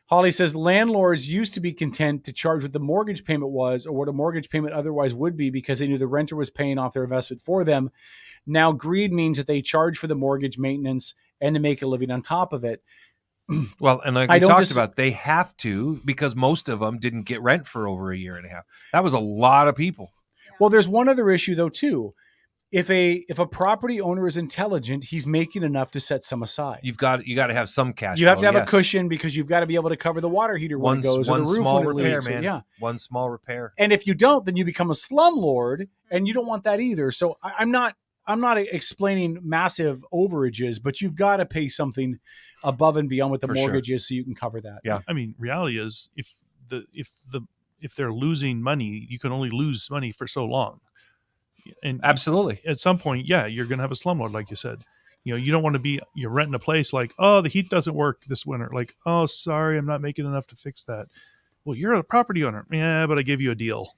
Holly says landlords used to be content to charge what the mortgage payment was or what a mortgage payment otherwise would be because they knew the renter was paying off their investment for them. Now greed means that they charge for the mortgage maintenance and to make a living on top of it. Well, and like we talked about, they have to, because most of them didn't get rent for over a year and a half. That was a lot of people. Well, there's one other issue though too. If a property owner is intelligent, he's making enough to set some aside. You got to have some cash. You have to have a cushion because you've got to be able to cover the water heater when it goes, or the roof small when it repair, leaks. man. Yeah, one small repair. And if you don't, then you become a slumlord, and you don't want that either. So I'm not explaining massive overages, but you've got to pay something above and beyond what the mortgage is, so you can cover that. Yeah, I mean, reality is if they're losing money, you can only lose money for so long. And absolutely, at some point, yeah, you're going to have a slumlord, like you said. You don't want to be, you're renting a place like, oh, the heat doesn't work this winter. Like, oh, sorry, I'm not making enough to fix that. Well, you're a property owner. Yeah, but I gave you a deal.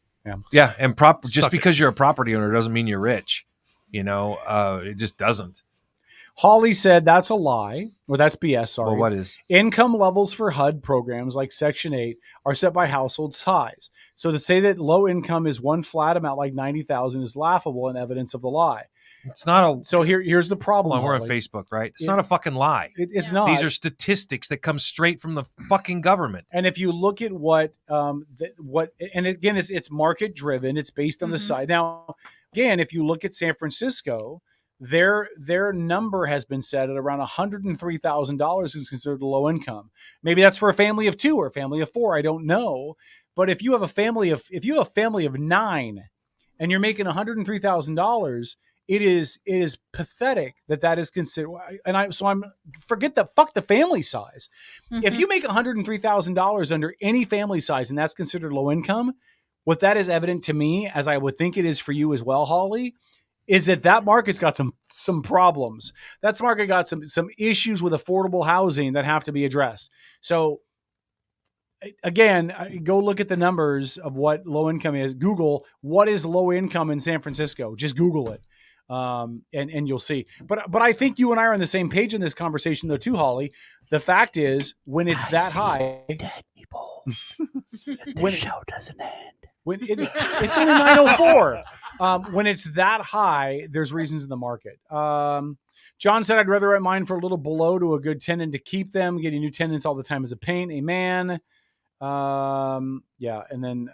Yeah. And just because you're a property owner doesn't mean you're rich. It just doesn't. Holly said that's a lie, or that's BS, sorry. Well, what is? Income levels for HUD programs like Section 8 are set by household size. So to say that low income is one flat amount like $90,000 is laughable and evidence of the lie. It's not a... So here's the problem. Hold on, we're on Facebook, right? It's not a fucking lie. It's not. These are statistics that come straight from the fucking government. And if you look at what and again, it's market driven. It's based on the side. Now, again, if you look at San Francisco, their number has been set at around $103,000 is considered low income. Maybe that's for a family of 2 or a family of 4. I don't know. But if you have a family of 9 and you're making $103,000, it is pathetic that is considered. And fuck the family size. If you make $103,000 under any family size and that's considered low income, what that is evident to me, as I would think it is for you as well, Holly, is that market's got some problems. That market got some issues with affordable housing that have to be addressed. So again, go look at the numbers of what low income is. Google what is low income in San Francisco. Just Google it, and you'll see. But I think you and I are on the same page in this conversation, though, too, Holly. The fact is, when it's that high, dead people. When the show doesn't end. When it's only 9:04. When it's that high, there's reasons in the market. John said, I'd rather rent mine for a little below to a good tenant to keep them. Getting new tenants all the time is a pain. Amen. Yeah. And then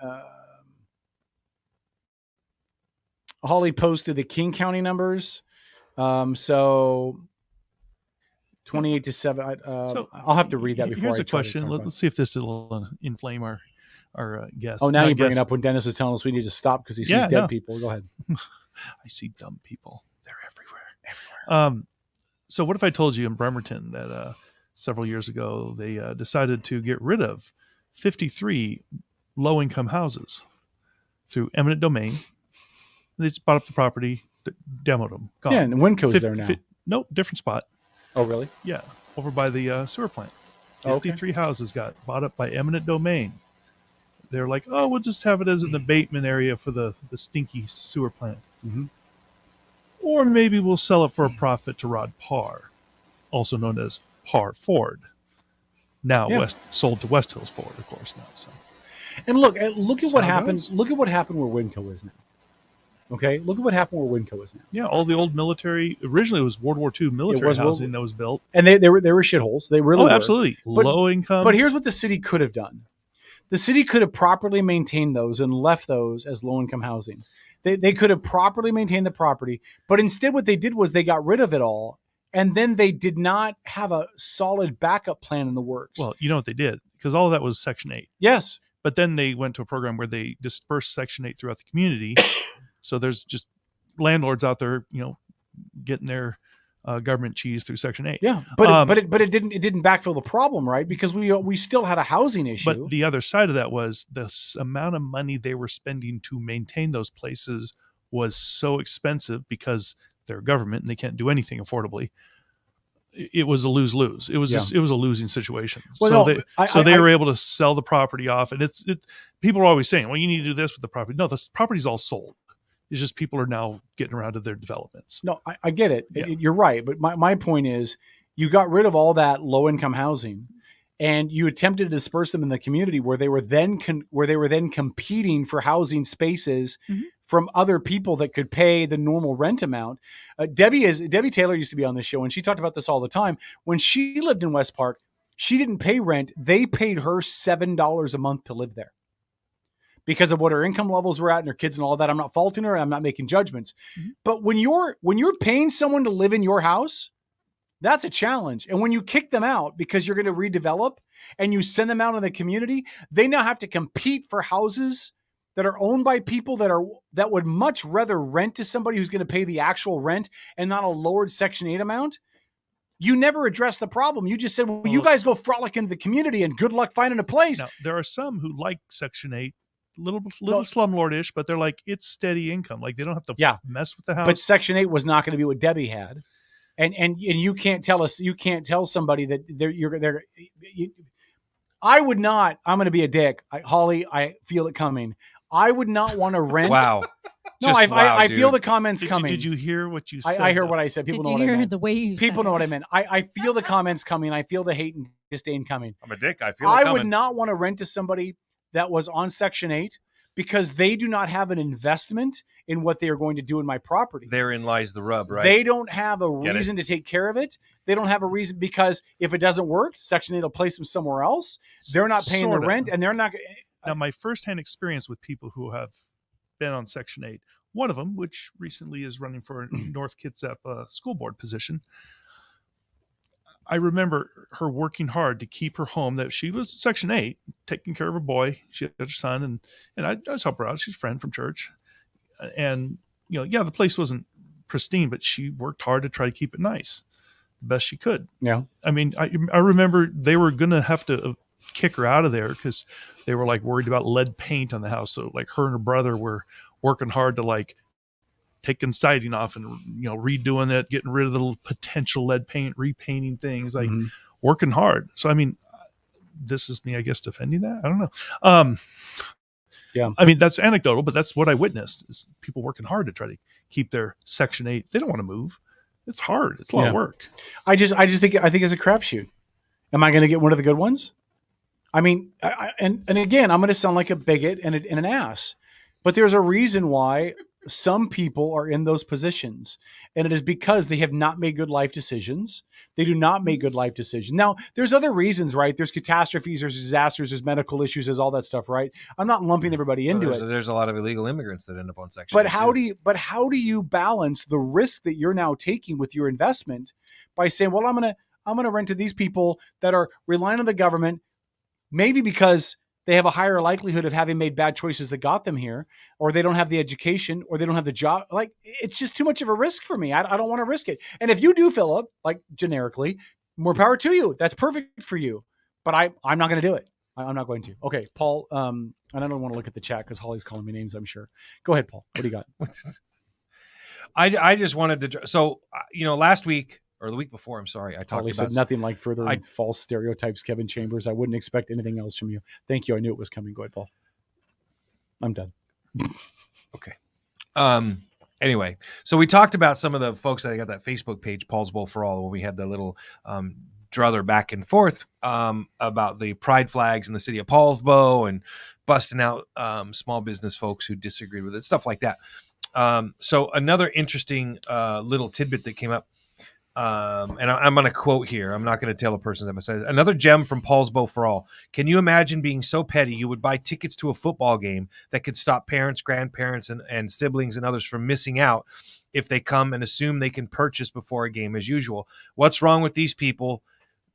Holly posted the King County numbers. So 28 to 7. I'll have to read that before. Here's a question. Let's see if this will inflame our guest. Oh, now you bring it up when Dennis is telling us we need to stop because he sees dead people. Go ahead. I see dumb people. They're everywhere. So what if I told you in Bremerton that several years ago they decided to get rid of 53 low-income houses through eminent domain? They just bought up the property, demoed them, gone. Yeah, and Winco's there now. Nope, different spot. Oh, really? Yeah, over by the sewer plant. Oh, okay. 53 houses got bought up by eminent domain. They're like, oh, we'll just have it as an abatement area for the stinky sewer plant. Mm-hmm. Or maybe we'll sell it for a profit to Rod Parr, also known as Parr Ford. Now sold to West Hills Ford, of course, now. So. And look at what happened. Look at what happened where Winco is now. Okay, look at what happened where Winco is now. Yeah, all the old military. Originally, it was World War II military housing that was built, and they were shitholes. They really were. Absolutely low income. But here's what the city could have done: the city could have properly maintained those and left those as low income housing. They could have properly maintained the property, but instead, what they did was they got rid of it all, and then they did not have a solid backup plan in the works. Well, you know what they did, because all of that was Section 8. Yes, but then they went to a program where they dispersed Section 8 throughout the community. So there's just landlords out there, getting their government cheese through Section 8. Yeah, but it didn't backfill the problem, right? Because we still had a housing issue. But the other side of that was the amount of money they were spending to maintain those places was so expensive because they're government and they can't do anything affordably. It was a lose-lose. It was it was a losing situation. Well, they were able to sell the property off, and people are always saying, "Well, you need to do this with the property." No, the property's all sold. It's just people are now getting around to their developments. No, I get it. Yeah. You're right. But my point is, you got rid of all that low-income housing, and you attempted to disperse them in the community where they were then competing for housing spaces from other people that could pay the normal rent amount. Debbie Taylor used to be on this show, and she talked about this all the time. When she lived in West Park, she didn't pay rent. They paid her $7 a month to live there, because of what her income levels were at and her kids and all that. I'm not faulting her. I'm not making judgments. Mm-hmm. But when you're paying someone to live in your house, that's a challenge. And when you kick them out because you're going to redevelop and you send them out in the community, they now have to compete for houses that are owned by people that would much rather rent to somebody who's going to pay the actual rent and not a lowered Section 8 amount. You never addressed the problem. You just said, well, you guys go frolic into the community and good luck finding a place. Now, there are some who like Section 8. Little slumlord-ish, but they're like, it's steady income. Like they don't have to mess with the house. But Section 8 was not going to be what Debbie had, and you can't tell somebody that I would not. I'm going to be a dick, Holly. I feel it coming. I would not want to rent. Wow. No, I feel the comments coming. Did you hear what you said? I hear what I said. People know what I meant. The way you People know what I meant. I feel the comments coming. I feel the hate and disdain coming. I'm a dick. I feel it coming. I would not want to rent to somebody that was on Section 8 because they do not have an investment in what they are going to do in my property. Therein lies the rub, right? They don't have a reason to take care of it. They don't have a reason, because if it doesn't work, Section 8 will place them somewhere else. They're not paying the rent, and they're not. Now, my firsthand experience with people who have been on Section 8, one of them, which recently is running for a North Kitsap school board position, I remember her working hard to keep her home. That she was Section 8, taking care of her boy. She had her son, and I was helping her out. She's a friend from church. And, the place wasn't pristine, but she worked hard to try to keep it nice, the best she could. Yeah. I mean, I remember they were going to have to kick her out of there because they were, worried about lead paint on the house. So, her and her brother were working hard to, taking siding off and redoing it, getting rid of the potential lead paint, repainting things, working hard. So I mean, this is me, I guess, defending that. I don't know. Yeah, I mean, that's anecdotal, but that's what I witnessed: is people working hard to try to keep their Section 8. They don't want to move. It's hard. It's a lot of work. I just think it's a crapshoot. Am I going to get one of the good ones? I mean, and again, I'm going to sound like a bigot and an ass, but there's a reason why some people are in those positions, and it is because they have not made good life decisions. They do not make good life decisions. Now, there's other reasons, right? There's catastrophes, there's disasters, there's medical issues, there's all that stuff, right? I'm not lumping everybody into it. There's a lot of illegal immigrants that end up on Section 8 But how do you balance the risk that you're now taking with your investment by saying, well, I'm gonna rent to these people that are relying on the government, maybe because they have a higher likelihood of having made bad choices that got them here, or they don't have the education, or they don't have the job. Like, it's just too much of a risk for me. I don't want to risk it. And if you do, Philip, like generically, more power to you. That's perfect for you. But I'm not going to do it. I'm not going to. Okay, Paul. And I don't want to look at the chat because Holly's calling me names, I'm sure. Go ahead, Paul. What do you got? I just wanted to. So, last week or the week before, I'm sorry, I talked Holly about said nothing like further false stereotypes, Kevin Chambers. I wouldn't expect anything else from you. Thank you. I knew it was coming. Go ahead, Paul. I'm done. Okay. Anyway, so we talked about some of the folks that got that Facebook page, Paul's Bowl for All, when we had the little druther back and forth about the pride flags in the city of Paulsbo and busting out small business folks who disagreed with it, stuff like that. So another interesting little tidbit that came up, and I'm going to quote here. I'm not going to tell a person's name. It says, another gem from Paulsbo for All. Can you imagine being so petty you would buy tickets to a football game that could stop parents, grandparents, and siblings and others from missing out if they come and assume they can purchase before a game as usual? What's wrong with these people?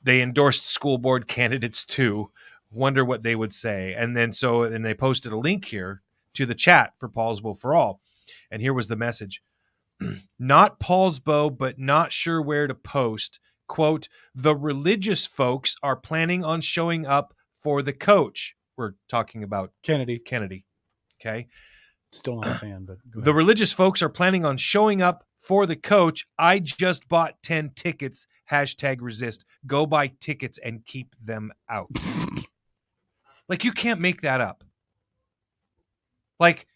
They endorsed school board candidates too. Wonder what they would say. And they posted a link here to the chat for Paulsbo for All. And here was the message. Not Paulsbo, but not sure where to post. Quote, the religious folks are planning on showing up for the coach. We're talking about Kennedy. Okay. Still not a fan, but go ahead. The religious folks are planning on showing up for the coach. I just bought 10 tickets. #resist. Go buy tickets and keep them out. Like, you can't make that up. Like,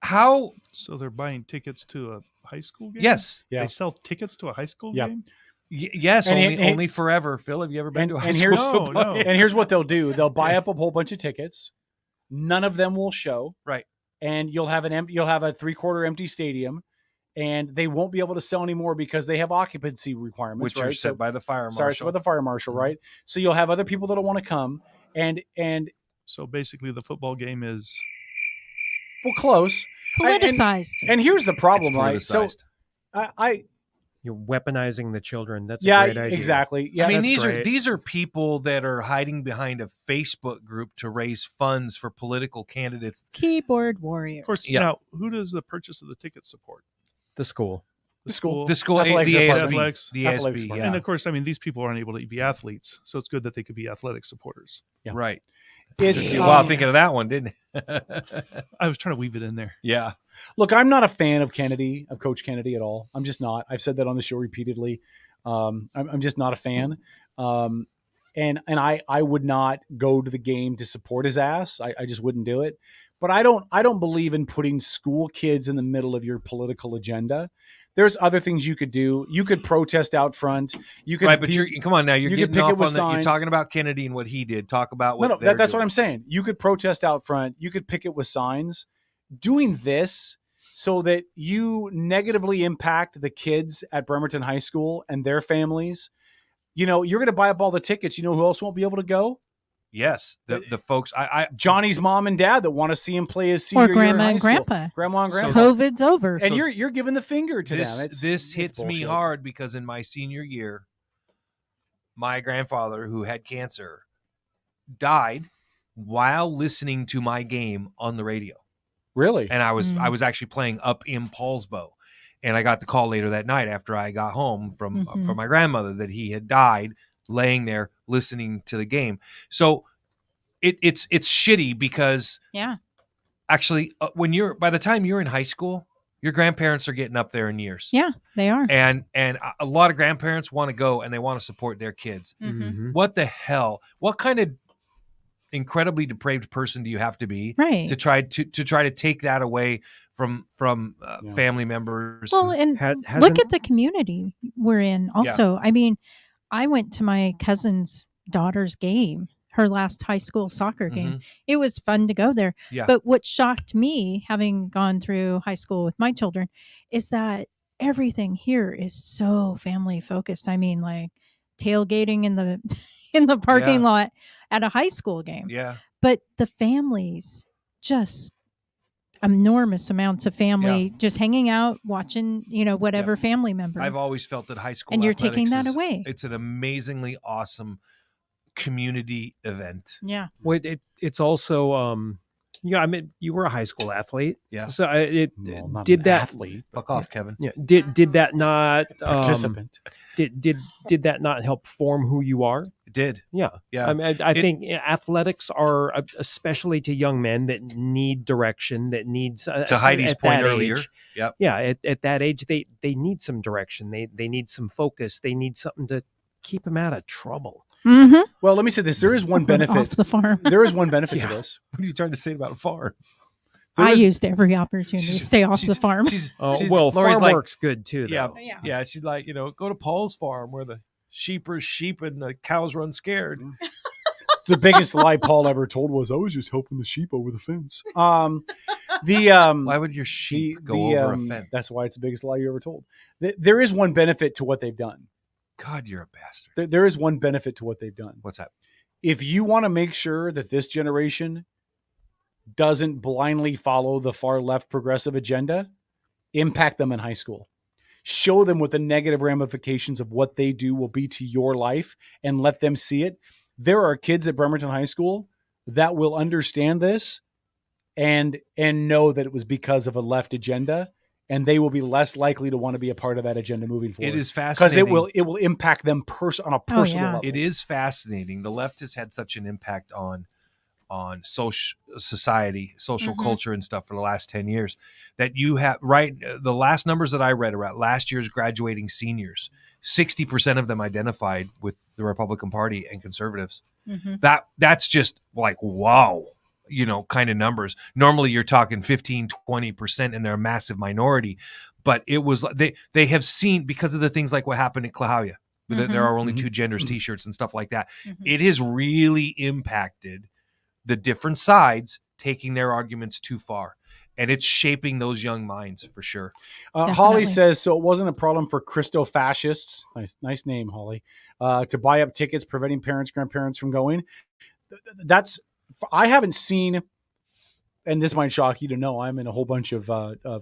how? So they're buying tickets to a high school game? Yes. They sell tickets to a high school game? Yes, only forever. Phil, have you ever been to a high school football game? And here's what they'll do. They'll buy up a whole bunch of tickets. None of them will show. Right. And you'll have a 3/4 empty stadium, and they won't be able to sell anymore because they have occupancy requirements, which are set by the fire marshal. Sorry, set by the fire marshal, right? So you'll have other people that'll want to come, and so basically the football game is close, politicized. And here's the problem, right? So you're weaponizing the children. That's a great idea. Exactly. Yeah, I mean, these are people that are hiding behind a Facebook group to raise funds for political candidates. Keyboard warrior. Of course. Now, who does the purchase of the tickets support? The school. The ASB. The ASB. Yeah. And of course, I mean, these people aren't able to be athletes, so it's good that they could be athletic supporters. Yeah. Right. Well, thinking of that one, didn't I was trying to weave it in there. Yeah. Look, I'm not a fan of Coach Kennedy at all. I'm just not. I've said that on the show repeatedly. I'm just not a fan. And I would not go to the game to support his ass. I just wouldn't do it. But I don't believe in putting school kids in the middle of your political agenda. There's other things you could do. You could protest out front. You could, right, but come on now. You're getting off on that. You're talking about Kennedy and what he did. Talk about what. That's what I'm saying. You could protest out front. You could picket with signs. Doing this so that you negatively impact the kids at Bremerton High School and their families. You're going to buy up all the tickets. You know who else won't be able to go? Yes, the folks. Johnny's mom and dad that want to see him play his senior year. Or grandma and grandpa. Grandma and grandpa. COVID's over, and you're giving the finger to them. This hits me hard because in my senior year, my grandfather, who had cancer, died while listening to my game on the radio. Really? And I was actually playing up in Paulsbo, and I got the call later that night after I got home from my grandmother that he had died laying there listening to the game. So it's shitty because actually by the time you're in high school, your grandparents are getting up there in years. Yeah, they are. And a lot of grandparents want to go and they want to support their kids. Mm-hmm. What the hell? What kind of incredibly depraved person do you have to be to try to take that away from family members? Well, and look at the community we're in also. I mean, I went to my cousin's daughter's game, her last high school soccer game. It was fun to go there. Yeah. But what shocked me, having gone through high school with my children, is that everything here is so family focused. I mean, like tailgating in the parking lot at a high school game. Yeah. But the families, just enormous amounts of family just hanging out, watching, whatever family member. I've always felt that high school and you're taking that is, away. It's an amazingly awesome community event. Yeah. Well, it's also I mean, you were a high school athlete. Yeah. So not did an that athlete, fuck off, Kevin. Yeah. Did that not participant? Did that not help form who you are? It did. Yeah. Yeah. I mean, I think athletics are, especially to young men that need direction, that needs to Heidi's point earlier. Yep. Yeah. At that age, they need some direction. They need some focus. They need something to keep them out of trouble. Mm-hmm. Well, let me say this: there is one benefit. Off the farm. There is one benefit to this. What are you trying to say about a farm? I used every opportunity to stay off the farm. Well, Lori's farm like, work's good too, though. Yeah. She's like, go to Paul's farm where the sheep are sheep and the cows run scared. The biggest lie Paul ever told was, "I was just helping the sheep over the fence." Why would your sheep go over a fence? That's why it's the biggest lie you ever told. There is one benefit to what they've done. God, you're a bastard. There is one benefit to what they've done. What's that? If you want to make sure that this generation doesn't blindly follow the far left progressive agenda, impact them in high school. Show them what the negative ramifications of what they do will be to your life and let them see it. There are kids at Bremerton High School that will understand this and know that it was because of a left agenda, and they will be less likely to want to be a part of that agenda moving forward. It is fascinating because it will impact them on a personal level. It is fascinating. The left has had such an impact on social society, social culture and stuff for the last 10 years that you have the last numbers that I read about last year's graduating seniors, 60% of them identified with the Republican Party and conservatives. That's just like, wow, kind of numbers. Normally you're talking 15, 20% and they're a massive minority, but it was, they have seen, because of the things like what happened in Clahalia, that there are only two genders t-shirts and stuff like that. It has really impacted the different sides taking their arguments too far. And it's shaping those young minds for sure. Holly says, so it wasn't a problem for Christo-fascists, nice name, Holly, to buy up tickets, preventing parents, grandparents from going. I haven't seen, and this might shock you to know, I'm in a whole bunch of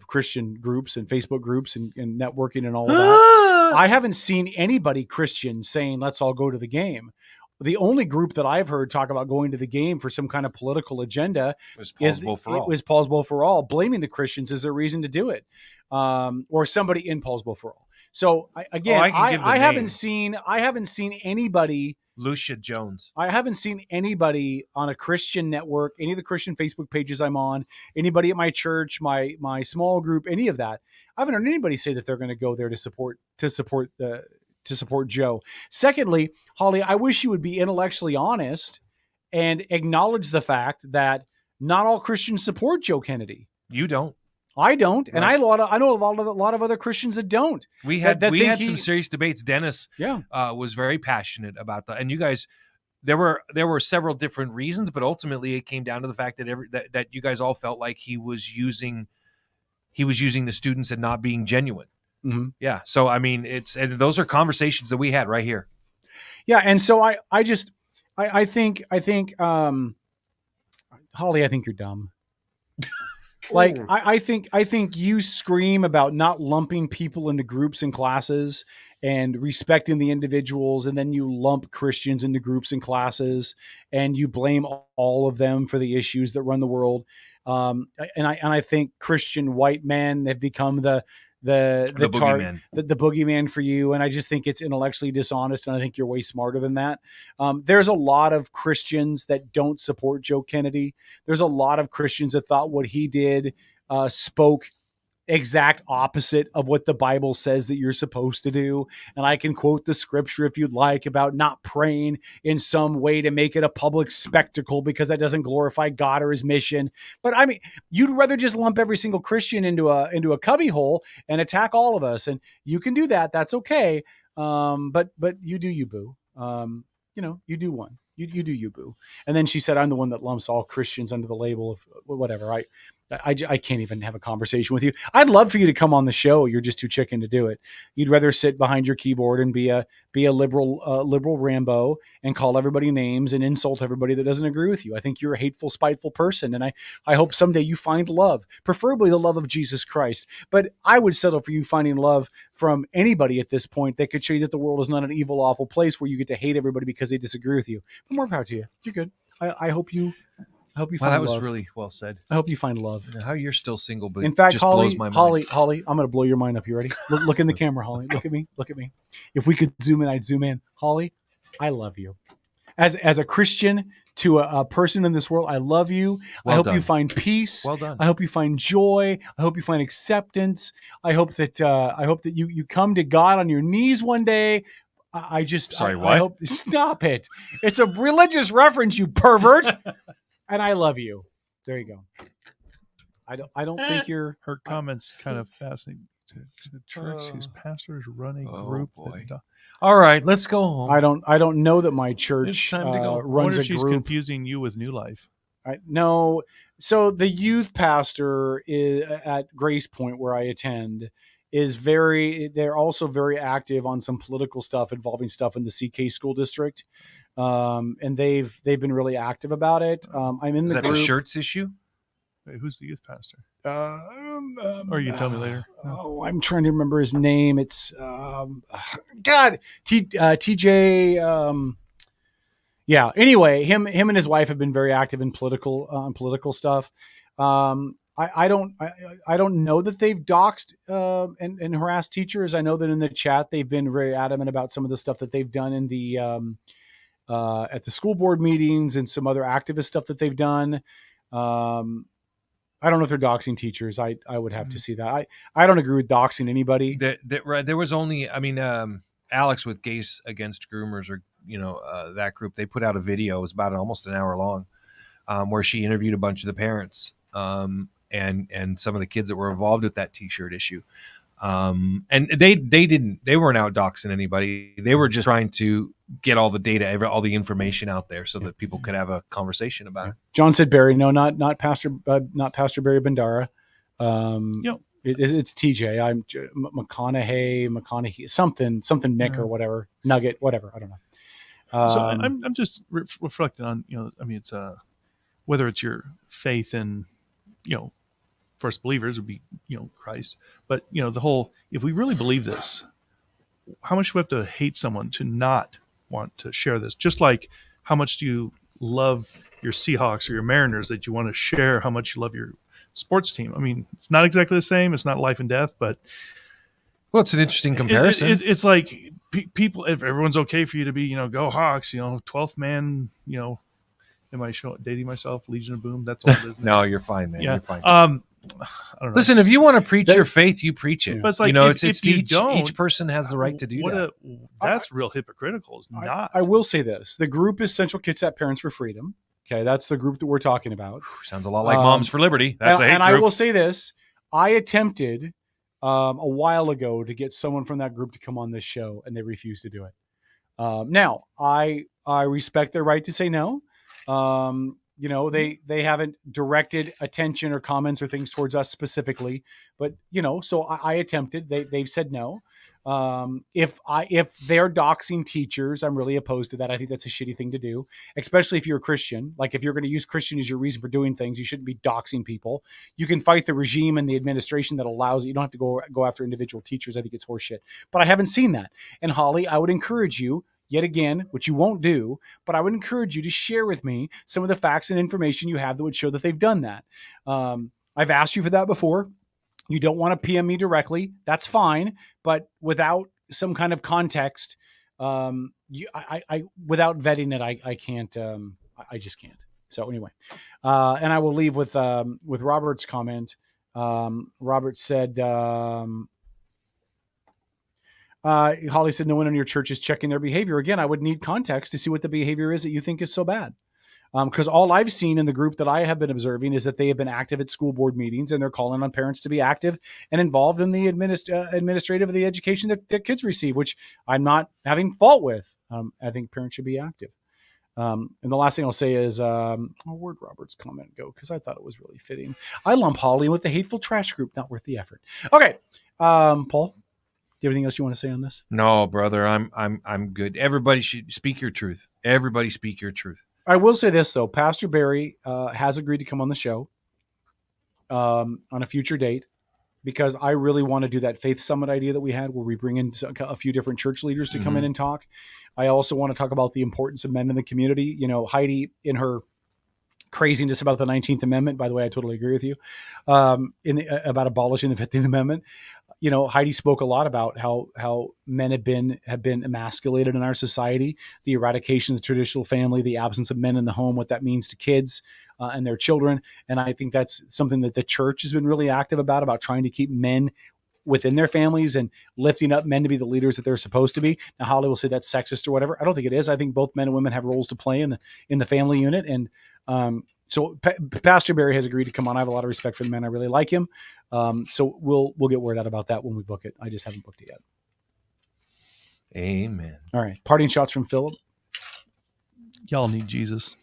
Christian groups and Facebook groups and networking and all of that. I haven't seen anybody Christian saying, let's all go to the game. The only group that I've heard talk about going to the game for some kind of political agenda was Paul's Bowl for All, blaming the Christians as a reason to do it, or somebody in Paul's Bowl for All. So I haven't seen anybody. Lucia Jones. I haven't seen anybody on a Christian network, any of the Christian Facebook pages I'm on, anybody at my church, my small group, any of that. I haven't heard anybody say that they're going to go there to support Joe. Secondly, Holly, I wish you would be intellectually honest and acknowledge the fact that not all Christians support Joe Kennedy. You don't. I don't, right. And I know a lot of other Christians that don't. We had some serious debates. Dennis, was very passionate about that, and you guys. There were several different reasons, but ultimately it came down to the fact that that you guys all felt like he was using the students and not being genuine. Mm-hmm. Yeah. So, I mean, and those are conversations that we had right here. Yeah. And so I think, Holly, I think you're dumb. Like, I think you scream about not lumping people into groups and classes and respecting the individuals. And then you lump Christians into groups and classes and you blame all of them for the issues that run the world. And I think Christian white men have become the boogeyman for you. And I just think it's intellectually dishonest. And I think you're way smarter than that. There's a lot of Christians that don't support Joe Kennedy. There's a lot of Christians that thought what he did spoke exact opposite of what the Bible says that you're supposed to do. And I can quote the scripture if you'd like about not praying in some way to make it a public spectacle because that doesn't glorify God or his mission. But I mean, you'd rather just lump every single Christian into a cubby hole and attack all of us. And you can do that. That's okay. But you do you, boo. You do one. You do you, boo. And then she said, I'm the one that lumps all Christians under the label of whatever. I can't even have a conversation with you. I'd love for you to come on the show. You're just too chicken to do it. You'd rather sit behind your keyboard and be a liberal Rambo and call everybody names and insult everybody that doesn't agree with you. I think you're a hateful, spiteful person. And I hope someday you find love, preferably the love of Jesus Christ. But I would settle for you finding love from anybody at this point that could show you that the world is not an evil, awful place where you get to hate everybody because they disagree with you. But more power to you. You're good. I hope you find love. That was really well said. I hope you find love. How you're still single, but in fact, just Holly, blows my mind. Holly, I'm going to blow your mind up. You ready? Look in the camera, Holly. Look at me. Look at me. If we could zoom in, I'd zoom in. Holly, I love you. As a Christian to a person in this world, I love you. Well I hope done. you find peace. Well done. I hope you find joy. I hope you find acceptance. I hope that you come to God on your knees one day. Sorry, what? I hope, stop it. It's a religious reference, you pervert. And I love you. There you go. I don't think you're. Her comments kind of fascinating. To church whose pastors run a group. All right, let's go home. I don't know that my It's church time to go. I runs wonder a if she's group. confusing you with New Life. No. So the youth pastor at Grace Point, where I attend, they're also very active on some political stuff involving stuff in the CK school district. And they've been really active about it. I'm in the group. Is that the shirts issue? Wait, who's the youth pastor? Or you can tell me later. I'm trying to remember his name. It's TJ. Yeah. Anyway, him and his wife have been very active in political stuff. I don't know that they've doxed and harassed teachers. I know that in the chat they've been very adamant about some of the stuff that they've done in the at the school board meetings and some other activist stuff that they've done. I don't know if they're doxing teachers. I would have to see that. I don't agree with doxing anybody. There was only, Alex with Gays Against Groomers, or that group. They put out a video. It was about almost an hour long, where she interviewed a bunch of the parents and some of the kids that were involved with that T-shirt issue. And they weren't out doxing anybody. They were just trying to get all the data, all the information out there so that people could have a conversation about it. John said Barry. No, not Pastor Barry Bandara. It's TJ. I'm McConaughey, something Mick or whatever, Nugget, whatever. I don't know. So I'm just reflecting on, it's whether it's your faith in, first believers would be, Christ, but the whole, if we really believe this, how much do we have to hate someone to not want to share this? Just like how much do you love your Seahawks or your Mariners that you want to share how much you love your sports team? I mean, it's not exactly the same. It's not life and death, but it's an interesting comparison. It's like people, if everyone's okay for you to be, go Hawks, 12th man, am I dating myself? Legion of Boom. That's all it is. No, you're fine, man. Yeah. You're fine. I don't know. Listen, if you want to preach your faith, you preach it. But it's like, each person has the right to do that. That's real hypocritical. It's not. I will say this. The group is Central Kitsap Parents for Freedom. Okay, that's the group that we're talking about. Sounds a lot like Moms for Liberty. That's a hate and group. I will say this. I attempted a while ago to get someone from that group to come on this show, and they refused to do it. Now, I respect their right to say no. They haven't directed attention or comments or things towards us specifically, but so I attempted. They've said no. If they're doxing teachers, I'm really opposed to that. I think that's a shitty thing to do, especially if you're a Christian. Like, if you're going to use Christian as your reason for doing things, you shouldn't be doxing people. You can fight the regime and the administration that allows it. You don't have to go after individual teachers. I think it's horseshit, but I haven't seen that. And Holly, I would encourage you, yet again, which you won't do, but I would encourage you to share with me some of the facts and information you have that would show that they've done that. I've asked you for that before. You don't want to PM me directly. That's fine. But without some kind of context, without vetting it, I can't, I just can't. So anyway, and I will leave with Robert's comment. Robert said, Holly said, no one in your church is checking their behavior. Again, I would need context to see what the behavior is that you think is so bad. Because all I've seen in the group that I have been observing is that they have been active at school board meetings, and they're calling on parents to be active and involved in the administrative of the education that kids receive, which I'm not having fault with. I think parents should be active. And the last thing I'll say is, where'd Robert's comment go? Because I thought it was really fitting. I lump Holly with the hateful trash group, not worth the effort. Okay, Paul, do you have anything else you want to say on this? No, brother, I'm good. Everybody should speak your truth. Everybody speak your truth. I will say this though, Pastor Barry has agreed to come on the show on a future date, because I really want to do that Faith Summit idea that we had where we bring in a few different church leaders to come in and talk. I also want to talk about the importance of men in the community. You know, Heidi, in her craziness about the 19th Amendment, by the way, I totally agree with you, about abolishing the 15th Amendment. You know, Heidi spoke a lot about how men have been emasculated in our society, the eradication of the traditional family, the absence of men in the home, what that means to kids and their children. And I think that's something that the church has been really active about trying to keep men within their families and lifting up men to be the leaders that they're supposed to be. Now, Holly will say that's sexist or whatever. I don't think it is. I think both men and women have roles to play in the family unit. And so Pastor Barry has agreed to come on. I have a lot of respect for the man. I really like him. So we'll get word out about that when we book it. I just haven't booked it yet. Amen. All right. Parting shots from Philip. Y'all need Jesus.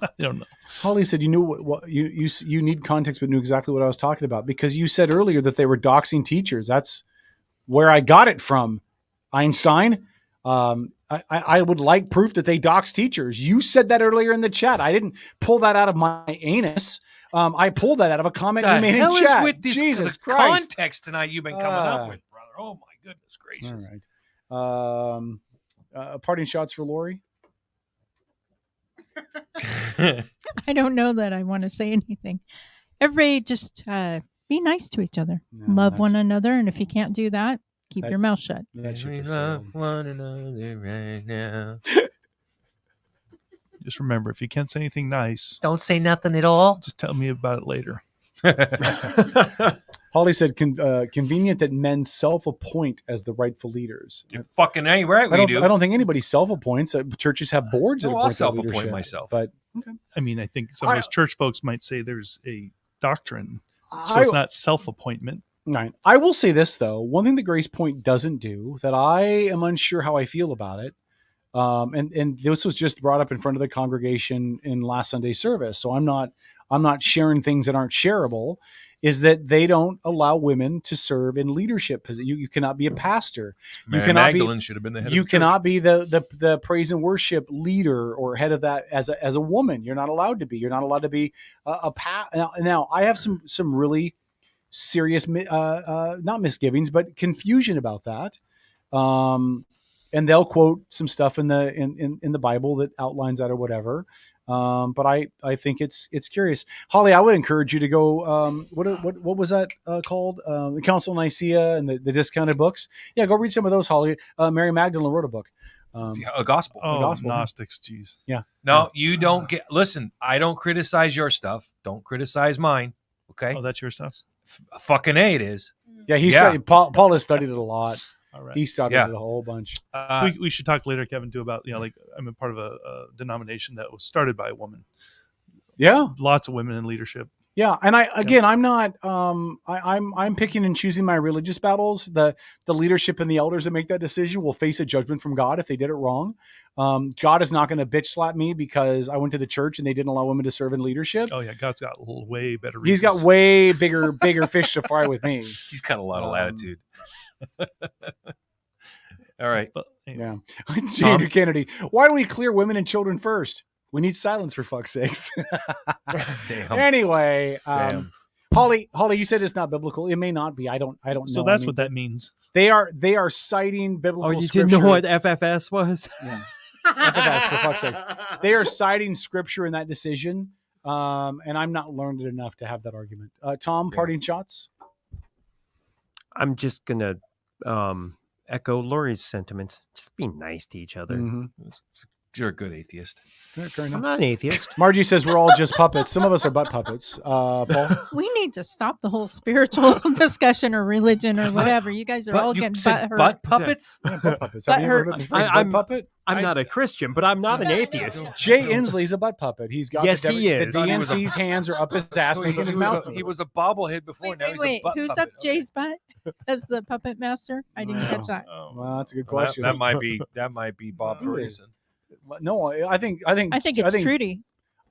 I don't know. Holly said you knew what you need context, but knew exactly what I was talking about, because you said earlier that they were doxing teachers. That's where I got it from. Einstein. I would like proof that they dox teachers. You said that earlier in the chat. I didn't pull that out of my anus. I pulled that out of a comment you made in chat. Is with this Jesus Christ. context tonight you've been coming up with, brother? Oh my goodness gracious! All right. Parting shots for Lori. I don't know that I want to say anything. Everybody just be nice to each other. Love one another. And if you can't do that, keep your mouth shut. We love one another right now. Just remember, if you can't say anything nice, don't say nothing at all. Just tell me about it later. Holly said, convenient that men self-appoint as the rightful leaders. You're fucking right. I don't think anybody self-appoints. Churches have boards that appoint I'll self-appoint leadership, myself. But I mean, I think some of those church folks might say there's a doctrine, so it's not self-appointment. Right. I will say this though. One thing that Grace Point doesn't do that I am unsure how I feel about it. And this was just brought up in front of the congregation in last Sunday's service. So I'm not sharing things that aren't shareable, is that they don't allow women to serve in leadership. You cannot be a pastor. Mary Magdalene should have been the head of the church. You cannot be the praise and worship leader or head of that as a woman. You're not allowed to be. You're not allowed to be Now I have some really serious, not misgivings, but confusion about that. And they'll quote some stuff in the Bible that outlines that or whatever. But I think it's curious. Holly, I would encourage you to go. What was that called? The Council of Nicaea and the discounted books. Yeah, go read some of those. Holly, Mary Magdalene wrote a book. A gospel. Oh, gospel. Gnostics, geez. Yeah. No, you don't get. Listen, I don't criticize your stuff. Don't criticize mine. Okay. Oh, that's your stuff. Fucking A, it is. Yeah, studied, Paul has studied it a lot. All right. He studied it a whole bunch. We should talk later, Kevin, too, about, like I'm a part of a denomination that was started by a woman. Yeah. Lots of women in leadership. Yeah. And I'm not, I'm picking and choosing my religious battles. The leadership and the elders that make that decision will face a judgment from God if they did it wrong. God is not going to bitch slap me because I went to the church and they didn't allow women to serve in leadership. Oh yeah. God's got way better reasons. He's got way bigger fish to fry with me. He's got a lot of latitude. All right. But, yeah. Andrew Kennedy. Why do we clear women and children first? We need silence, for fuck's sakes. Damn. Anyway, Holly, you said it's not biblical. It may not be. I don't know. So that's what that means. They are citing biblical you scripture. didn't know what FFS was? Yeah. FFS, for fuck's sakes. They are citing scripture in that decision. And I'm not learned enough to have that argument. Tom, parting shots? I'm just going to echo Lori's sentiments. Just be nice to each other. Mm-hmm. You're a good atheist. I'm not an atheist. Margie says we're all just puppets. Some of us are butt puppets. Paul? We need to stop the whole spiritual discussion or religion or whatever. You guys are all getting butt hurt. Butt puppets? Yeah, butt puppets. Have you ever heard the phrase butt puppet? I'm not a Christian, but I'm not an atheist. Jay Inslee's a butt puppet. He's got he is. The DNC's hands are up his ass, making his mouth. He was a bobblehead before. Wait, who's up Jay's butt as the puppet master? I didn't catch that. Well, that's a good question. That might be Bob Ferguson. No, I think it's Trudy.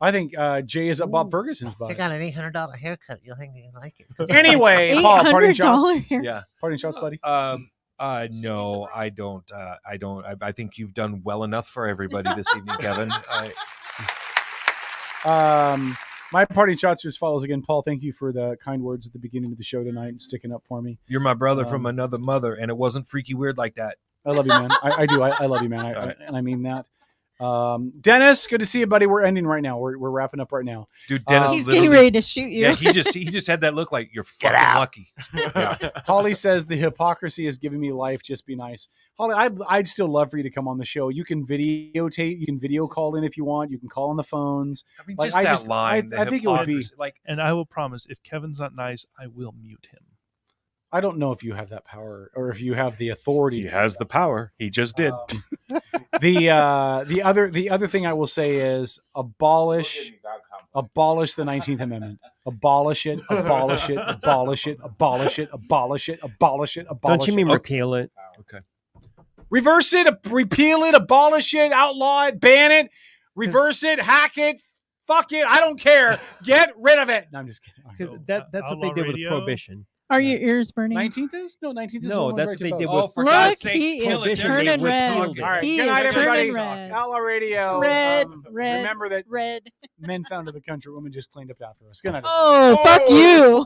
I think Jay is up Bob Ferguson's butt. I got an $800 haircut. You'll think you like it. Anyway, Paul, parting shots. Yeah, parting shots, buddy. No, I don't. I don't. I think you've done well enough for everybody this evening, Kevin. My parting shots are as follows. Again, Paul, thank you for the kind words at the beginning of the show tonight and sticking up for me. You're my brother from another mother, and it wasn't freaky weird like that. I love you, man. I do. I love you, man. And I mean that. Dennis, good to see you, buddy. We're ending right now. We're wrapping up right now. Dude, Dennis, he's getting ready to shoot you. Yeah, he just had that look like you're fucking lucky. Yeah. Holly says the hypocrisy is giving me life. Just be nice. Holly, I'd still love for you to come on the show. You can videotape, you can video call in if you want. You can call on the phones. I mean, just that line. I think it would be like, and I will promise, if Kevin's not nice, I will mute him. I don't know if you have that power or if you have the authority. He has the power. He just did. The other thing I will say is abolish the 19th Amendment. Abolish it. Abolish it. Abolish it. Abolish it. Abolish it. Abolish it. Abolish it. Don't you mean repeal it? Okay. Reverse it. Repeal it. Abolish it. Outlaw it. Ban it. Reverse it. Hack it. Fuck it. I don't care. Get rid of it. No, I'm just kidding. Because that's what they did with prohibition. Are your ears burning? 19th is? No, 19th is. No, that's what they did with. Oh, for God's sake, he is turning red. All right, he good night, is everybody. turning red. Outlaw Radio. Red. Remember that red. Men found of the country women just cleaned up after us. Good night. Oh, fuck you.